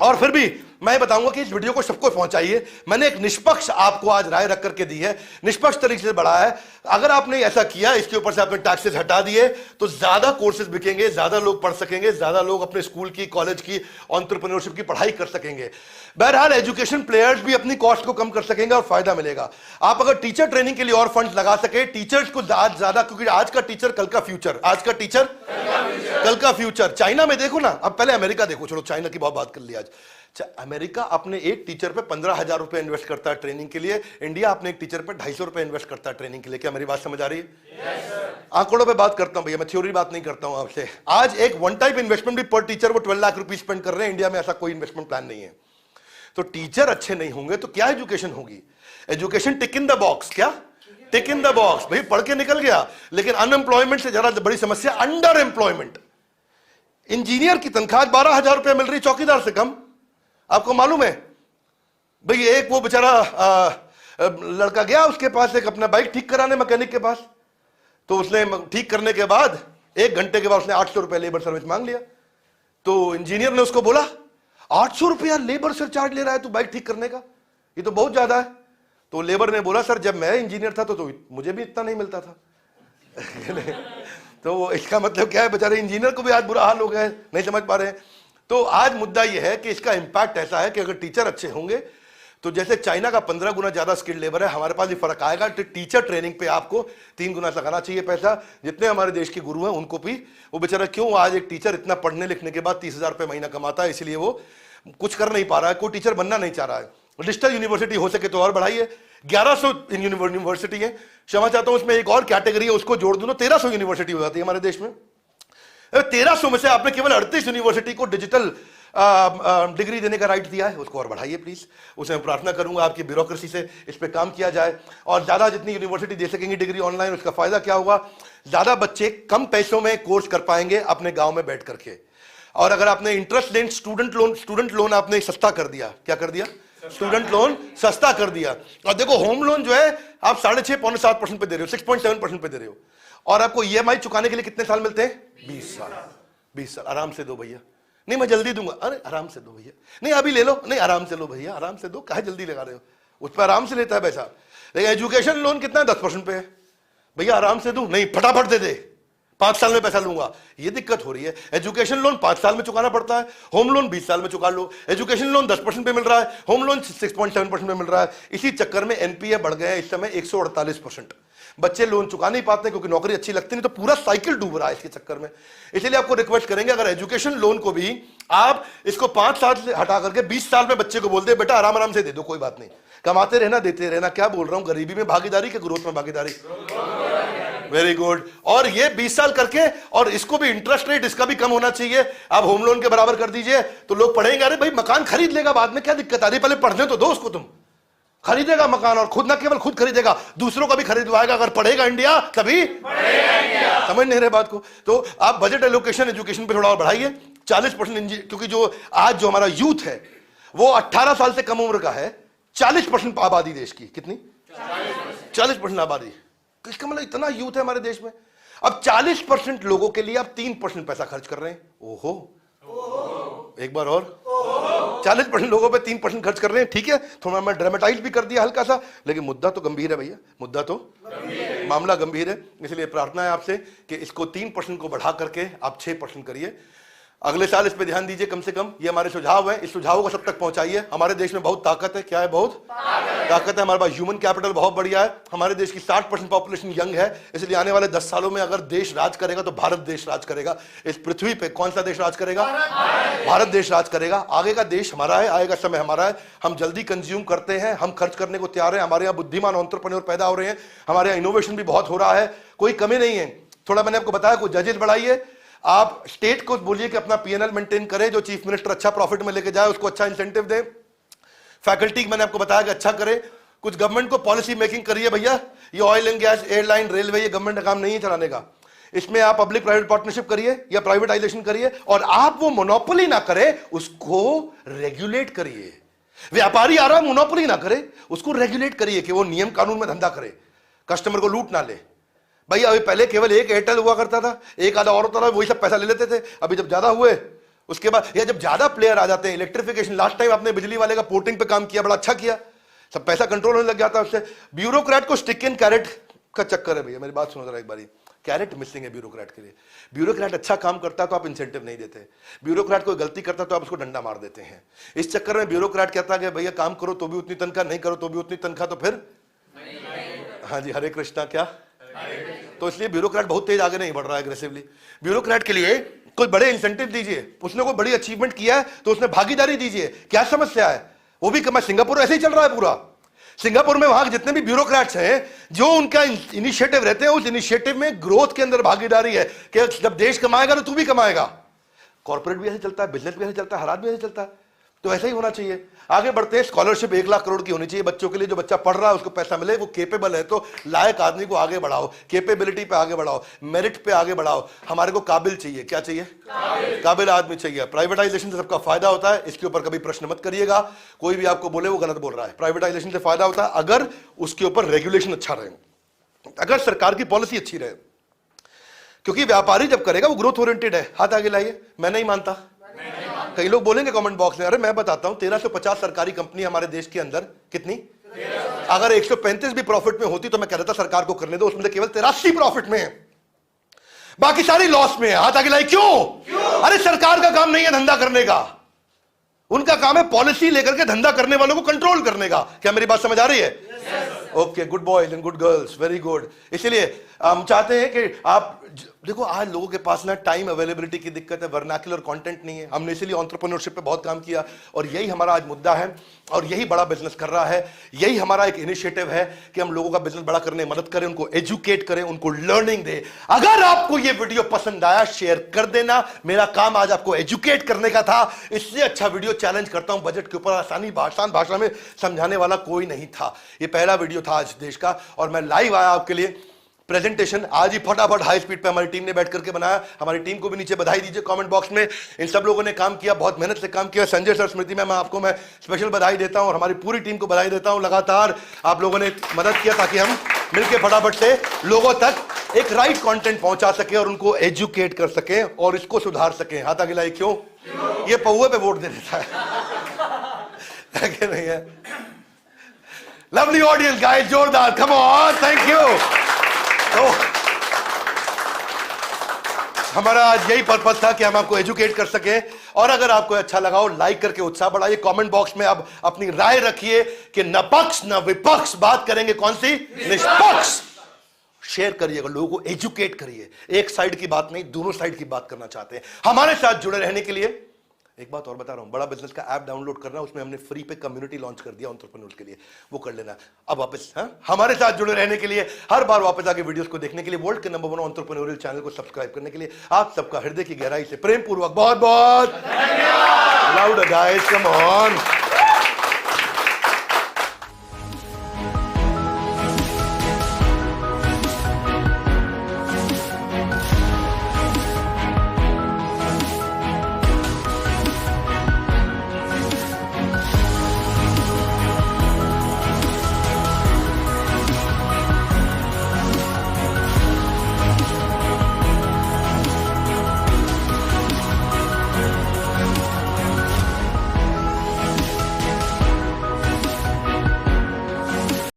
और फिर भी मैं बताऊंगा कि इस वीडियो को सबको पहुंचाइए। मैंने एक निष्पक्ष आपको आज राय रख करके दी है, निष्पक्ष तरीके से बढ़ाया है। अगर आपने ऐसा किया, इसके ऊपर से आपने टैक्सेस हटा दिए, तो ज्यादा कोर्सेज बिकेंगे, ज्यादा लोग पढ़ सकेंगे, ज्यादा लोग अपने स्कूल की, कॉलेज की, एंटरप्रेन्योरशिप की पढ़ाई कर सकेंगे। बहरहाल एजुकेशन प्लेयर्स भी अपनी कॉस्ट को कम कर सकेंगे और फायदा मिलेगा। आप अगर टीचर ट्रेनिंग के लिए और फंड लगा सके, टीचर्स को ज्यादा, क्योंकि आज का टीचर कल का फ्यूचर, आज का टीचर कल का फ्यूचर। चाइना में देखो ना, अब पहले अमेरिका देखो, चलो चाइना की बहुत बात कर ली आज। अमेरिका अपने एक टीचर पे 15,000 रुपए इन्वेस्ट करता है ट्रेनिंग के लिए। इंडिया अपने एक टीचर पे 250 रुपए इन्वेस्ट करता है ट्रेनिंग के लिए। क्या मेरी बात समझ आ रही है? आंकड़ों पे बात करता हूं भैया, मैं थ्योरी बात नहीं करता हूं आपसे। आज एक वन टाइम इन्वेस्टमेंट भी पर टीचर वो 12 लाख रुपए स्पेंड कर रहे हैं। इंडिया में ऐसा कोई इन्वेस्टमेंट प्लान नहीं है। तो टीचर अच्छे नहीं होंगे तो क्या एजुकेशन होगी? Education tick in the box. क्या टिक इन द बॉक्स? भाई पढ़ के निकल गया, लेकिन अनएम्प्लॉयमेंट से ज्यादा बड़ी समस्या अंडर एम्प्लॉयमेंट। इंजीनियर की तनख्वाह 12,000 रुपए मिल रही, चौकीदार से कम। आपको मालूम है भाई, एक वो बेचारा लड़का गया उसके पास, एक अपना बाइक ठीक कराने मैकेनिक के पास, तो उसने ठीक करने के बाद 1 घंटे के बाद उसने 800 रुपए लेबर सर्विस मांग लिया। तो इंजीनियर ने उसको बोला, 800 रुपया लेबर से चार्ज ले रहा है तू बाइक ठीक करने का, ये तो बहुत ज्यादा है। तो लेबर ने बोला, सर जब मैं इंजीनियर था तो मुझे भी इतना नहीं मिलता था। तो इसका मतलब क्या है, बेचारे इंजीनियर को भी आज बुरा हाल हो गया है, नहीं समझ पा रहे हैं। तो आज मुद्दा यह है कि इसका इंपैक्ट ऐसा है कि अगर टीचर अच्छे होंगे तो जैसे चाइना का 15 गुना ज्यादा स्किल्ड लेबर है, हमारे पास भी फर्क आएगा। टीचर ट्रेनिंग पे आपको 3 गुना लगाना चाहिए पैसा। जितने हमारे देश के गुरु हैं उनको भी, वो बेचारा क्यों, आज एक टीचर इतना पढ़ने लिखने के बाद 30,000 रुपये महीना कमाता है, इसलिए वो कुछ कर नहीं पा रहा है, कोई टीचर बनना नहीं चाह रहा है। डिजिटल यूनिवर्सिटी हो सके तो और बढ़ाइए। 1100 यूनिवर्सिटी है, क्षमा चाहता हूं उसमें एक और कैटेगरी है, उसको जोड़ दूं तो 1300 यूनिवर्सिटी हो जाती है हमारे देश में। 1300 में से आपने केवल 38 यूनिवर्सिटी को डिजिटल डिग्री देने का राइट दिया है, उसको और बढ़ाइए प्लीज। उसे मैं प्रार्थना करूंगा आपकी ब्यूरोक्रेसी से इस पे काम किया जाए, और ज्यादा जितनी यूनिवर्सिटी दे सकेंगे डिग्री ऑनलाइन, उसका फायदा क्या होगा, ज्यादा बच्चे कम पैसों में कोर्स कर पाएंगे अपने गांव में बैठ करके। और अगर आपने इंटरेस्ट रेट स्टूडेंट लोन आपने सस्ता कर दिया, क्या कर दिया, स्टूडेंट लोन सस्ता कर दिया। और देखो होम लोन जो है आप 6.5-7% पे दे रहे हो, 6.7% पे दे रहे हो, और आपको ईएमआई चुकाने के लिए कितने साल मिलते हैं, 20 साल। 20 साल आराम से दो भैया। नहीं मैं जल्दी दूंगा, अरे आराम से दो भैया, नहीं अभी ले लो, नहीं आराम से लो भैया, आराम से दो, काहे जल्दी लगा रहे हो, उस पर आराम से लेता है पैसा। लेकिन एजुकेशन लोन कितना है? 10% पे है। भैया आराम से दूं? नहीं, फटाफट दे दे, 5 साल में पैसा लूंगा। ये दिक्कत हो रही है। एजुकेशन लोन 5 साल में चुकाना पड़ता है, होम लोन 20 साल में चुका लो। एजुकेशन लोन 10% पे मिल रहा है, होम लोन 6.7% में मिल रहा है। इसी चक्कर में एनपीए बढ़ गए हैं इस समय 148%। बच्चे लोन चुका नहीं पाते क्योंकि नौकरी अच्छी लगती नहीं, तो पूरा साइकिल डूब रहा है इसके चक्कर में। इसलिए आपको रिक्वेस्ट करेंगे, अगर एजुकेशन लोन को भी आप इसको 5 साल से हटा करके 20 साल में बच्चे को बोल दे बेटा आराम आराम से दे दो, कोई बात नहीं, कमाते रहना, देते रहना। क्या बोल रहा हूं? गरीबी में भागीदारी कि ग्रोथ में भागीदारी? Very good. और ये 20 साल करके, और इसको भी इंटरेस्ट रेट इसका भी कम होना चाहिए। आप होम लोन के बराबर कर दीजिए तो लोग पढ़ेंगे। अरे भाई मकान खरीद लेगा बाद में, क्या दिक्कत आ रही? पहले पढ़ने तो दो उसको, तुम खरीदेगा मकान, और खुद ना केवल खुद खरीदेगा, दूसरों का भी खरीदवाएगा। अगर पढ़ेगा इंडिया तभी पढ़ेगा इंडिया। समझ नहीं रहे बात को? तो आप बजट एलोकेशन एजुकेशन पे थोड़ा और बढ़ाइए 40%, क्योंकि जो आज जो हमारा यूथ है वो 18 साल से कम उम्र का है। 40% आबादी देश की, कितनी? 40% आबादी। इसका मतलब इतना यूथ है हमारे देश में। अब 40% लोगों के लिए आप 3% पैसा खर्च कर रहे हैं। ओहो, एक बार और 40% लोगों पे 3% खर्च कर रहे हैं। ठीक है, थोड़ा मैं ड्रामेटाइज भी कर दिया हल्का सा, लेकिन मुद्दा तो गंभीर है भैया, मुद्दा तो मामला गंभीर है। इसलिए प्रार्थना है आपसे कि इसको 3% को बढ़ा करके आप 6% करिए। अगले साल इस पे ध्यान दीजिए कम से कम। ये हमारे सुझाव है, इस सुझाव को सब तक पहुंचाइए। हमारे देश में बहुत ताकत है। क्या है? बहुत ताकत है। हमारे पास ह्यूमन कैपिटल बहुत बढ़िया है। हमारे देश की 60% पॉपुलेशन यंग है। इसलिए आने वाले 10 सालों में अगर देश राज करेगा तो भारत देश राज करेगा। इस पृथ्वी पे कौन सा देश राज करेगा? भारत देश राज करेगा। आगे का देश हमारा है, आएगा समय हमारा है। हम जल्दी कंज्यूम करते हैं, हम खर्च करने को तैयार है। हमारे यहाँ बुद्धिमान एंटरप्रेन्योर पैदा हो रहे हैं, हमारे यहाँ इनोवेशन भी बहुत हो रहा है, कोई कमी नहीं है। थोड़ा मैंने आपको बताया, कुछ जजेस बढ़ाइए। आप स्टेट को बोलिए कि अपना पीएनएल मेंटेन करे, जो चीफ मिनिस्टर अच्छा प्रॉफिट में लेके जाए उसको अच्छा इंसेंटिव दे। फैकल्टी मैंने आपको बताया कि अच्छा करे। कुछ गवर्नमेंट को पॉलिसी मेकिंग करिए भैया। ये oil and gas, airline, railway, ये गवर्नमेंट का काम नहीं है चलाने का। इसमें आप पब्लिक प्राइवेट पार्टनरशिप करिए या प्राइवेटाइजेशन करिए, और आप वो मोनोपोली ना करे, उसको रेगुलेट करिए। व्यापारी आ रहा मोनोपोली ना करे, उसको रेगुलेट करिए कि वो नियम कानून में धंधा करे, कस्टमर को लूट ना ले। भाई अभी पहले केवल एक एयरटेल हुआ करता था, एक आधा और होता था, वही सब पैसा ले लेते थे। अभी जब ज्यादा हुए उसके बाद, या जब ज्यादा प्लेयर आ जाते हैं, इलेक्ट्रिफिकेशन, लास्ट टाइम आपने बिजली वाले का पोर्टिंग पे काम किया, बड़ा अच्छा किया, सब पैसा कंट्रोल होने लग जाता है उससे। ब्यूरोक्रेट को स्टिक एंड कैरेट का चक्कर है भैया। मेरी बात सुनो जरा एक बारी, कैरेट मिसिंग है ब्यूरोक्रेट के लिए। ब्यूरोक्रेट अच्छा काम करता है तो आप इंसेंटिव नहीं देते, ब्यूरोक्रेट कोई गलती करता है तो आप उसको डंडा मार देते हैं। इस चक्कर में ब्यूरोक्रेट कहता है कि भैया काम करो तो भी उतनी तनख्वाह, नहीं करो तो भी उतनी तनख्वाह, तो फिर हाँ जी, हरे कृष्णा, क्या? तो इसलिए ब्यूरोक्रेट बहुत तेज आगे नहीं बढ़ रहा है एग्रेसिवली। ब्यूरोक्रेट के लिए कोई बड़े इंसेंटिव दीजिए। उसने कोई बड़ी अचीवमेंट किया है तो उसने भागीदारी दीजिए। क्या समस्या है? वो भी कमा। सिंगापुर ऐसे ही चल रहा है पूरा। सिंगापुर में वहां जितने भी ब्यूरोक्रेट्स हैं, जो उनका इनिशिएटिव रहते हैं, उस इनिशिएटिव में ग्रोथ के अंदर भागीदारी है कि जब देश कमाएगा तो तू भी कमाएगा। कॉर्पोरेट भी ऐसे चलता है, बिजनेस भी ऐसे चलता है, हर आदमी ऐसे चलता है। तो ऐसा ही होना चाहिए। आगे बढ़ते हैं। स्कॉलरशिप 1 लाख करोड़ की होनी चाहिए बच्चों के लिए। जो बच्चा पढ़ रहा है उसको पैसा मिले, वो केपेबल है तो लायक आदमी को आगे बढ़ाओ, केपेबिलिटी पे आगे बढ़ाओ, मेरिट पे आगे बढ़ाओ। हमारे को काबिल चाहिए। क्या चाहिए? काबिल आदमी चाहिए। प्राइवेटाइजेशन से सबका फायदा होता है, इसके ऊपर कभी प्रश्न मत करिएगा। कोई भी आपको बोले वो गलत बोल रहा है। प्राइवेटाइजेशन से फायदा होता है अगर उसके ऊपर रेगुलेशन अच्छा रहे, अगर सरकार की पॉलिसी अच्छी रहे। क्योंकि व्यापारी जब करेगा वो ग्रोथ ओरिएंटेड है। हाथ आगे लाइए। मैं नहीं मानता। कई लोग बोलेंगे कमेंट बॉक्स में, अरे मैं बताता हूं 1350 सरकारी कंपनी हमारे देश के अंदर, कितनी? अगर 135 भी प्रॉफिट में होती तो मैं कह देता सरकार को करने दो, उसमें केवल 83 प्रॉफिट में है, बाकी सारी लॉस में है। हाथ आगे लाई। क्यों? अरे सरकार का काम नहीं है धंधा करने का, उनका काम है पॉलिसी लेकर के धंधा करने वालों को कंट्रोल करने का। क्या मेरी बात समझ आ रही है? Okay, good boys and good girls, very good. इसलिए हम चाहते हैं कि आप देखो, आज लोगों के पास ना टाइम अवेलेबिलिटी की दिक्कत है, वर्नाक्युलर कंटेंट नहीं है। हमने इसीलिए एंटरप्रेन्योरशिप पे बहुत काम किया और यही हमारा आज मुद्दा है और यही बड़ा बिजनेस कर रहा है। यही हमारा एक इनिशिएटिव है कि हम लोगों का बिजनेस बड़ा करने में मदद करें, उनको एजुकेट करें, उनको लर्निंग दे। अगर आपको ये वीडियो पसंद आया शेयर कर देना। मेरा काम आज आपको एजुकेट करने का था। इससे अच्छा वीडियो चैलेंज करता हूं बजट के ऊपर आसानी आसान भाषा में समझाने वाला कोई नहीं था। ये पहला वीडियो था आज देश का और मैं लाइव आया आपके लिए। प्रेजेंटेशन आज ही फटाफट हाई स्पीड पे हमारी टीम ने बैठ करके बनाया। हमारी टीम को भी नीचे बधाई दीजिए कमेंट बॉक्स में। इन सब लोगों ने काम किया, बहुत मेहनत से काम किया। संजय सर, स्मृति मैम, आपको मैं स्पेशल बधाई देता हूं और हमारी पूरी टीम को बधाई देता हूं। लगातार आप लोगों ने मदद किया ताकि हम मिलकर फटाफट से लोगों तक एक राइट कंटेंट पहुंचा सके और उनको एजुकेट कर सके और इसको सुधार सके। हाथ आगे लाइए। क्यों? ये पौवे पे वोट दे देता है कि नहीं है? लवली ऑडियंस गाइस, जोरदार, कम ऑन, थैंक यू। तो हमारा आज यही पर्पस था कि हम आपको एजुकेट कर सके, और अगर आपको अच्छा लगा हो लाइक करके उत्साह बढ़ाइए, कमेंट बॉक्स में आप अपनी राय रखिए कि न पक्ष न विपक्ष, बात करेंगे कौन सी, निष्पक्ष। शेयर करिएगा, लोगों को एजुकेट करिए, एक साइड की बात नहीं, दोनों साइड की बात करना चाहते हैं। हमारे साथ जुड़े रहने के लिए एक बात और बता रहा हूं, बड़ा बिजनेस का ऐप डाउनलोड करना, उसमें हमने फ्री पे कम्युनिटी लॉन्च कर दिया एंटरप्रेन्योर्स के लिए, वो कर लेना। अब वापस हमारे साथ जुड़े रहने के लिए, हर बार वापस आके वीडियोस को देखने के लिए, वर्ल्ड के नंबर 1 एंटरप्रेन्योरियल चैनल को सब्सक्राइब करने के लिए आप सबका हृदय की गहराई से प्रेम पूर्वक बहुत बहुत धन्यवाद। Loud guys, come on.